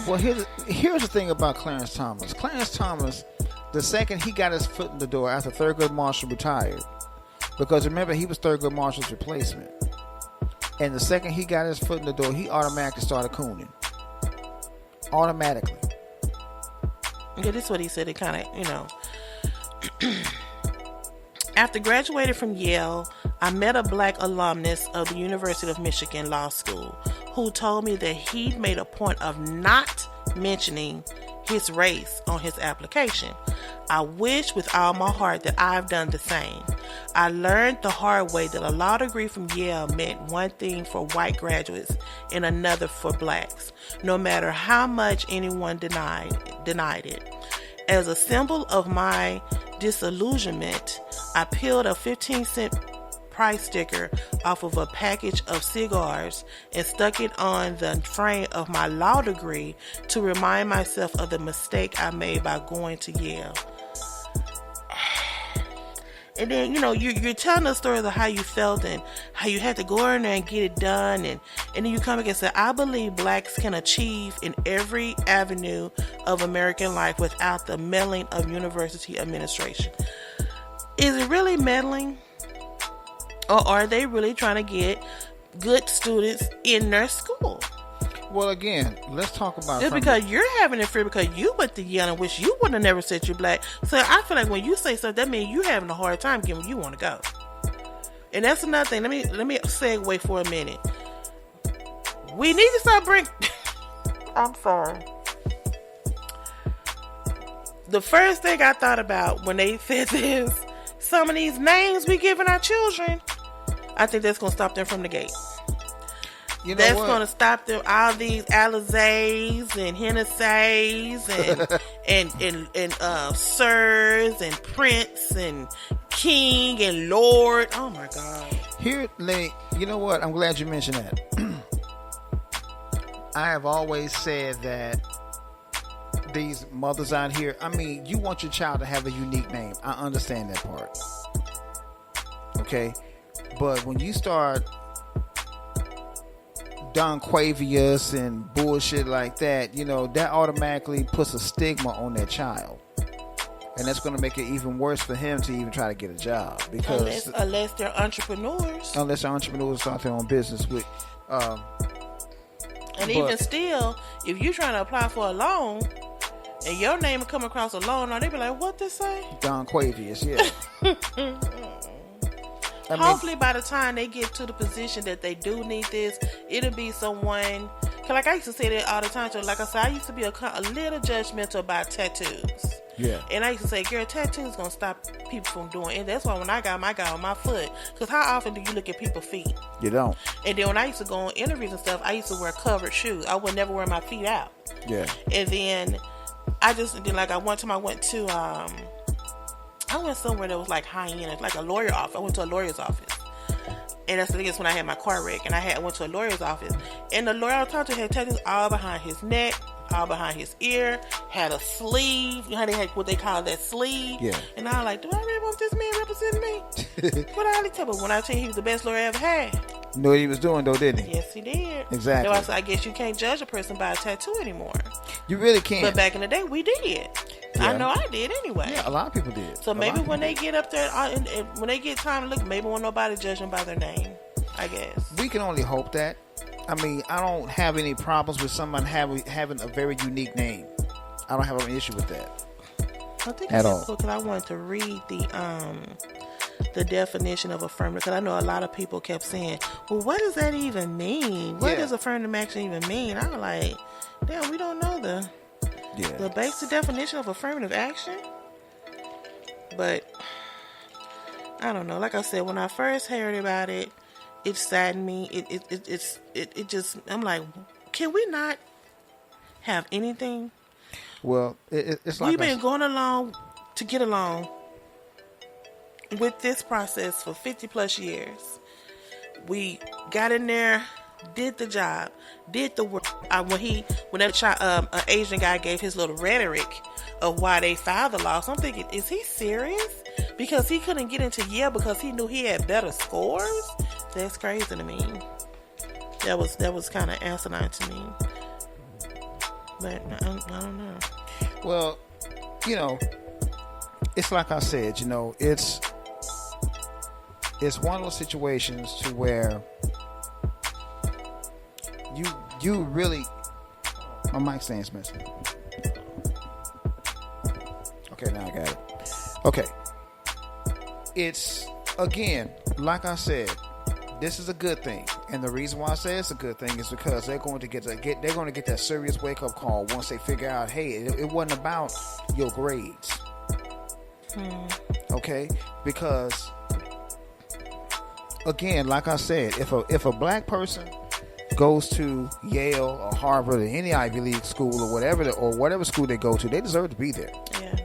[SPEAKER 1] Well, here's the thing about Clarence Thomas. Clarence Thomas, the second he got his foot in the door after Thurgood Marshall retired, because remember, he was Thurgood Marshall's replacement. And the second he got his foot in the door, he automatically started cooning. Automatically.
[SPEAKER 2] Yeah, this is what he said. It kind of, After graduating from Yale, I met a black alumnus of the University of Michigan Law School who told me that he'd made a point of not mentioning his race on his application. I wish with all my heart that I've done the same. I learned the hard way that a law degree from Yale meant one thing for white graduates and another for blacks, no matter how much anyone denied it. As a symbol of my disillusionment, I peeled a 15-cent price sticker off of a package of cigars and stuck it on the frame of my law degree to remind myself of the mistake I made by going to Yale. And then, you're telling the story of how you felt and how you had to go in there and get it done. And then you come back and say, I believe blacks can achieve in every avenue of American life without the meddling of university administration. Is it really meddling? Or are they really trying to get good students in their school?
[SPEAKER 1] Well, again, let's talk about...
[SPEAKER 2] Just because you're having it fear because you went to Yale and wish you would have never said you're black. So I feel like when you say stuff, that means you're having a hard time getting where you want to go. And that's another thing. Let me segue for a minute. We need to start bringing... I'm sorry. The first thing I thought about when they said this, some of these names we giving our children, I think that's going to stop them from the gate. That's going to stop them. All these Alizés and Hennessy's and Sirs and Prince and King and Lord. Oh my God.
[SPEAKER 1] Here, you know what? I'm glad you mentioned that. I have always said that these mothers out here, you want your child to have a unique name. I understand that part. Okay? But when you start Don Quavius and bullshit like that, that automatically puts a stigma on that child. And that's going to make it even worse for him to even try to get a job. Because
[SPEAKER 2] unless they're entrepreneurs.
[SPEAKER 1] Unless they're entrepreneurs start their own business with...
[SPEAKER 2] even still, if you're trying to apply for a loan and your name will come across a loan, they be like, what this say?
[SPEAKER 1] Don Quavius, yeah.
[SPEAKER 2] Hopefully by the time they get to the position that they do need this, it'll be someone... Cause like I used to say that all the time. So like I said, I used to be a little judgmental about tattoos.
[SPEAKER 1] Yeah.
[SPEAKER 2] And I used to say, girl, tattoos gonna stop people from doing it. That's why when I got on my foot. Because how often do you look at people's feet?
[SPEAKER 1] You don't.
[SPEAKER 2] And then when I used to go on interviews and stuff, I used to wear covered shoes. I would never wear my feet out.
[SPEAKER 1] Yeah.
[SPEAKER 2] And then one time I went to... I went somewhere that was like high-end, like a lawyer office. I went to a lawyer's office. And that's the thing is when I had my car wreck. And I went to a lawyer's office. And the lawyer I talked to had tattoos all behind his neck, all behind his ear, had a sleeve. You know how they had what they call that sleeve?
[SPEAKER 1] Yeah.
[SPEAKER 2] And I was like, do I really want this man representing me? But I tell you, when I tell you he was the best lawyer I ever had.
[SPEAKER 1] You know what he was doing though, didn't he?
[SPEAKER 2] Yes, he did.
[SPEAKER 1] Exactly.
[SPEAKER 2] So I guess you can't judge a person by a tattoo anymore.
[SPEAKER 1] You really can't.
[SPEAKER 2] But back in the day, we did. I know I did anyway.
[SPEAKER 1] Yeah, a lot of people did.
[SPEAKER 2] So maybe when they get up there, and when they get time to look, maybe when nobody judge them by their name, I guess.
[SPEAKER 1] We can only hope that. I mean, I don't have any problems with someone having a very unique name. I don't have an issue with that.
[SPEAKER 2] I think
[SPEAKER 1] at all.
[SPEAKER 2] Because I wanted to read the definition of affirmative, because I know a lot of people kept saying, well, what does that even mean? What does affirmative action even mean? I was like, damn, we don't know the basic definition of affirmative action. But I don't know. Like I said, when I first heard about it, it saddened me. It just, I'm like, can we not have anything?
[SPEAKER 1] Well, it's like
[SPEAKER 2] we've been going along to get along with this process for 50 plus years. We got in there, did the job, did the work. When that Asian guy gave his little rhetoric of why they filed the lawsuit, I'm thinking, is he serious? Because he couldn't get into Yale because he knew he had better scores? That's crazy to me. That was kind of asinine to me. But I don't know.
[SPEAKER 1] Well, it's like I said, it's one of those situations to where you really, my mic stand's missing. Okay, now I got it. Okay. It's, again, like I said, this is a good thing, and the reason why I say it's a good thing is because they're going to get that serious wake up call once they figure out, hey, it wasn't about your grades, okay? Because again, like I said, if a black person goes to Yale or Harvard or any Ivy League school or whatever school they go to, they deserve to be there. Yeah.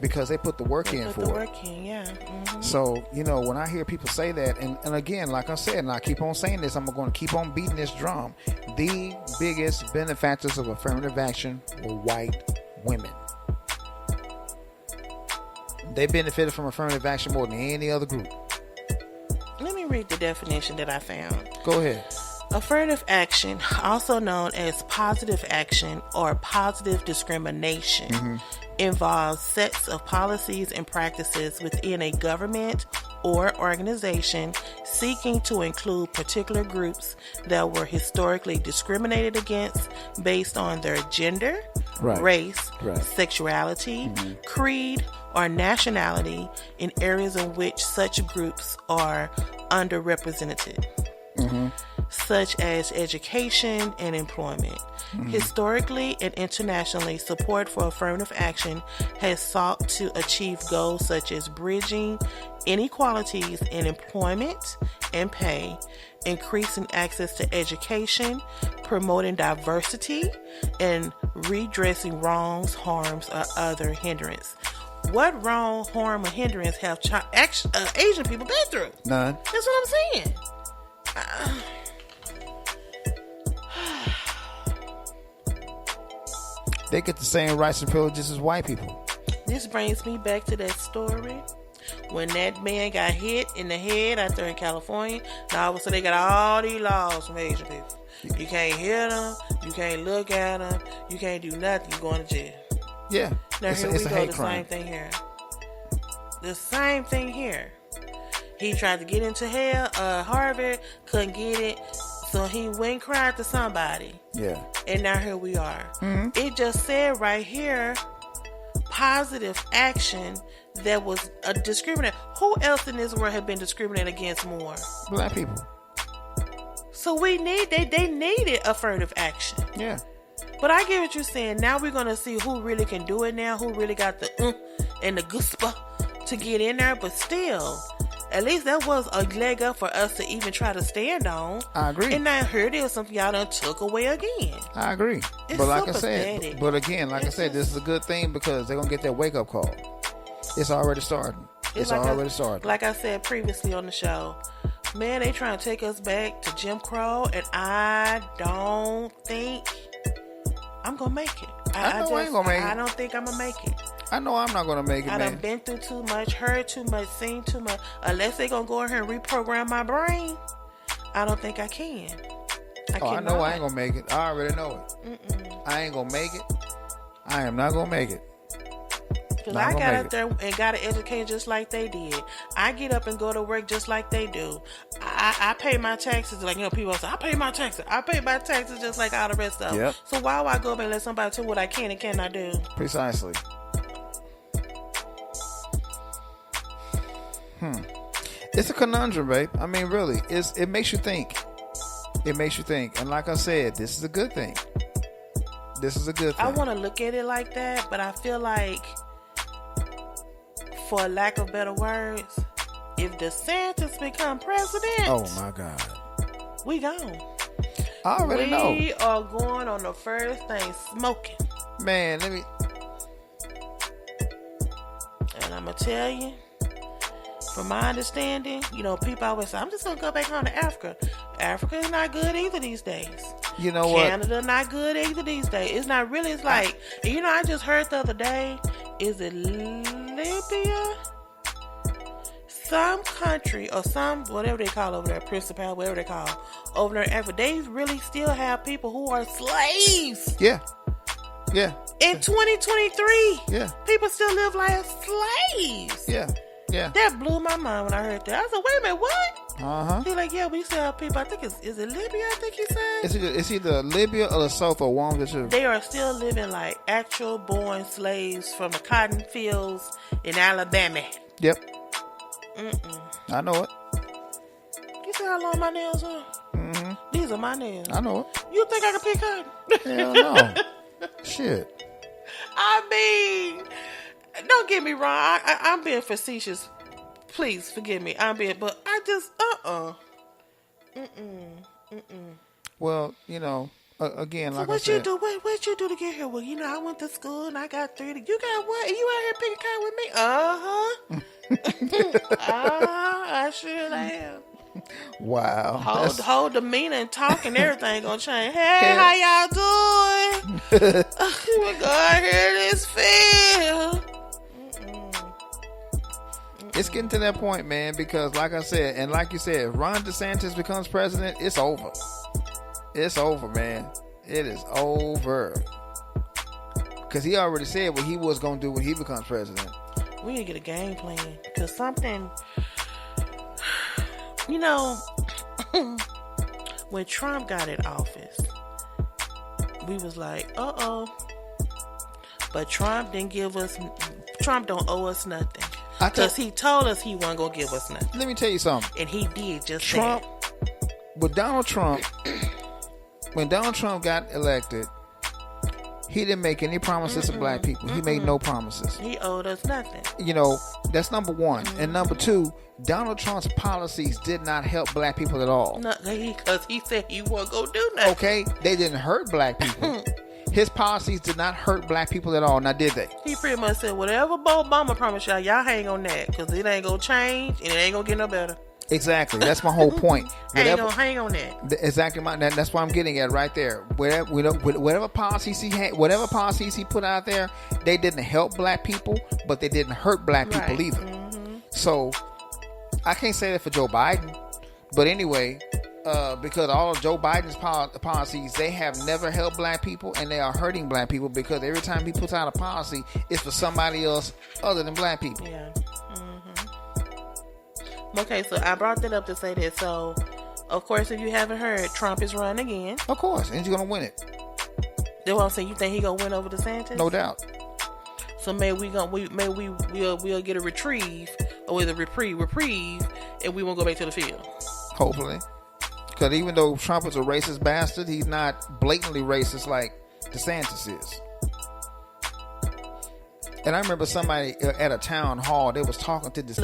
[SPEAKER 1] Because they put the work in for it.
[SPEAKER 2] Mm-hmm.
[SPEAKER 1] So, when I hear people say that, and again, like I said, and I keep on saying this, I'm going to keep on beating this drum. The biggest benefactors of affirmative action were white women. They benefited from affirmative action more than any other group.
[SPEAKER 2] Let me read the definition that I found.
[SPEAKER 1] Go ahead.
[SPEAKER 2] Affirmative action, also known as positive action or positive discrimination, involves sets of policies and practices within a government or organization seeking to include particular groups that were historically discriminated against based on their gender, race, sexuality, creed, or nationality in areas in which such groups are underrepresented. Such as education and employment. Historically and internationally, support for affirmative action has sought to achieve goals such as bridging inequalities in employment and pay, increasing access to education, promoting diversity, and redressing wrongs, harms, or other hindrance. What wrong, harm, or hindrance have Asian people been through?
[SPEAKER 1] None.
[SPEAKER 2] That's what I'm saying.
[SPEAKER 1] They get the same rights and privileges as white people.
[SPEAKER 2] This brings me back to that story when that man got hit in the head out there in California. Now all of a sudden they got all these laws from Asian people. You can't hear them, you can't look at them, you can't do nothing. You're going to jail.
[SPEAKER 1] Yeah.
[SPEAKER 2] Now here we go. The same thing here. The same thing here. He tried to get into Harvard, couldn't get it, so he went and cried to somebody. Yeah. And now here we are. It just said right here, positive action that was a discriminate. Who else in this world have been discriminated against more?
[SPEAKER 1] Black people.
[SPEAKER 2] So they needed affirmative action.
[SPEAKER 1] Yeah.
[SPEAKER 2] But I get what you're saying. Now we're going to see who really can do it now, who really got the and the guspa to get in there, but still, at least that was a leg up for us to even try to stand on.
[SPEAKER 1] I agree.
[SPEAKER 2] And now here it is, something y'all done took away again.
[SPEAKER 1] I agree.
[SPEAKER 2] It's
[SPEAKER 1] but like
[SPEAKER 2] so
[SPEAKER 1] I said,
[SPEAKER 2] pathetic.
[SPEAKER 1] but again, like I said, this is a good thing because they're going to get that wake up call. It's already starting. It's already starting.
[SPEAKER 2] Like I said previously on the show, man, they trying to take us back to Jim Crow, and I don't think I'm going to make it.
[SPEAKER 1] I ain't going to make it.
[SPEAKER 2] I don't think I'm going to make it.
[SPEAKER 1] I know I'm not going to make it,
[SPEAKER 2] I
[SPEAKER 1] man.
[SPEAKER 2] done been through too much, heard too much, seen too much. Unless they going to go in here and reprogram my brain, I don't think I can.
[SPEAKER 1] I know I ain't going to make it. I already know it. I ain't going to make it. I am not going to make it.
[SPEAKER 2] Because I got up there and got an education just like they did. I get up and go to work just like they do. I pay my taxes. Like, people say, I pay my taxes. I pay my taxes just like all the rest of them.
[SPEAKER 1] Yep.
[SPEAKER 2] So why would I go up and let somebody tell what I can and cannot do?
[SPEAKER 1] Precisely. It's a conundrum, babe. I mean, really, it makes you think. It makes you think. And like I said, this is a good thing. This is a good thing.
[SPEAKER 2] I want to look at it like that, but I feel like, for lack of better words, if DeSantis become president,
[SPEAKER 1] oh my God,
[SPEAKER 2] we gone.
[SPEAKER 1] I already know.
[SPEAKER 2] We are going on the first thing smoking.
[SPEAKER 1] Man,
[SPEAKER 2] and I'm gonna tell you, from my understanding, people always say, I'm just gonna go back home to Africa. Africa is not good either these days.
[SPEAKER 1] You know what?
[SPEAKER 2] Canada not good either these days. It's not really. It's like, I just heard the other day, is it Libya? Some country or some, whatever they call over there, principal, whatever they call over there in Africa, they really still have people who are slaves.
[SPEAKER 1] Yeah. Yeah.
[SPEAKER 2] In 2023.
[SPEAKER 1] Yeah.
[SPEAKER 2] People still live like slaves.
[SPEAKER 1] Yeah. Yeah.
[SPEAKER 2] That blew my mind when I heard that. I said, wait a minute, what?
[SPEAKER 1] He's
[SPEAKER 2] like, yeah, we still have people. I think is it Libya? I think he said.
[SPEAKER 1] It's either Libya or Lesotho, or one of the two.
[SPEAKER 2] They are still living like actual born slaves from the cotton fields in Alabama.
[SPEAKER 1] Yep. I know it.
[SPEAKER 2] You see how long my nails are? These are my nails.
[SPEAKER 1] I know it.
[SPEAKER 2] You think I can pick cotton?
[SPEAKER 1] Hell no. Shit.
[SPEAKER 2] I mean, don't get me wrong. I'm being facetious. Please forgive me. But I just,
[SPEAKER 1] Well, again, like
[SPEAKER 2] what
[SPEAKER 1] I said.
[SPEAKER 2] You do? What you do to get here? Well, I went to school and I got 3. You got what? You out here picking cotton with me? I sure am.
[SPEAKER 1] Wow.
[SPEAKER 2] Whole demeanor and talk and everything gonna change. Hey, how y'all doing? We're gonna hear this feel.
[SPEAKER 1] It's getting to that point, man, because like I said, and like you said, if Ron DeSantis becomes president, it's over. It's over, man. It is over. Because he already said what he was going to do when he becomes president.
[SPEAKER 2] We need to get a game plan. Because something, when Trump got in office, we was like, uh-oh. But Trump don't owe us nothing. Because he told us he wasn't going to give us nothing.
[SPEAKER 1] Let me tell you something.
[SPEAKER 2] And he did just
[SPEAKER 1] Trump,
[SPEAKER 2] that.
[SPEAKER 1] With Donald Trump, when Donald Trump got elected, he didn't make any promises to black people. He made no promises.
[SPEAKER 2] He owed us nothing.
[SPEAKER 1] That's number one. And number two, Donald Trump's policies did not help black people at all.
[SPEAKER 2] No, because he said he wasn't going to do nothing.
[SPEAKER 1] Okay? They didn't hurt black people. His policies did not hurt black people at all. Now, did they?
[SPEAKER 2] He pretty much said, whatever Obama promised y'all hang on that. Because it ain't going to change and it ain't going to get no better.
[SPEAKER 1] Exactly. That's my whole point.
[SPEAKER 2] Ain't going to hang on that.
[SPEAKER 1] Exactly. That's what I'm getting at right there. Whatever policies he had, whatever policies he put out there, they didn't help black people, but they didn't hurt black people either. So, I can't say that for Joe Biden. But anyway, because all of Joe Biden's policies, they have never helped black people, and they are hurting black people because every time he puts out a policy, it's for somebody else other than black people.
[SPEAKER 2] Yeah. Okay, so I brought that up to say that. So, of course, if you haven't heard, Trump is running again.
[SPEAKER 1] Of course, and he's gonna win it.
[SPEAKER 2] That's what I'm saying. You think he gonna win over DeSantis?
[SPEAKER 1] No doubt.
[SPEAKER 2] So maybe we'll get a reprieve, or with a reprieve, and we won't go back to the field.
[SPEAKER 1] Hopefully. Because even though Trump is a racist bastard, he's not blatantly racist like DeSantis is. And I remember somebody at a town hall, they was talking to this,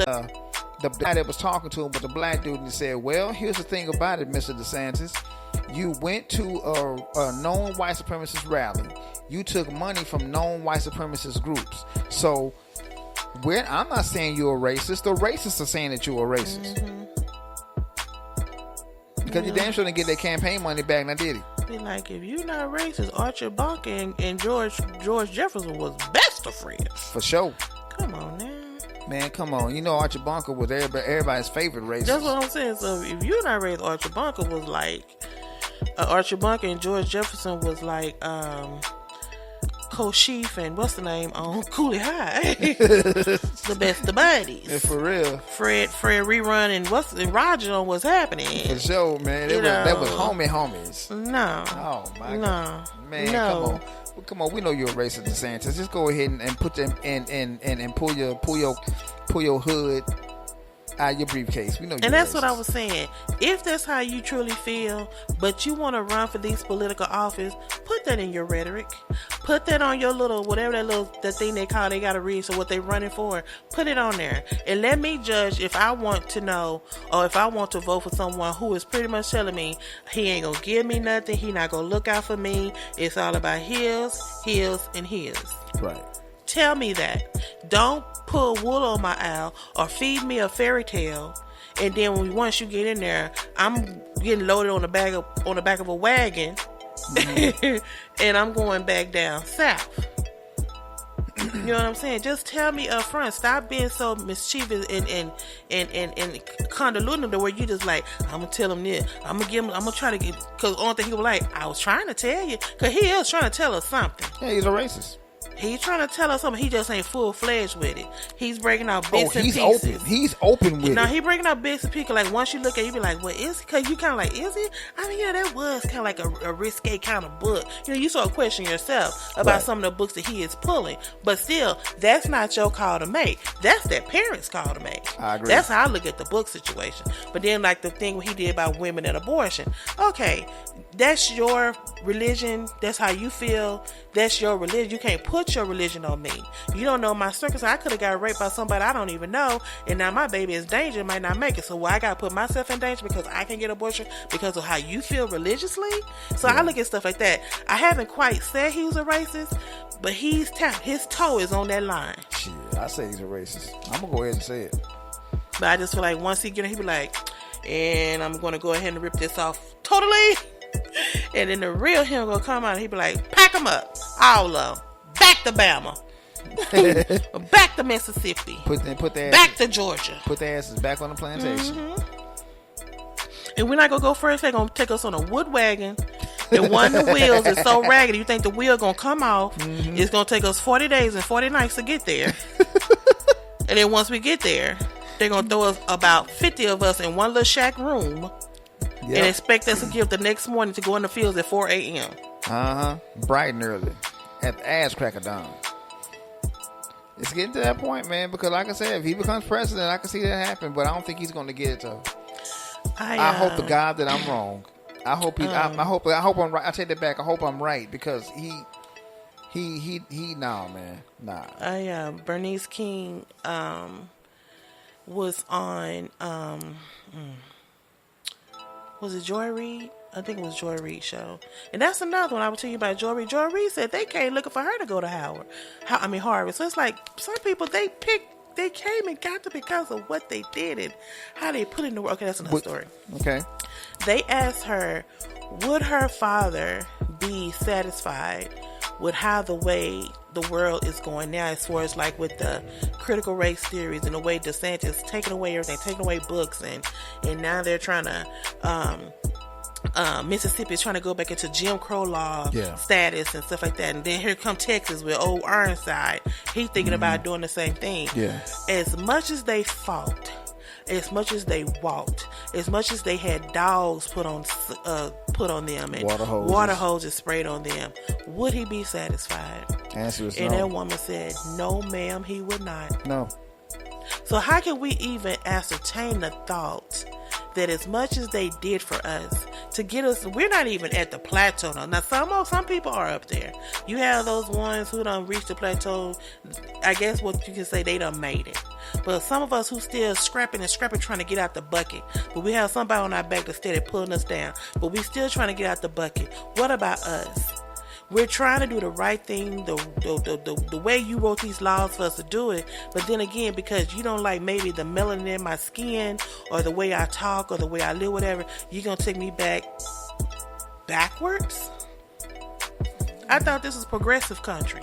[SPEAKER 1] the guy that was talking to him was a black dude, and he said, well, here's the thing about it, Mr. DeSantis. You went to a known white supremacist rally. You took money from known white supremacist groups. So, I'm not saying you're a racist. The racists are saying that you're a racist. Because you damn sure didn't get that campaign money back, now did he?
[SPEAKER 2] Be like, if you're not racist, Archie Bunker and George Jefferson was best of friends.
[SPEAKER 1] For sure.
[SPEAKER 2] Come on now.
[SPEAKER 1] Man, come on. Archie Bunker was everybody's favorite racist.
[SPEAKER 2] That's what I'm saying. So if you're not racist, Archie Bunker was like... Archie Bunker and George Jefferson was like Koshif and what's the name on Cooley High. The best of buddies.
[SPEAKER 1] Yeah, for real.
[SPEAKER 2] Fred rerun and Roger on What's Happening.
[SPEAKER 1] For sure, man. That was homies.
[SPEAKER 2] No.
[SPEAKER 1] Oh my
[SPEAKER 2] no.
[SPEAKER 1] God. Man,
[SPEAKER 2] No.
[SPEAKER 1] Come on. We know you're a racist, DeSantis. Just go ahead and put them and pull your hood out of your briefcase. We know you're
[SPEAKER 2] And that's
[SPEAKER 1] racist.
[SPEAKER 2] what I was saying. If that's how you truly feel, but you want to run for these political office, put that in your rhetoric. Put that on your little, whatever that thing they call, they got to read, so what they running for, put it on there. And let me judge if I want to know, or if I want to vote for someone who is pretty much telling me he ain't going to give me nothing, he not going to look out for me, it's all about his, and his.
[SPEAKER 1] Right.
[SPEAKER 2] Tell me that. Don't put wool on my owl or feed me a fairy tale, and then once you get in there, I'm getting loaded on the back of a wagon, and I'm going back down south. You know what I'm saying? Just tell me up front. Stop being so mischievous and convoluted to where you just like, I'm gonna tell him this. I'm gonna try to get, because the only thing he was like, I was trying to tell you, because he is trying to tell us something.
[SPEAKER 1] Yeah, he's a racist.
[SPEAKER 2] He's trying to tell us something. He just ain't full-fledged with it. He's breaking out bits and
[SPEAKER 1] he's
[SPEAKER 2] pieces.
[SPEAKER 1] open. He's open with
[SPEAKER 2] No,
[SPEAKER 1] it.
[SPEAKER 2] he breaking out bits and pieces. Like, once you look at it, you be like, what is it? Because you kind of like, is it? I mean, yeah, that was kind of like a risque kind of book. You know, you sort of question yourself about
[SPEAKER 1] Right.
[SPEAKER 2] some of the books that he is pulling. But still, that's not your call to make. That's their parents' call to make.
[SPEAKER 1] I agree.
[SPEAKER 2] That's how I look at the book situation. But then, like, the thing he did about women and abortion. Okay, that's your religion. That's how you feel. That's your religion. You can't put your religion on me. You don't know my circumstances. I could have got raped by somebody I don't even know, and now my baby is danger, might not make it. So I got to put myself in danger because I can get abortion because of how you feel religiously? So I look at stuff like that. I haven't quite said he was a racist, but his toe is on that line.
[SPEAKER 1] Shit, I say he's a racist. I'm gonna go ahead and say it.
[SPEAKER 2] But I just feel like once he get in, he be like, and I'm going to go ahead and rip this off totally. And then the real him gonna come out and he be like, pack them up, all of them, back to Bama, back to Mississippi,
[SPEAKER 1] Put their
[SPEAKER 2] back to Georgia.
[SPEAKER 1] Put their asses back on the plantation.
[SPEAKER 2] And we're not gonna go first. They're gonna take us on a wood wagon. And one of the wheels is so raggedy, you think the wheel gonna come off. It's gonna take us 40 days and 40 nights to get there. And then once we get there, they're gonna throw us about 50 of us in one little shack room.
[SPEAKER 1] Yep.
[SPEAKER 2] And expect us to get up the next morning to go in the fields at 4 a.m.
[SPEAKER 1] Bright and early. At the ass crack of dawn. It's getting to that point, man, because like I said, if he becomes president, I can see that happen, but I don't think he's going to get it, though. I hope to God that I'm wrong. I hope I hope I'm right. I take that back. I hope I'm right, because he nah, man. Nah.
[SPEAKER 2] Bernice King was on was it Joy Reid? I think it was Joy Reid's show. And that's another one I would tell you about Joy Reid. Joy Reid said they came looking for her to go to Harvard. So it's like some people, they came and got to because of what they did and how they put in the work. Okay, that's another story.
[SPEAKER 1] Okay.
[SPEAKER 2] They asked her, would her father be satisfied with how the way the world is going now, as far as like with the critical race theories and the way DeSantis taking away everything, taking away books, and now they're trying to Mississippi is trying to go back into Jim Crow law status and stuff like that. And then here come Texas with old Ironside. He's thinking about doing the same thing.
[SPEAKER 1] Yeah.
[SPEAKER 2] As much as they fought, as much as they walked, as much as they had dogs put on them and water hoses sprayed on them, would he be satisfied?
[SPEAKER 1] Answer is
[SPEAKER 2] and
[SPEAKER 1] no.
[SPEAKER 2] that woman said, no, ma'am, he would not.
[SPEAKER 1] No.
[SPEAKER 2] So how can we even ascertain the thought that as much as they did for us to get us, we're not even at the plateau now. Now some people are up there. You have those ones who done reached the plateau. I guess what you can say, they done made it. But some of us who still scrapping trying to get out the bucket. But we have somebody on our back that's steady pulling us down. But we still trying to get out the bucket. What about us? We're trying to do the right thing, the way you wrote these laws for us to do it. But then again, because you don't like maybe the melanin in my skin or the way I talk or the way I live, whatever, you're going to take me backwards? I thought this was progressive country.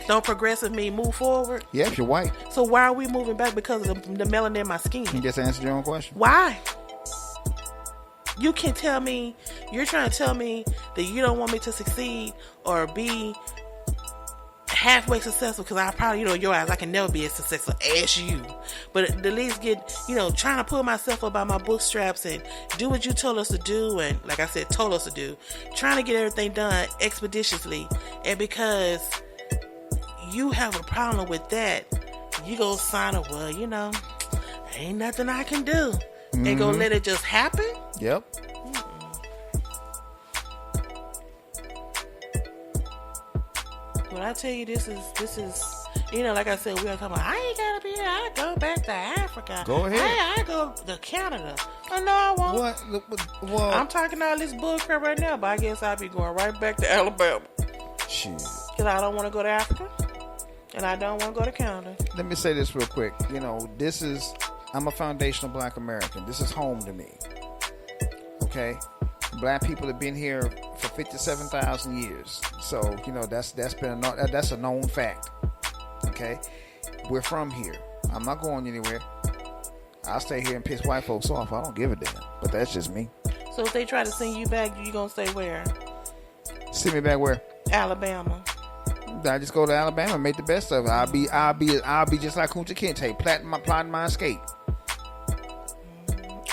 [SPEAKER 2] Don't progressive mean move forward?
[SPEAKER 1] Yeah, if you're white.
[SPEAKER 2] So why are we moving back because of the melanin in my skin?
[SPEAKER 1] You just answered your own question.
[SPEAKER 2] Why? You can tell me, you're trying to tell me that you don't want me to succeed or be halfway successful, because I probably, your eyes, I can never be as successful as you. But at least get, trying to pull myself up by my bootstraps and do what you told us to do. And like I said, told us to do. Trying to get everything done expeditiously. And because you have a problem with that, you go sign up, well, ain't nothing I can do. And go let it just happen?
[SPEAKER 1] Yep.
[SPEAKER 2] When I tell you this is, like I said, we are talking about, I ain't gotta be here. I go back to Africa.
[SPEAKER 1] Go ahead.
[SPEAKER 2] I go to Canada. Oh, no, I won't.
[SPEAKER 1] What?
[SPEAKER 2] I'm talking all this bullcrap right now, but I guess I'll be going right back to Alabama.
[SPEAKER 1] Shit.
[SPEAKER 2] Because I don't want to go to Africa, and I don't want to go to Canada.
[SPEAKER 1] Let me say this real quick. I'm a foundational Black American. This is home to me. Okay? Black people have been here for 57,000 years. So, that's a known fact. Okay? We're from here. I'm not going anywhere. I'll stay here and piss white folks off. I don't give a damn. But that's just me.
[SPEAKER 2] So if they try to send you back, you gonna stay where?
[SPEAKER 1] Send me back where?
[SPEAKER 2] Alabama.
[SPEAKER 1] I just go to Alabama and make the best of it. I'll be just like Kunta Kinte, plotting my escape.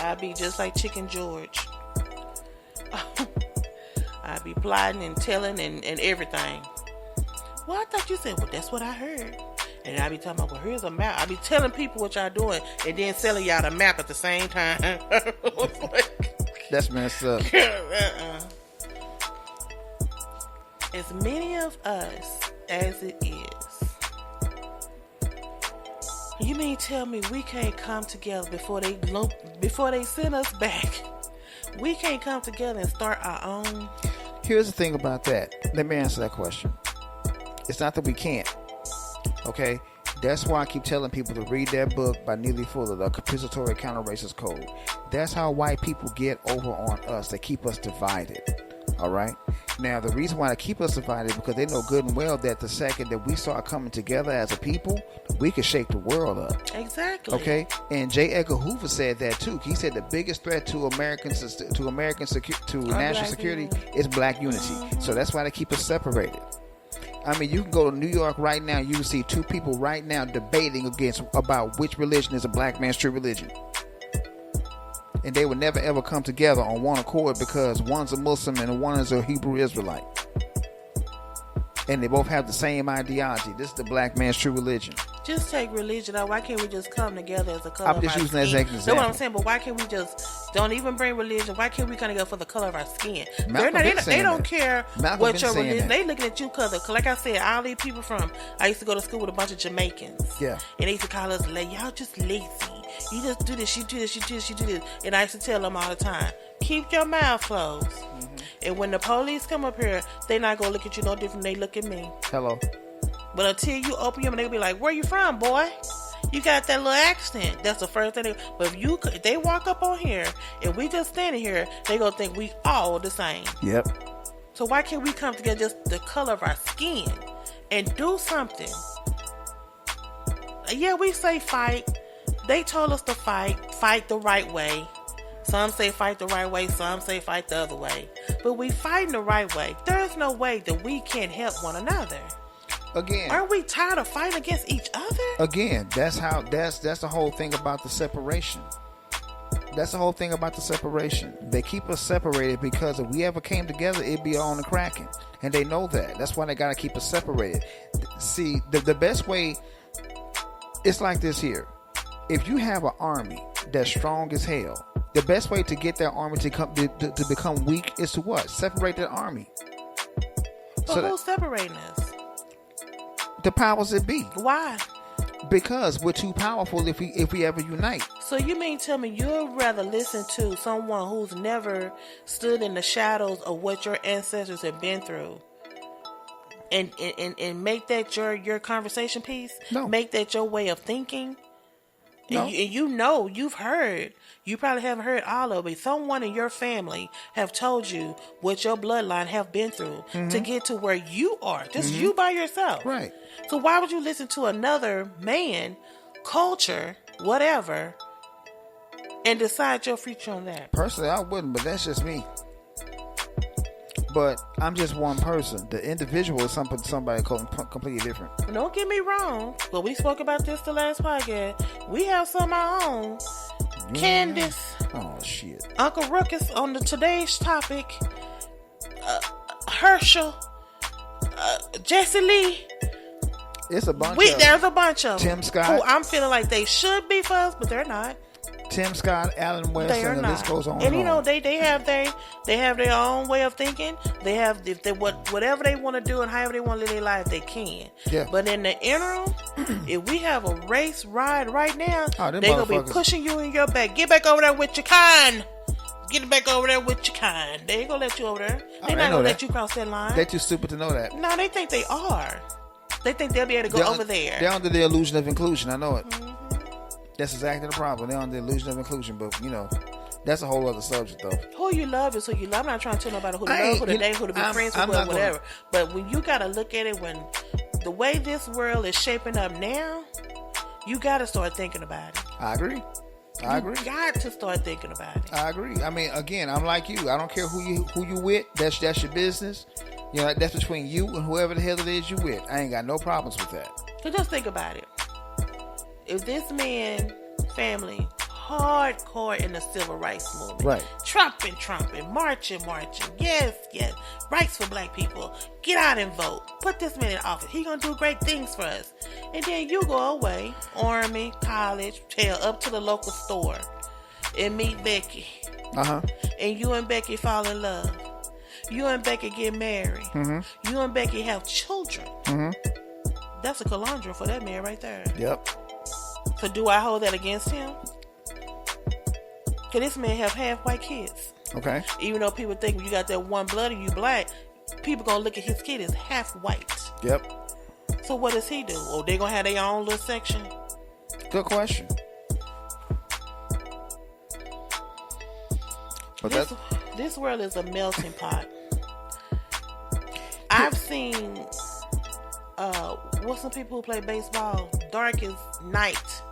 [SPEAKER 2] I'll be just like Chicken George. I'll be plotting and telling and everything. Well, I thought you said, well, that's what I heard. And I'll be talking about, well, here's a map. I'll be telling people what y'all doing and then selling y'all the map at the same time.
[SPEAKER 1] That's messed up.
[SPEAKER 2] As many of us as it is, you mean tell me we can't come together before they send us back? We can't come together and start our own?
[SPEAKER 1] Here's the thing about that. Let me answer that question. It's not that we can't. Okay? That's why I keep telling people to read that book by Neely Fuller, The Compensatory Counter-Racist Code. That's how white people get over on us. They keep us divided. Alright? Now, the reason why they keep us divided is because they know good and well that the second that we start coming together as a people, we can shake the world up.
[SPEAKER 2] Exactly.
[SPEAKER 1] Okay? And J. Edgar Hoover said that too. He said the biggest threat to national security is black unity. So that's why they keep us separated. I mean, you can go to New York right now, you can see two people right now debating about which religion is a black man's true religion. And they would never ever come together on one accord because one's a Muslim and one is a Hebrew Israelite. And they both have the same ideology. This is the black man's true religion.
[SPEAKER 2] Just take religion out. Why can't we just come together as a color?
[SPEAKER 1] I'm just using that as an example.
[SPEAKER 2] That's what I'm saying. But why can't we just don't even bring religion? Why can't we come together for the color of our skin? They don't care what your religion. They looking at you because, like I said, all these people I used to go to school with a bunch of Jamaicans.
[SPEAKER 1] Yeah. And
[SPEAKER 2] they used to call us, y'all just lazy. You just do this, you do this, you do this, you do this. And I used to tell them all the time, keep your mouth closed. Mm-hmm. And when the police come up here, they not going to look at you no different than they look at me.
[SPEAKER 1] Hello.
[SPEAKER 2] But until you open your mouth, they'll be like, where you from, boy? You got that little accent. That's the first thing. But if they walk up on here and we just standing here, they going to think we all the same.
[SPEAKER 1] Yep.
[SPEAKER 2] So why can't we come together just the color of our skin and do something? Yeah, we say fight. They told us to fight the right way. Some say fight the right way, some say fight the other way. But we fighting the right way. There's no way that we can't help one another.
[SPEAKER 1] Again,
[SPEAKER 2] aren't we tired of fighting against each other?
[SPEAKER 1] Again, that's the whole thing about the separation. That's the whole thing about the separation. They keep us separated because if we ever came together, it'd be on the cracking. And they know that. That's why they gotta keep us separated. See, the best way, it's like this here. If you have an army that's strong as hell, the best way to get that army to become weak is to what? Separate that army.
[SPEAKER 2] But who's separating us?
[SPEAKER 1] The powers that be.
[SPEAKER 2] Why?
[SPEAKER 1] Because we're too powerful if we ever unite.
[SPEAKER 2] So you mean tell me you'd rather listen to someone who's never stood in the shadows of what your ancestors have been through and make that your conversation piece?
[SPEAKER 1] No.
[SPEAKER 2] Make that your way of thinking?
[SPEAKER 1] No.
[SPEAKER 2] And you've heard, you probably haven't heard all of it. Someone in your family have told you what your bloodline have been through to get to where you are. Just you by yourself.
[SPEAKER 1] Right.
[SPEAKER 2] So why would you listen to another man, culture, whatever, and decide your future on that?
[SPEAKER 1] Personally, I wouldn't, but that's just me. But I'm just one person. The individual is somebody completely different.
[SPEAKER 2] Don't get me wrong, but we spoke about this the last podcast. We have some of our own. Yeah. Candace.
[SPEAKER 1] Oh, shit.
[SPEAKER 2] Uncle Ruckus on the today's topic. Herschel. Jesse Lee.
[SPEAKER 1] It's a bunch
[SPEAKER 2] There's a bunch of
[SPEAKER 1] Tim Scott.
[SPEAKER 2] Who I'm feeling like they should be for us, but they're not.
[SPEAKER 1] Tim Scott, Alan West,
[SPEAKER 2] they are
[SPEAKER 1] and the
[SPEAKER 2] not.
[SPEAKER 1] list goes on.
[SPEAKER 2] And you know, they have their own way of thinking. They have whatever they want to do and however they want to live their life, they can.
[SPEAKER 1] Yeah.
[SPEAKER 2] But in the interim, if we have a race ride right now,
[SPEAKER 1] they're
[SPEAKER 2] gonna be pushing you in your back. Get back over there with your kind. Get back over there with your kind. They ain't gonna let you over there. They're not gonna let you cross that line.
[SPEAKER 1] They're too stupid to know that.
[SPEAKER 2] No, they think they are. They think they'll be able to go over there.
[SPEAKER 1] They're under the illusion of inclusion. I know it. That's exactly the problem. They're on the illusion of inclusion, but that's a whole other subject, though.
[SPEAKER 2] Who you love is who you love. I'm not trying to tell nobody who to love, who to date, who to be friends with, whatever. But when you gotta look at it, when the way this world is shaping up now, you gotta start thinking about it.
[SPEAKER 1] I agree.
[SPEAKER 2] You got to start thinking about it.
[SPEAKER 1] I agree. I mean, again, I'm like you. I don't care who you with. That's your business. That's between you and whoever the hell it is you with. I ain't got no problems with that.
[SPEAKER 2] So just think about it. If this man family hardcore in the civil rights movement,
[SPEAKER 1] right? Trumping,
[SPEAKER 2] marching, yes, rights for black people. Get out and vote. Put this man in office. He gonna do great things for us. And then you go away, army, college, up to the local store, and meet Becky. And you and Becky fall in love. You and Becky get married. Mm-hmm. You and Becky have children. Mm-hmm. That's a conundrum for that man right there.
[SPEAKER 1] Yep.
[SPEAKER 2] So do I hold that against him? Because this man have half white kids.
[SPEAKER 1] Okay.
[SPEAKER 2] Even though people think when you got that one blood and you black, people gonna look at his kid as half white.
[SPEAKER 1] Yep.
[SPEAKER 2] So what does he do? Oh, they gonna have their own little section?
[SPEAKER 1] Good question. But
[SPEAKER 2] this world is a melting pot. I've seen what's some people who play baseball? Dark as night.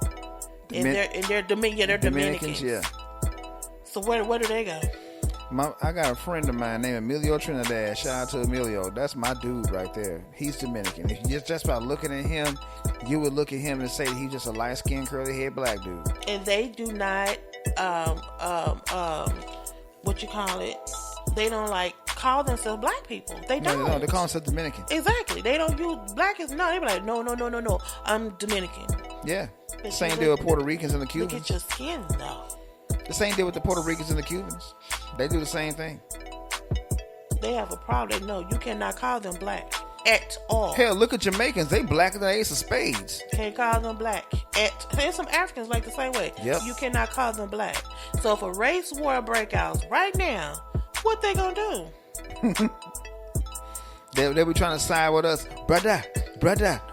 [SPEAKER 2] They're Dominicans.
[SPEAKER 1] Yeah.
[SPEAKER 2] So where do they go?
[SPEAKER 1] I got a friend of mine named Emilio Trinidad. Shout out to Emilio. That's my dude right there. He's Dominican. If you just by looking at him, you would look at him and say that he's just a light-skinned, curly-haired black dude.
[SPEAKER 2] And they do not what you call it? They don't call themselves black people. They don't.
[SPEAKER 1] No, they call themselves Dominican.
[SPEAKER 2] Exactly. They don't use black as no. They be like, no. I'm Dominican.
[SPEAKER 1] Yeah. But same deal with Puerto Ricans and the Cubans.
[SPEAKER 2] Look at your skin, though.
[SPEAKER 1] The same deal with the Puerto Ricans and the Cubans. They do the same thing.
[SPEAKER 2] They have a problem. No, you cannot call them black at all.
[SPEAKER 1] Hell, look at Jamaicans. They blacker than the ace of spades.
[SPEAKER 2] Can't call them black. There's some Africans like the same way.
[SPEAKER 1] Yep.
[SPEAKER 2] You cannot call them black. So if a race war breaks out right now, what they gonna do?
[SPEAKER 1] They be trying to side with us. Brother,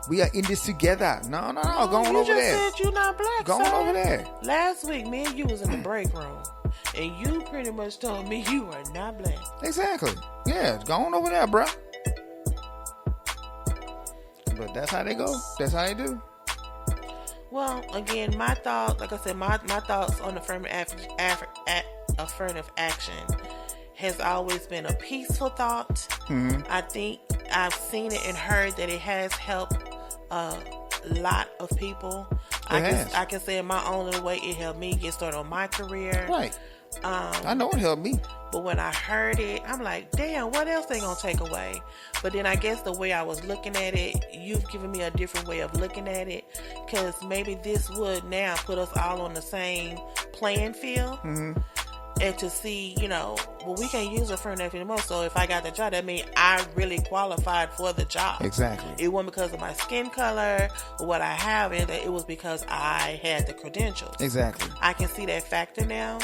[SPEAKER 1] we are in this together. No. Go on over there.
[SPEAKER 2] You just said you're not black,
[SPEAKER 1] Go on over there.
[SPEAKER 2] Last week, me and you was in the break room, and you pretty much told me you are not black.
[SPEAKER 1] Exactly. Yeah, go on over there, bro. But that's how they go. That's how they do.
[SPEAKER 2] Well, again, my thoughts, like I said, my thoughts on affirmative action has always been a peaceful thought. Mm-hmm. I think I've seen it and heard that it has helped a lot of people. I can say in my own little way, it helped me get started on my career.
[SPEAKER 1] Right. I know it helped me.
[SPEAKER 2] But when I heard it, I'm like, damn, what else they gonna take away? But then I guess the way I was looking at it, you've given me a different way of looking at it, because maybe this would now put us all on the same playing field. Mm-hmm. And to see, we can't use Affirmative anymore. So if I got the job, that means I really qualified for the job.
[SPEAKER 1] Exactly.
[SPEAKER 2] It wasn't because of my skin color or what I have, and it was because I had the credentials.
[SPEAKER 1] Exactly.
[SPEAKER 2] I can see that factor now.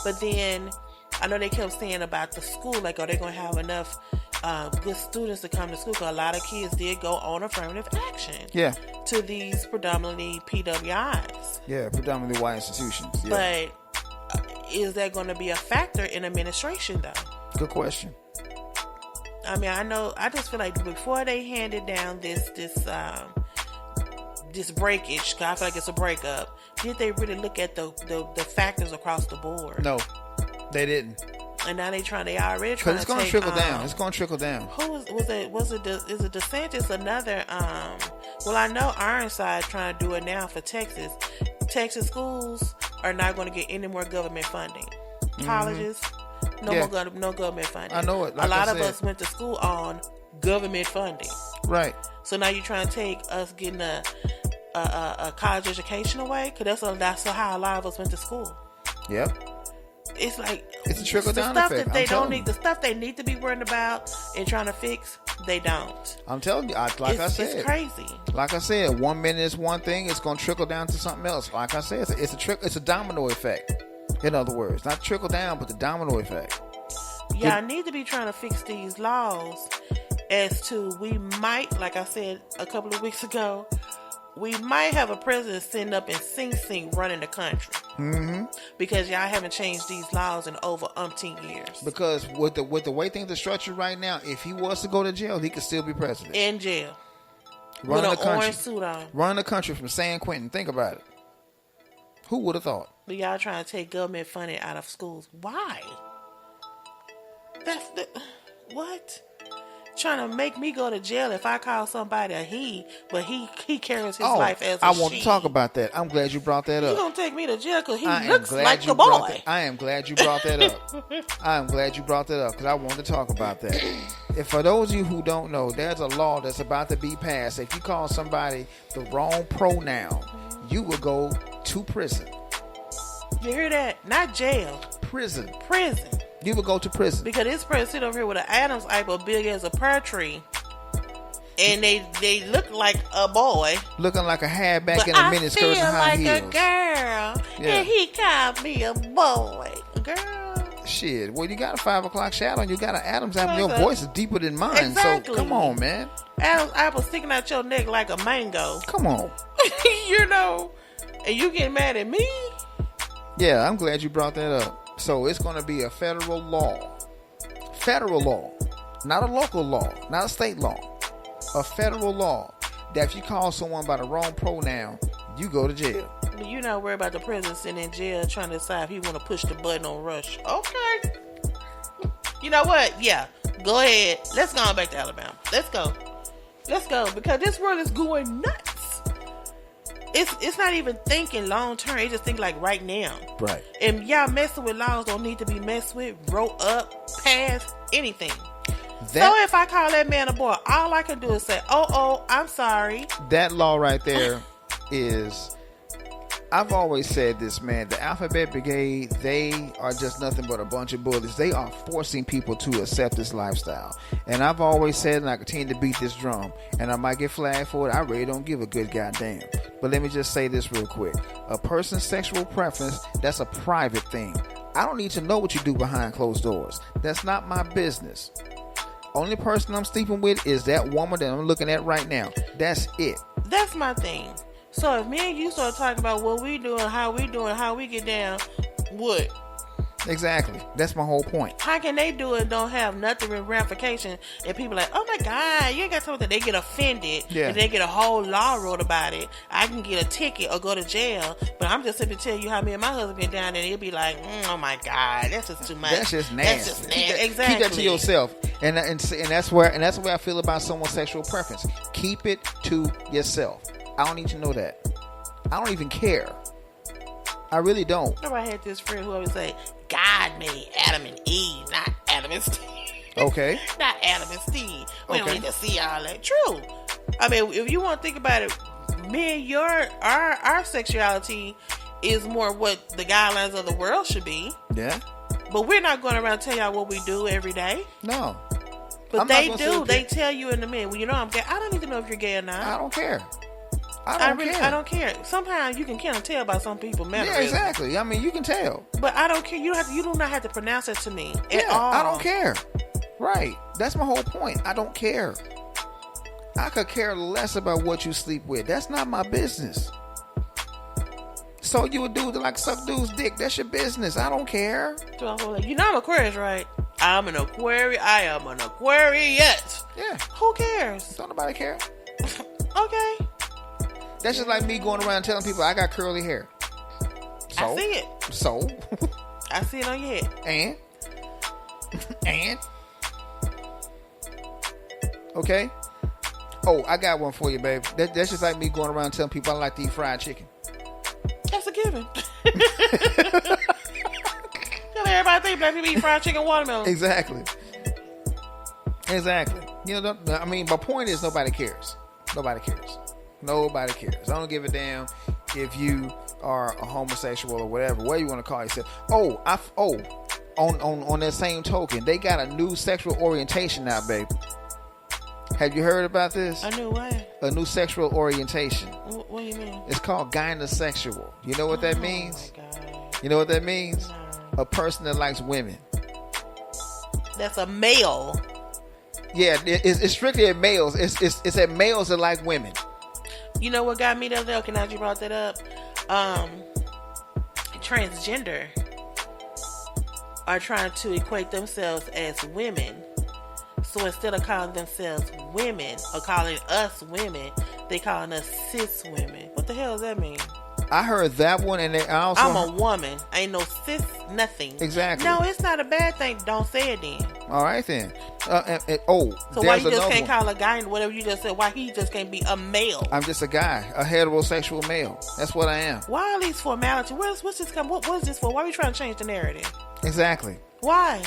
[SPEAKER 2] But then I know they kept saying about the school, like, are they going to have enough good students to come to school? Because a lot of kids did go on affirmative action.
[SPEAKER 1] Yeah.
[SPEAKER 2] To these predominantly PWIs.
[SPEAKER 1] Yeah, predominantly white institutions. Yeah.
[SPEAKER 2] But is that going to be a factor in administration, though?
[SPEAKER 1] Good question.
[SPEAKER 2] I mean, I just feel like before they handed down this breakage, cause I feel like it's a breakup, did they really look at the factors across the board?
[SPEAKER 1] No, they didn't.
[SPEAKER 2] And now they already trying to
[SPEAKER 1] Because it's going to trickle down. It's going to trickle down.
[SPEAKER 2] Who was it? Is it DeSantis? Another, well, I know Ironside trying to do it now for Texas. Texas schools are not going to get any more government funding. Colleges, no government funding.
[SPEAKER 1] I know it.
[SPEAKER 2] Like a lot of us went to school on government funding.
[SPEAKER 1] Right.
[SPEAKER 2] So now you're trying to take us getting a college education away? Because that's how a lot of us went to school.
[SPEAKER 1] Yep.
[SPEAKER 2] It's like
[SPEAKER 1] it's a trickle down
[SPEAKER 2] stuff
[SPEAKER 1] effect.
[SPEAKER 2] That they don't need, the stuff they need to be worrying about and trying to fix, they don't.
[SPEAKER 1] I'm telling you, I said,
[SPEAKER 2] it's crazy.
[SPEAKER 1] Like I said, 1 minute is one thing, it's going to trickle down to something else. Like I said, it's a domino effect. In other words, not trickle down, but the domino effect.
[SPEAKER 2] Yeah, I need to be trying to fix these laws as to we might, like I said a couple of weeks ago, we might have a president sitting up in Sing Sing running the country.
[SPEAKER 1] Mm-hmm.
[SPEAKER 2] Because y'all haven't changed these laws in over umpteen years.
[SPEAKER 1] Because with the way things are structured right now, if he was to go to jail, he could still be president.
[SPEAKER 2] In jail.
[SPEAKER 1] Running
[SPEAKER 2] with
[SPEAKER 1] the country.
[SPEAKER 2] Orange suit on.
[SPEAKER 1] Running the country from San Quentin. Think about it. Who would have thought?
[SPEAKER 2] But y'all trying to take government funding out of schools. Why? What? Trying to make me go to jail if I call somebody a he, but he carries his life as a
[SPEAKER 1] I want
[SPEAKER 2] she.
[SPEAKER 1] to talk about that. I'm glad you brought that up.
[SPEAKER 2] You gonna take me to jail because he looks like a
[SPEAKER 1] boy.
[SPEAKER 2] I
[SPEAKER 1] am glad you brought that up. I am glad you brought that up because I want to talk about that. If for those of you who don't know, there's a law that's about to be passed. If you call somebody the wrong pronoun, you will go to prison.
[SPEAKER 2] You hear that? Not jail.
[SPEAKER 1] Prison. You will go to prison.
[SPEAKER 2] Because this person sit over here with an Adam's apple big as a pear tree. And they look like a boy.
[SPEAKER 1] Looking like a halfback in a mini skirt and high heels.
[SPEAKER 2] I feel like a girl. And he called me a boy. Girl.
[SPEAKER 1] Shit. Well, you got a 5 o'clock shadow and you got an Adam's apple. Your voice is deeper than mine.
[SPEAKER 2] Exactly.
[SPEAKER 1] So, come on, man.
[SPEAKER 2] Adam's apple sticking out your neck like a mango.
[SPEAKER 1] Come on.
[SPEAKER 2] You know. And you getting mad at me?
[SPEAKER 1] Yeah, I'm glad you brought that up. So it's going to be a federal law, not a local law, not a state law, a federal law that if you call someone by the wrong pronoun, you go to jail.
[SPEAKER 2] But you're not worried about the president sitting in jail trying to decide if he want to push the button on Rush. Okay. You know what? Yeah, go ahead. Let's go on back to Alabama. Let's go because this world is going nuts. It's not even thinking long term. It just think like right now.
[SPEAKER 1] Right.
[SPEAKER 2] And y'all messing with laws don't need to be messed with, wrote up, passed, anything. So if I call that man a boy, all I can do is say, oh, I'm sorry.
[SPEAKER 1] That law right there is, I've always said this, man, the Alphabet Brigade, they are just nothing but a bunch of bullies. They are forcing people to accept this lifestyle. And I've always said, and I continue to beat this drum, and I might get flagged for it, I really don't give a good goddamn. But let me just say this real quick. A person's sexual preference, that's a private thing. I don't need to know what you do behind closed doors. That's not my business. Only person I'm sleeping with is that woman that I'm looking at right now. That's it.
[SPEAKER 2] That's my thing. So if me and you start talking about what we doing, how we get down, what?
[SPEAKER 1] Exactly. That's my whole point.
[SPEAKER 2] How can they do it and don't have nothing in ramification? And people like, oh my God, you ain't got something. They get offended.
[SPEAKER 1] Yeah.
[SPEAKER 2] And they get a whole law wrote about it. I can get a ticket or go to jail. But I'm just simply tell you how me and my husband get down there. And it'll be like, oh my God, that's just too much.
[SPEAKER 1] That's just nasty.
[SPEAKER 2] Exactly.
[SPEAKER 1] Keep that to yourself. And that's where I feel about someone's sexual preference. Keep it to yourself. I don't need to know that. I don't even care. I really don't.
[SPEAKER 2] Remember I had this friend who always say, God made Adam and Eve, not Adam and Steve.
[SPEAKER 1] Okay.
[SPEAKER 2] Not Adam and Steve. We don't need to see all that. True. I mean, if you want to think about it, me and our sexuality is more what the guidelines of the world should be.
[SPEAKER 1] Yeah.
[SPEAKER 2] But we're not going around tell y'all what we do every day.
[SPEAKER 1] No.
[SPEAKER 2] But they do. They tell you in the minute. Well, you know I'm gay. I don't need to know if you're gay or not.
[SPEAKER 1] I don't care.
[SPEAKER 2] I don't care. Sometimes you can kind of tell by some people mannerisms.
[SPEAKER 1] Yeah, exactly. I mean, you can tell.
[SPEAKER 2] But I don't care. You do not have to pronounce it to me at all.
[SPEAKER 1] I don't care. Right. That's my whole point. I don't care. I could care less about what you sleep with. That's not my business. So you a dude that like suck dude's dick. That's your business. I don't care.
[SPEAKER 2] You know I'm Aquarius, right? I'm an Aquarius. I am an Aquarius.
[SPEAKER 1] Yeah.
[SPEAKER 2] Who cares?
[SPEAKER 1] Don't nobody care.
[SPEAKER 2] Okay.
[SPEAKER 1] That's just like me going around telling people I got curly hair. So,
[SPEAKER 2] I see it.
[SPEAKER 1] So?
[SPEAKER 2] I see it on your head.
[SPEAKER 1] And? And okay. Oh, I got one for you, babe. That's just like me going around telling people I like to eat fried chicken.
[SPEAKER 2] That's a given. Everybody think black people eat fried chicken and watermelon.
[SPEAKER 1] Exactly. You know, I mean, my point is nobody cares. Nobody cares. I don't give a damn if you are a homosexual or whatever you want to call yourself. On that same token, they got a new sexual orientation now, babe. Have you heard about this?
[SPEAKER 2] A new what?
[SPEAKER 1] A new sexual orientation.
[SPEAKER 2] What do you mean?
[SPEAKER 1] It's called gynosexual. You know what that means?
[SPEAKER 2] Oh my God.
[SPEAKER 1] You know what that means?
[SPEAKER 2] No.
[SPEAKER 1] A person that likes women.
[SPEAKER 2] That's a male.
[SPEAKER 1] Yeah, it's strictly at males. It's at males that like women.
[SPEAKER 2] You know what got me the other day? Okay, now you brought that up. Transgender are trying to equate themselves as women. So instead of calling themselves women or calling us women, they calling us cis women. What the hell does that mean?
[SPEAKER 1] I heard that one, and I also
[SPEAKER 2] I'm a woman. Ain't no cis nothing.
[SPEAKER 1] Exactly.
[SPEAKER 2] No, it's not a bad thing. Don't say it then.
[SPEAKER 1] All right then.
[SPEAKER 2] So why you just can't call a guy whatever you just said? Why he just can't be a male?
[SPEAKER 1] I'm just a guy, a heterosexual male. That's what I am.
[SPEAKER 2] Why all these formalities? What's this come? What is this for? Why are we trying to change the narrative?
[SPEAKER 1] Exactly.
[SPEAKER 2] Why?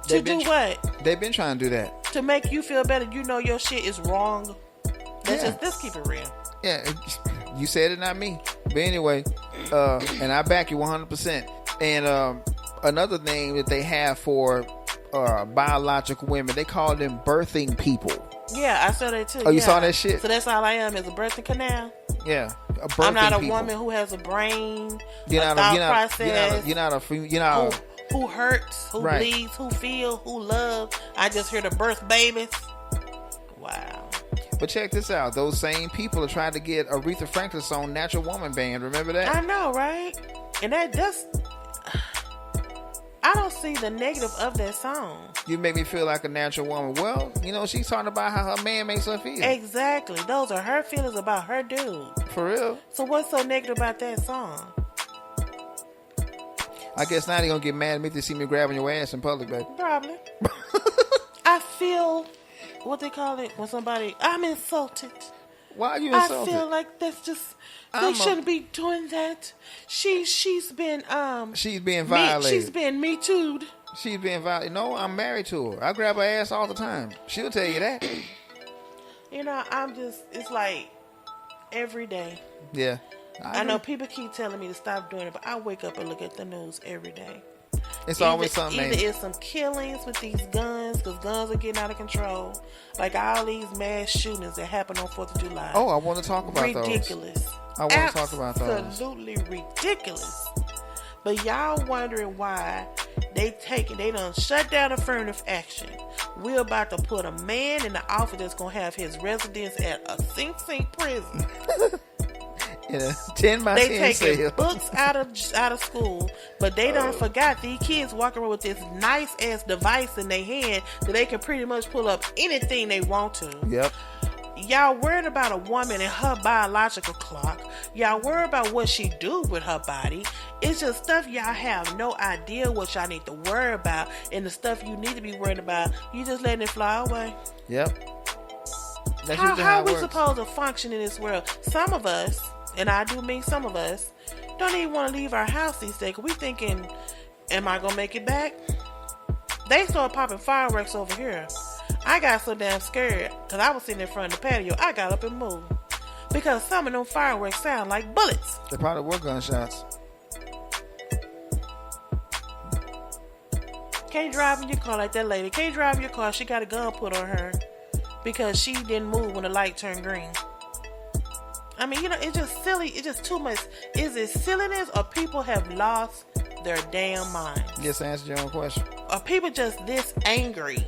[SPEAKER 2] To do what?
[SPEAKER 1] They've been trying to do that.
[SPEAKER 2] To make you feel better. You know your shit is wrong. Let's keep it real.
[SPEAKER 1] Yeah, you said it, not me. But anyway, and I back you 100%. And another name that they have for biological women, they call them birthing people.
[SPEAKER 2] Yeah, I saw that too.
[SPEAKER 1] Oh, you saw that shit?
[SPEAKER 2] So that's all I am, is a birthing canal.
[SPEAKER 1] Yeah,
[SPEAKER 2] I'm not a woman who has a brain, process.
[SPEAKER 1] You're not
[SPEAKER 2] who hurts, who bleeds, who feels, who loves. I just here to birth babies. Wow.
[SPEAKER 1] But check this out. Those same people are trying to get Aretha Franklin's song Natural Woman Band. Remember that?
[SPEAKER 2] I know, right? And that's... I don't see the negative of that song.
[SPEAKER 1] You make me feel like a natural woman. Well, you know, she's talking about how her man makes her feel.
[SPEAKER 2] Exactly. Those are her feelings about her dude.
[SPEAKER 1] For real.
[SPEAKER 2] So what's so negative about that song?
[SPEAKER 1] I guess now they're going to get mad at me to see me grabbing your ass in public, baby.
[SPEAKER 2] Probably. I feel... What they call it when somebody... I'm insulted.
[SPEAKER 1] Why are you insulted?
[SPEAKER 2] I feel like that's just... They shouldn't be doing that. She's been...
[SPEAKER 1] She's being violated.
[SPEAKER 2] She's been Me Too'd.
[SPEAKER 1] She's being violated. No, I'm married to her. I grab her ass all the time. She'll tell you that.
[SPEAKER 2] You know, I'm just... It's like every day.
[SPEAKER 1] Yeah.
[SPEAKER 2] I know people keep telling me to stop doing it, but I wake up and look at the news every day.
[SPEAKER 1] It's always something.
[SPEAKER 2] Either it's some killings with these guns, because guns are getting out of control. Like all these mass shootings that happen on 4th of July.
[SPEAKER 1] Oh, I want to talk about those.
[SPEAKER 2] Ridiculous.
[SPEAKER 1] I want to talk about those.
[SPEAKER 2] Absolutely ridiculous. But y'all wondering why they done shut down affirmative action. We're about to put a man in the office that's going to have his residence at a Sing Sing prison.
[SPEAKER 1] In a 10 by 10
[SPEAKER 2] They taking
[SPEAKER 1] sale.
[SPEAKER 2] books out of school, but they done forgot these kids walking around with this nice ass device in their hand that they can pretty much pull up anything they want to.
[SPEAKER 1] Yep.
[SPEAKER 2] Y'all worried about a woman and her biological clock. Y'all worried about what she do with her body. It's just stuff y'all have no idea what y'all need to worry about, and the stuff you need to be worried about, you just letting it fly away.
[SPEAKER 1] Yep. That's
[SPEAKER 2] how are we supposed to function in this world? Some of us, and I do mean some of us, don't even want to leave our house these days. We thinking, am I going to make it back? They started popping fireworks over here. I got so damn scared because I was sitting in front of the patio. I got up and moved because some of them fireworks sound like bullets.
[SPEAKER 1] They probably were gunshots.
[SPEAKER 2] Can't drive in your car like that lady. Can't drive in your car. She got a gun put on her because she didn't move when the light turned green. I mean, you know, it's just silly. It's just too much. Is it silliness or people have lost their damn minds?
[SPEAKER 1] Just answer your own question.
[SPEAKER 2] Or people just this angry?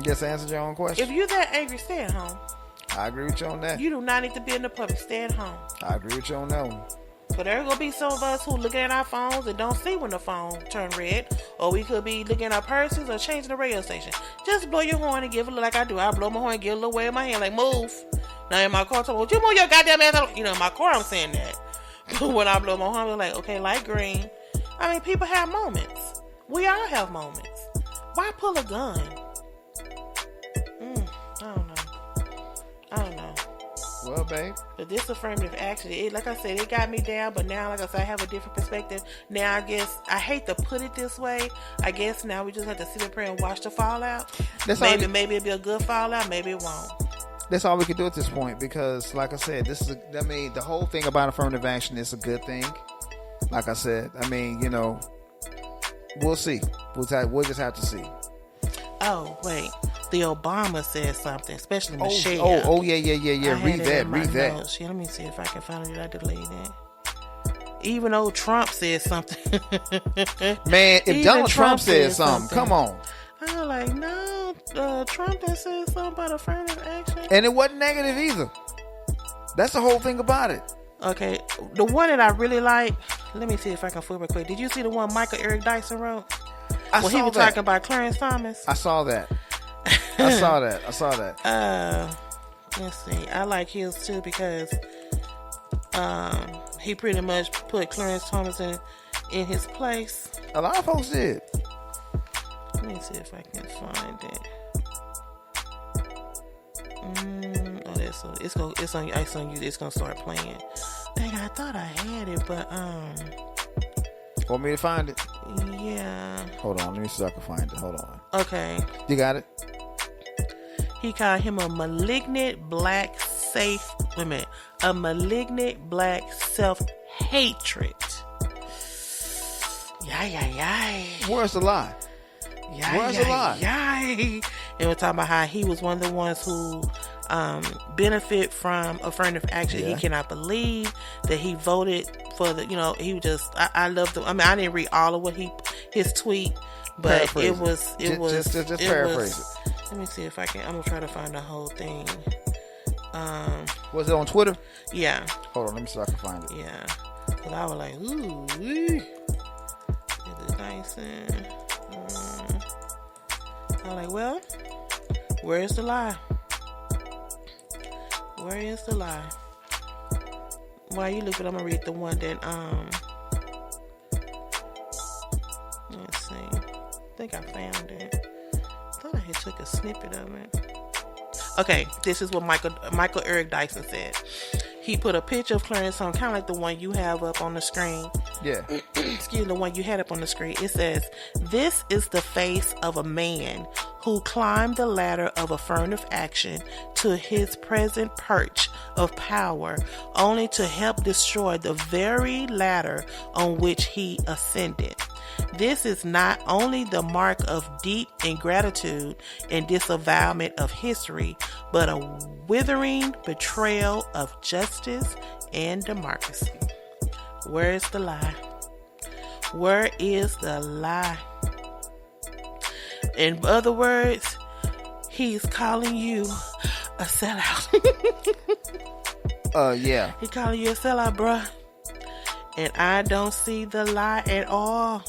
[SPEAKER 1] Just answer your own question.
[SPEAKER 2] If you're that angry, stay at home.
[SPEAKER 1] I agree with you on that.
[SPEAKER 2] You do not need to be in the public. Stay at home.
[SPEAKER 1] I agree with you on that one.
[SPEAKER 2] But there gonna be some of us who looking at our phones and don't see when the phone turn red, or we could be looking at our purses or changing the radio station. Just blow your horn and give it like I do. I blow my horn and give a little wave in my hand, like move. Now in my car, you move your goddamn ass. You know, in my car, I'm saying that. But when I blow my horn, I'm like, okay, light green. I mean, people have moments. We all have moments. Why pull a gun? I don't know.
[SPEAKER 1] Well, babe.
[SPEAKER 2] But this affirmative action, like I said, it got me down. But now, like I said, I have a different perspective. Now, I guess, I hate to put it this way. I guess now we just have to sit up here and watch the fallout. Maybe it'll be a good fallout. Maybe it won't.
[SPEAKER 1] That's all we can do at this point because, like I said, the whole thing about affirmative action is a good thing. Like I said, we'll see. We'll just have to see.
[SPEAKER 2] Oh, wait. The Obama said something, especially Michelle.
[SPEAKER 1] Oh, yeah. Read that.
[SPEAKER 2] Notes. Yeah, let me see if I can find it. I deleted it. Even though Trump said something.
[SPEAKER 1] Man, if Donald Trump said something, come on.
[SPEAKER 2] I was like, no, Trump that said something about affirmative action.
[SPEAKER 1] And it wasn't negative either. That's the whole thing about it.
[SPEAKER 2] Okay, the one that I really like, let me see if I can flip it quick. Did you see the one Michael Eric Dyson wrote? He was talking about Clarence Thomas.
[SPEAKER 1] I saw that. I saw that.
[SPEAKER 2] Let's see. I like his too because he pretty much put Clarence Thomas in his place.
[SPEAKER 1] A lot of folks did.
[SPEAKER 2] Let me see if I can find it. It's on you. It's gonna start playing. Dang, I thought I had it, but
[SPEAKER 1] Want me to find it?
[SPEAKER 2] Yeah.
[SPEAKER 1] Hold on, let me see if I can find it. Hold on.
[SPEAKER 2] Okay.
[SPEAKER 1] You got it?
[SPEAKER 2] He called him a malignant black self-hatred. Yay.
[SPEAKER 1] Where's the lie? Where's the lie?
[SPEAKER 2] Yay. And we're talking about how he was one of the ones who benefit from affirmative action.
[SPEAKER 1] Yeah.
[SPEAKER 2] He cannot believe that he voted for he just, I love the, I didn't read all of what his tweet, but
[SPEAKER 1] Paraphrase
[SPEAKER 2] it was
[SPEAKER 1] just paraphrase it.
[SPEAKER 2] Let me see if I can. I'm gonna try to find the whole thing.
[SPEAKER 1] Was it on Twitter?
[SPEAKER 2] Yeah.
[SPEAKER 1] Hold on, let me see if I can find it.
[SPEAKER 2] Yeah. Cause I was like, ooh, is it Dyson? I was like, well, where is the lie? Where is the lie? While you look at, I'm gonna read the one that let's see. I think I found it. I thought I had took a snippet of it. Okay, this is what Michael Eric Dyson said. He put a picture of Clarence Thomas, kind of like the one you have up on the screen.
[SPEAKER 1] Yeah.
[SPEAKER 2] Excuse me, the one you had up on the screen. It says, "This is the face of a man who climbed the ladder of affirmative action to his present perch of power, only to help destroy the very ladder on which he ascended. This is not only the mark of deep ingratitude and disavowalment of history, but a withering betrayal of justice and democracy." Where is the lie? Where is the lie? In other words, he's calling you a sellout.
[SPEAKER 1] Yeah.
[SPEAKER 2] He calling you a sellout, bruh. And I don't see the lie at all.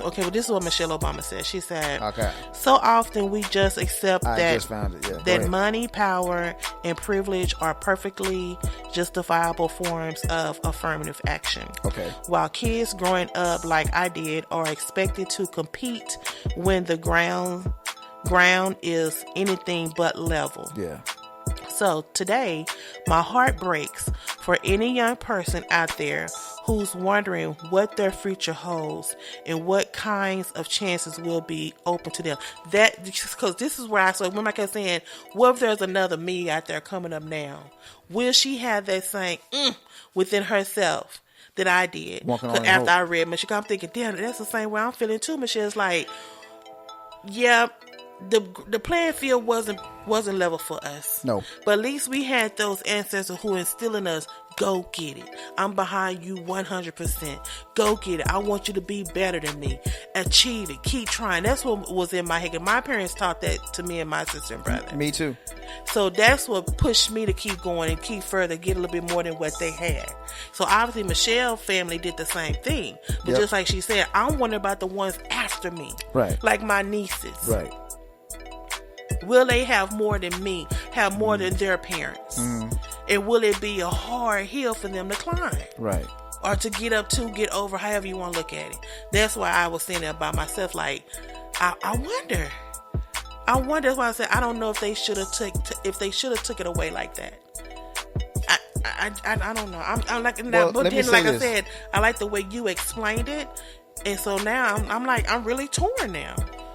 [SPEAKER 2] Okay, well, this is what Michelle Obama said. She said,
[SPEAKER 1] okay,
[SPEAKER 2] so often we just accept
[SPEAKER 1] just found it. Yeah,
[SPEAKER 2] that money, power, and privilege are perfectly justifiable forms of affirmative action.
[SPEAKER 1] Okay.
[SPEAKER 2] While kids growing up like I did are expected to compete when the ground is anything but level.
[SPEAKER 1] Yeah.
[SPEAKER 2] So today, my heart breaks for any young person out there who's wondering what their future holds and what kinds of chances will be open to them. That, because this is where remember I kept saying, what if there's another me out there coming up now? Will she have that same within herself that I did? After I read Michelle, I'm thinking, damn, that's the same way I'm feeling too. Michelle's like, yeah, the playing field wasn't level for us.
[SPEAKER 1] No.
[SPEAKER 2] But at least we had those ancestors who instilled in us, go get it. I'm behind you 100%. Go get it. I want you to be better than me. Achieve it. Keep trying. That's what was in my head. My parents taught that to me and my sister and brother.
[SPEAKER 1] Me too.
[SPEAKER 2] So that's what pushed me to keep going and keep further, get a little bit more than what they had. So obviously Michelle's family did the same thing. But just like she said, I'm wondering about the ones after me.
[SPEAKER 1] Right.
[SPEAKER 2] Like my nieces.
[SPEAKER 1] Right.
[SPEAKER 2] Will they have more than me? Have more than their parents? And will it be a hard hill for them to climb?
[SPEAKER 1] Right.
[SPEAKER 2] or to get up to, get over, however you want to look at it. That's why I was saying that by myself. Like, I wonder. That's why I said I don't know if they should have took it away like that. I don't know. I'm like, but then like I said, I like the way you explained it, and so now I'm like, I'm really torn now.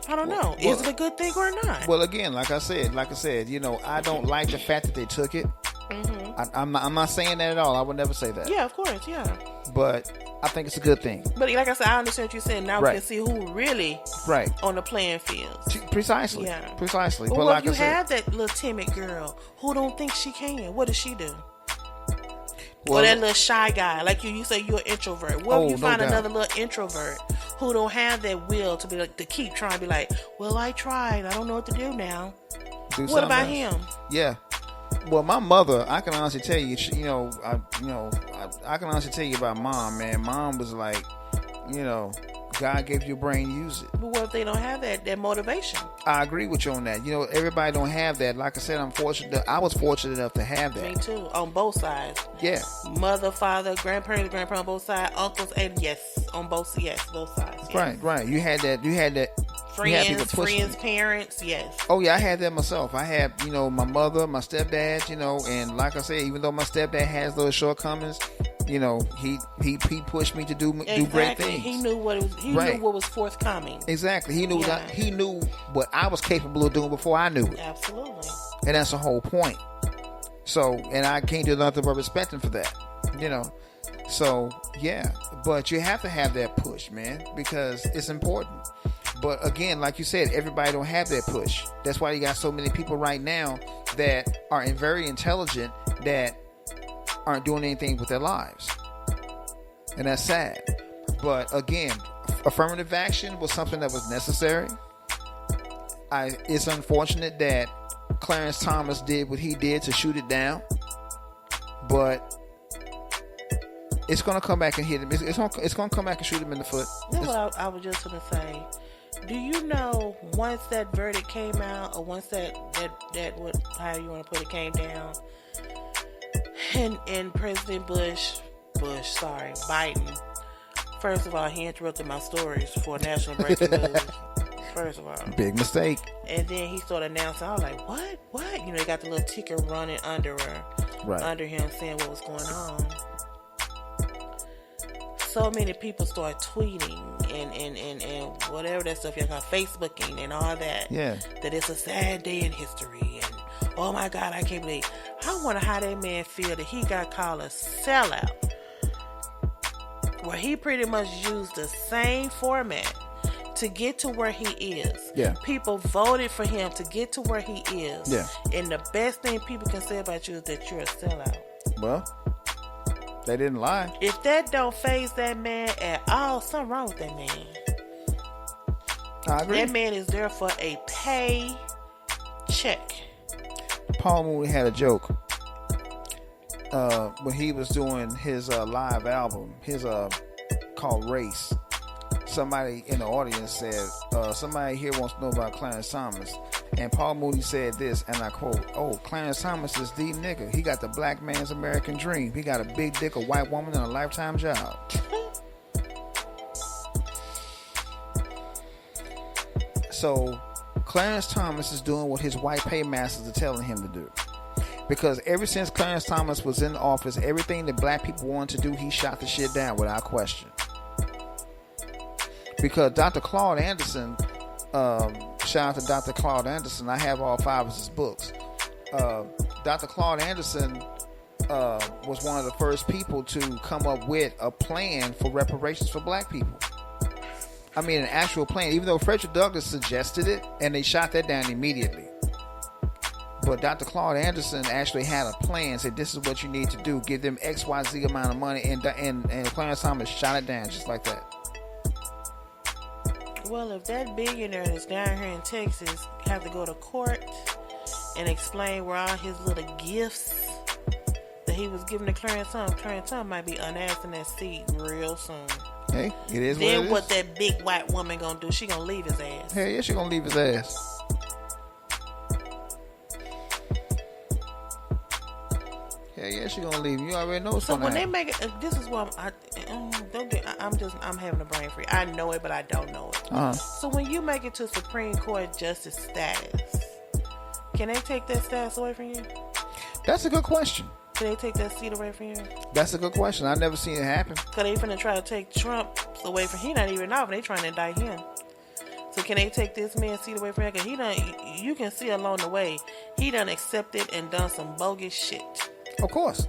[SPEAKER 2] I don't know. Is it a good thing or not?
[SPEAKER 1] Well, again, like I said, I don't like the fact that they took it. Mm-hmm. I'm not saying that at all. I would never say that.
[SPEAKER 2] Yeah, of course, yeah.
[SPEAKER 1] But I think it's a good thing.
[SPEAKER 2] But like I said, I understand what you're saying. Now we can see who really on the playing field.
[SPEAKER 1] Precisely.
[SPEAKER 2] Yeah.
[SPEAKER 1] Precisely.
[SPEAKER 2] Well, like if you have that little timid girl who don't think she can, what does she do? Or that little shy guy, like you say you're an introvert. What if you find another little introvert who don't have that will to be like to keep trying to be like, well, I tried, I don't know what to do now. What about him?
[SPEAKER 1] Yeah. Well, my mother, I can honestly tell you, I can honestly tell you about Mom. Man, Mom was like, God gave you a brain, use it.
[SPEAKER 2] But what if they don't have that motivation?
[SPEAKER 1] I agree with you on that. Everybody don't have that. Like I said, I was fortunate enough to have that.
[SPEAKER 2] Me too. On both sides.
[SPEAKER 1] Yeah.
[SPEAKER 2] Mother, father, grandparents on both sides, uncles, and both sides. Yes.
[SPEAKER 1] Right. You had that.
[SPEAKER 2] Friends, parents, yes.
[SPEAKER 1] Oh yeah, I had that myself. I had, my mother, my stepdad, and like I said, even though my stepdad has those shortcomings, he pushed me to do great things.
[SPEAKER 2] He knew what knew what was forthcoming.
[SPEAKER 1] Exactly. He knew he knew what I was capable of doing before I knew it.
[SPEAKER 2] Absolutely.
[SPEAKER 1] And that's the whole point. So, and I can't do nothing but respect him for that. So yeah, but you have to have that push, man, because it's important. But again, like you said, everybody don't have that push. That's why you got so many people right now that are very intelligent that aren't doing anything with their lives. And that's sad. But again, affirmative action was something that was necessary. It's unfortunate that Clarence Thomas did what he did to shoot it down. But it's going to come back and hit him. It's going to come back and shoot him in the foot.
[SPEAKER 2] That's what I was just going to say. Do you know once that verdict came out, or once that how you want to put it, came down, and President Biden, first of all, he interrupted my stories for national breaking news. First of all,
[SPEAKER 1] big mistake.
[SPEAKER 2] And then he started announcing. I was like, what? He got the little ticker running under him, saying what was going on. So many people start tweeting and whatever that stuff y'all got, Facebooking and all that.
[SPEAKER 1] Yeah.
[SPEAKER 2] That it's a sad day in history, and oh my God, I can't believe. I wonder how that man feel that he got called a sellout, where he pretty much used the same format to get to where he is.
[SPEAKER 1] Yeah. People
[SPEAKER 2] voted for him to get to where he is.
[SPEAKER 1] Yeah.
[SPEAKER 2] And the best thing people can say about you is that you're a sellout.
[SPEAKER 1] Well, they didn't lie.
[SPEAKER 2] If that don't faze that man at all, something wrong with that man.
[SPEAKER 1] I agree.
[SPEAKER 2] That man is there for a pay check.
[SPEAKER 1] Paul Mooney had a joke when he was doing his live album, called Race. Somebody in the audience said, somebody here wants to know about Clarence Thomas. And Paul Mooney said this, and I quote, "Oh, Clarence Thomas is the nigga. He got the black man's American dream. He got a big dick, a white woman, and a lifetime job." So, Clarence Thomas is doing what his white paymasters are telling him to do. Because ever since Clarence Thomas was in office, everything that black people wanted to do, he shot the shit down without question. Because Dr. Claude Anderson, shout out to Dr. Claude Anderson. I have all 5 of his books. Dr. Claude Anderson was one of the first people to come up with a plan for reparations for black people. I mean, an actual plan. Even though Frederick Douglass suggested it, and they shot that down immediately. But Dr. Claude Anderson actually had a plan. Said, this is what you need to do. Give them XYZ amount of money. And Clarence Thomas shot it down just like that.
[SPEAKER 2] Well, if that billionaire that's down here in Texas have to go to court and explain where all his little gifts that he was giving to Clarence Thomas might be unasked in that seat real soon.
[SPEAKER 1] Hey, it is
[SPEAKER 2] then
[SPEAKER 1] what it
[SPEAKER 2] what
[SPEAKER 1] is.
[SPEAKER 2] that big white woman gonna do? She gonna leave his ass.
[SPEAKER 1] Hell yeah, she gonna leave his ass. Yeah, she gonna leave. You already know what's
[SPEAKER 2] So
[SPEAKER 1] gonna
[SPEAKER 2] when
[SPEAKER 1] happen.
[SPEAKER 2] they make it, this is what I'm having a brain freeze. I know it, but I don't know it. So when you make it to Supreme Court justice status, can they take that status away from you?
[SPEAKER 1] That's a good question.
[SPEAKER 2] Can they take that seat away from you?
[SPEAKER 1] That's a good question. I've never seen it happen.
[SPEAKER 2] Because they finna try to take Trump away from him. He not even off. They trying to indict him. So can they take this man's seat away from him? Because you can see along the way, he done accepted and done some bogus shit.
[SPEAKER 1] Of course.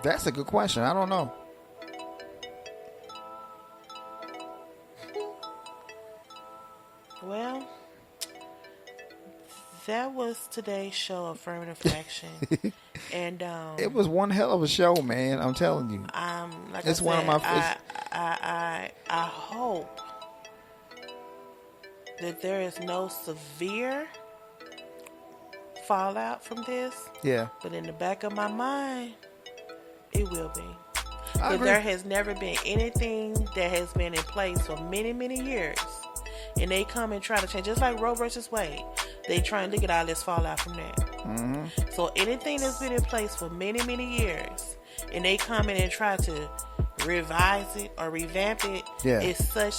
[SPEAKER 1] That's a good question. I don't know.
[SPEAKER 2] Well, that was today's show, Affirmative Action. And
[SPEAKER 1] it was one hell of a show, man. I'm telling you.
[SPEAKER 2] Like
[SPEAKER 1] It's
[SPEAKER 2] I
[SPEAKER 1] one of
[SPEAKER 2] said,
[SPEAKER 1] my
[SPEAKER 2] I hope that there is no severe fallout from this.
[SPEAKER 1] Yeah.
[SPEAKER 2] But in the back of my mind, it will be.
[SPEAKER 1] I
[SPEAKER 2] But
[SPEAKER 1] agree.
[SPEAKER 2] there has never been anything that has been in place for many, many years. And they come and try to change. Just like Roe versus Wade. They trying to get all this fallout from that.
[SPEAKER 1] Mm-hmm.
[SPEAKER 2] So anything that's been in place for many, many years, and they come in and try to revise it or revamp it,
[SPEAKER 1] Yeah.
[SPEAKER 2] it's such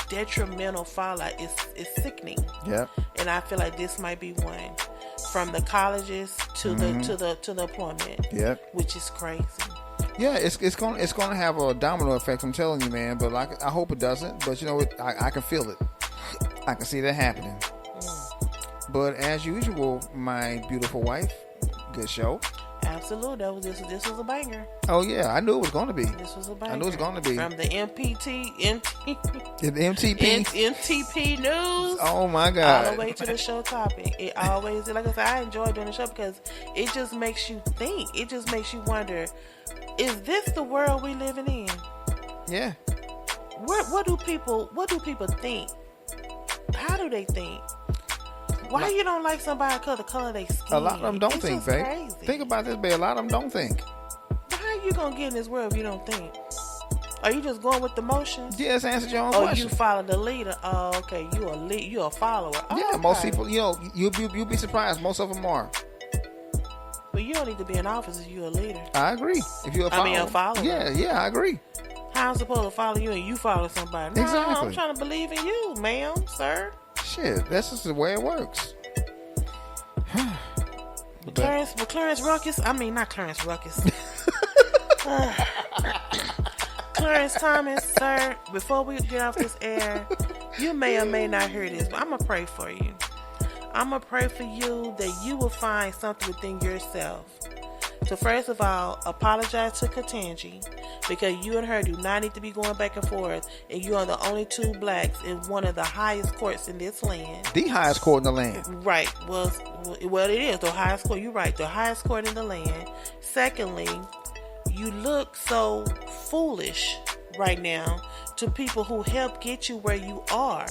[SPEAKER 2] detrimental fallout. It's sickening.
[SPEAKER 1] Yeah.
[SPEAKER 2] And I feel like this might be one. From the colleges to the employment.
[SPEAKER 1] Yep.
[SPEAKER 2] Which is crazy.
[SPEAKER 1] Yeah, it's gonna have a domino effect. I'm telling you, man. But I hope it doesn't. But you know, I can feel it. I can see that happening. But as usual, my beautiful wife, good show.
[SPEAKER 2] Absolutely. This was a banger.
[SPEAKER 1] Oh yeah, I knew it was going to be.
[SPEAKER 2] This was a banger.
[SPEAKER 1] I knew it was going to be.
[SPEAKER 2] From the
[SPEAKER 1] The MTP.
[SPEAKER 2] NTP news.
[SPEAKER 1] Oh my God.
[SPEAKER 2] All the way to the show topic. It always, like I said, I enjoy doing the show because it just makes you think. It just makes you wonder, is this the world we living in?
[SPEAKER 1] Yeah.
[SPEAKER 2] What do people think? How do they think? Why you don't like somebody because of the color of their skin?
[SPEAKER 1] A lot of them don't
[SPEAKER 2] It's
[SPEAKER 1] think,
[SPEAKER 2] just
[SPEAKER 1] babe.
[SPEAKER 2] crazy.
[SPEAKER 1] Think about this, babe. A lot of them don't think.
[SPEAKER 2] How you gonna get in this world if you don't think? Are you just going with the motions?
[SPEAKER 1] Yes, answer your own
[SPEAKER 2] Or
[SPEAKER 1] question.
[SPEAKER 2] you follow the leader? Oh, okay. You a follower. Oh,
[SPEAKER 1] Yeah,
[SPEAKER 2] okay.
[SPEAKER 1] most people, you'll be surprised. Most of them are.
[SPEAKER 2] But you don't need to be in office if you're a leader.
[SPEAKER 1] I agree. If you're a follower.
[SPEAKER 2] a follower.
[SPEAKER 1] Yeah, I agree.
[SPEAKER 2] How I'm supposed to follow you and you follow somebody? No,
[SPEAKER 1] Exactly.
[SPEAKER 2] I'm trying to believe in you, ma'am, sir.
[SPEAKER 1] Shit, that's just the way it works.
[SPEAKER 2] Clarence Ruckus. I mean, not Clarence Ruckus. Clarence Thomas, sir. Before we get off this air, you may or may not hear this, but I'm gonna pray for you. I'm gonna pray for you that you will find something within yourself. So first of all, apologize to Katanji because you and her do not need to be going back and forth, and you are the only two blacks in one of the highest courts in this land.
[SPEAKER 1] The highest court in the land.
[SPEAKER 2] Right. Well, it is the highest court. You're right. The highest court in the land. Secondly, you look so foolish right now to people who helped get you where you are,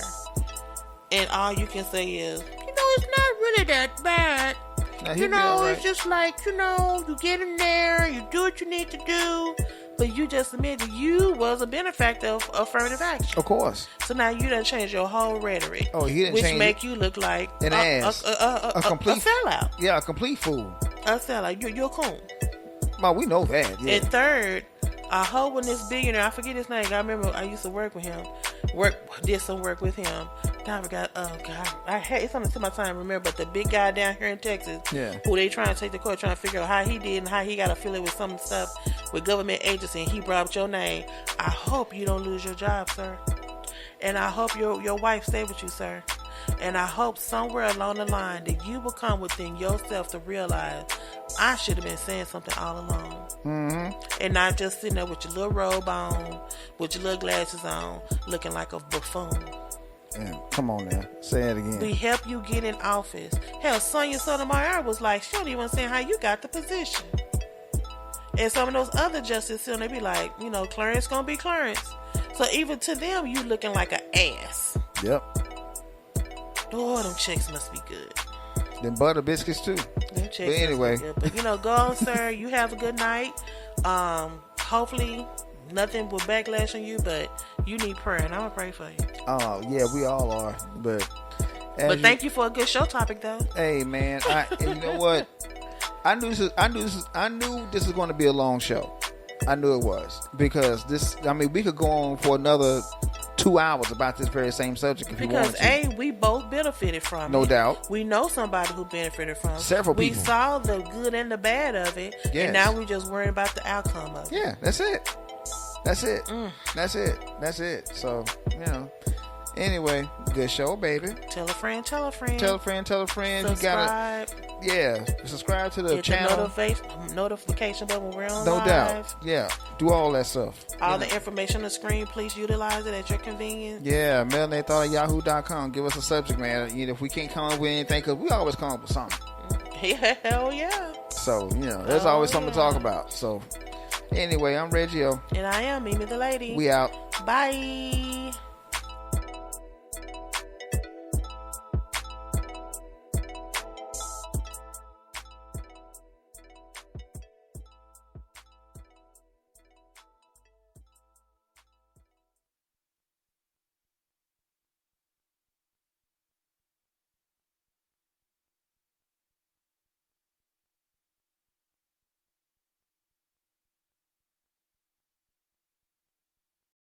[SPEAKER 2] and all you can say is, it's not really that bad.
[SPEAKER 1] Now, he'll be all right.
[SPEAKER 2] It's just like, you get in there, you do what you need to do, but you just admitted you was a benefactor of affirmative action.
[SPEAKER 1] Of course.
[SPEAKER 2] So now you done changed your whole rhetoric.
[SPEAKER 1] Oh, he didn't
[SPEAKER 2] which
[SPEAKER 1] change
[SPEAKER 2] make you look like
[SPEAKER 1] an ass.
[SPEAKER 2] A
[SPEAKER 1] complete
[SPEAKER 2] sellout.
[SPEAKER 1] Yeah, a complete fool.
[SPEAKER 2] A sellout. You're cool.
[SPEAKER 1] Well, we know that. Yeah.
[SPEAKER 2] And third, I hope when this billionaire, I forget his name. I remember I used to work with him. Did some work with him. I forgot. Oh God, it's on the tip of my time. Remember, but the big guy down here in Texas, who they trying to take to court, trying to figure out how he did and how he got affiliated with some stuff with government agency, and he brought up your name. I hope you don't lose your job, sir, and I hope your wife stay with you, sir, and I hope somewhere along the line that you will come within yourself to realize I should have been saying something all along.
[SPEAKER 1] Mm-hmm.
[SPEAKER 2] And not just sitting there with your little robe on, with your little glasses on, looking like a buffoon.
[SPEAKER 1] Yeah, come on now. Say it again.
[SPEAKER 2] We help you get in office. Hell, Sonia Sotomayor was like, she don't even understand how you got the position. And some of those other justices, they be like, Clarence gonna be Clarence. So even to them, you looking like an ass.
[SPEAKER 1] Yep.
[SPEAKER 2] Oh, them checks must be good.
[SPEAKER 1] Them butter biscuits too.
[SPEAKER 2] Them checks
[SPEAKER 1] But anyway.
[SPEAKER 2] must be good. But go on, sir. You have a good night. Hopefully nothing will backlash on you, but you need prayer, and I'm gonna pray for you.
[SPEAKER 1] Oh yeah, we all are. But
[SPEAKER 2] But thank you for a good show topic, though.
[SPEAKER 1] Hey, man, and you know what? I knew this was going to be a long show. I knew it was, because we could go on for another 2 hours about this very same subject if you wanted to.
[SPEAKER 2] Because we both benefited from it.
[SPEAKER 1] No doubt.
[SPEAKER 2] We know somebody who benefited from it.
[SPEAKER 1] Several people.
[SPEAKER 2] We saw the good and the bad of it,
[SPEAKER 1] yes.
[SPEAKER 2] and now we just worrying about the outcome of it.
[SPEAKER 1] Yeah, that's it. That's it. So, anyway, good show, baby.
[SPEAKER 2] Tell a friend. Tell a friend.
[SPEAKER 1] Subscribe.
[SPEAKER 2] You gotta,
[SPEAKER 1] subscribe to the
[SPEAKER 2] get
[SPEAKER 1] channel.
[SPEAKER 2] The notification button when we're on
[SPEAKER 1] No
[SPEAKER 2] live.
[SPEAKER 1] doubt. Yeah, do all that stuff.
[SPEAKER 2] All the information on the screen, please utilize it at your convenience.
[SPEAKER 1] Yeah, melanated@yahoo.com. Give us a subject, man. If we can't come up with anything, because we always come up with something.
[SPEAKER 2] Hell yeah.
[SPEAKER 1] So, there's always something to talk about. So, anyway, I'm Reggio.
[SPEAKER 2] And I am Mimi the Lady.
[SPEAKER 1] We out.
[SPEAKER 2] Bye.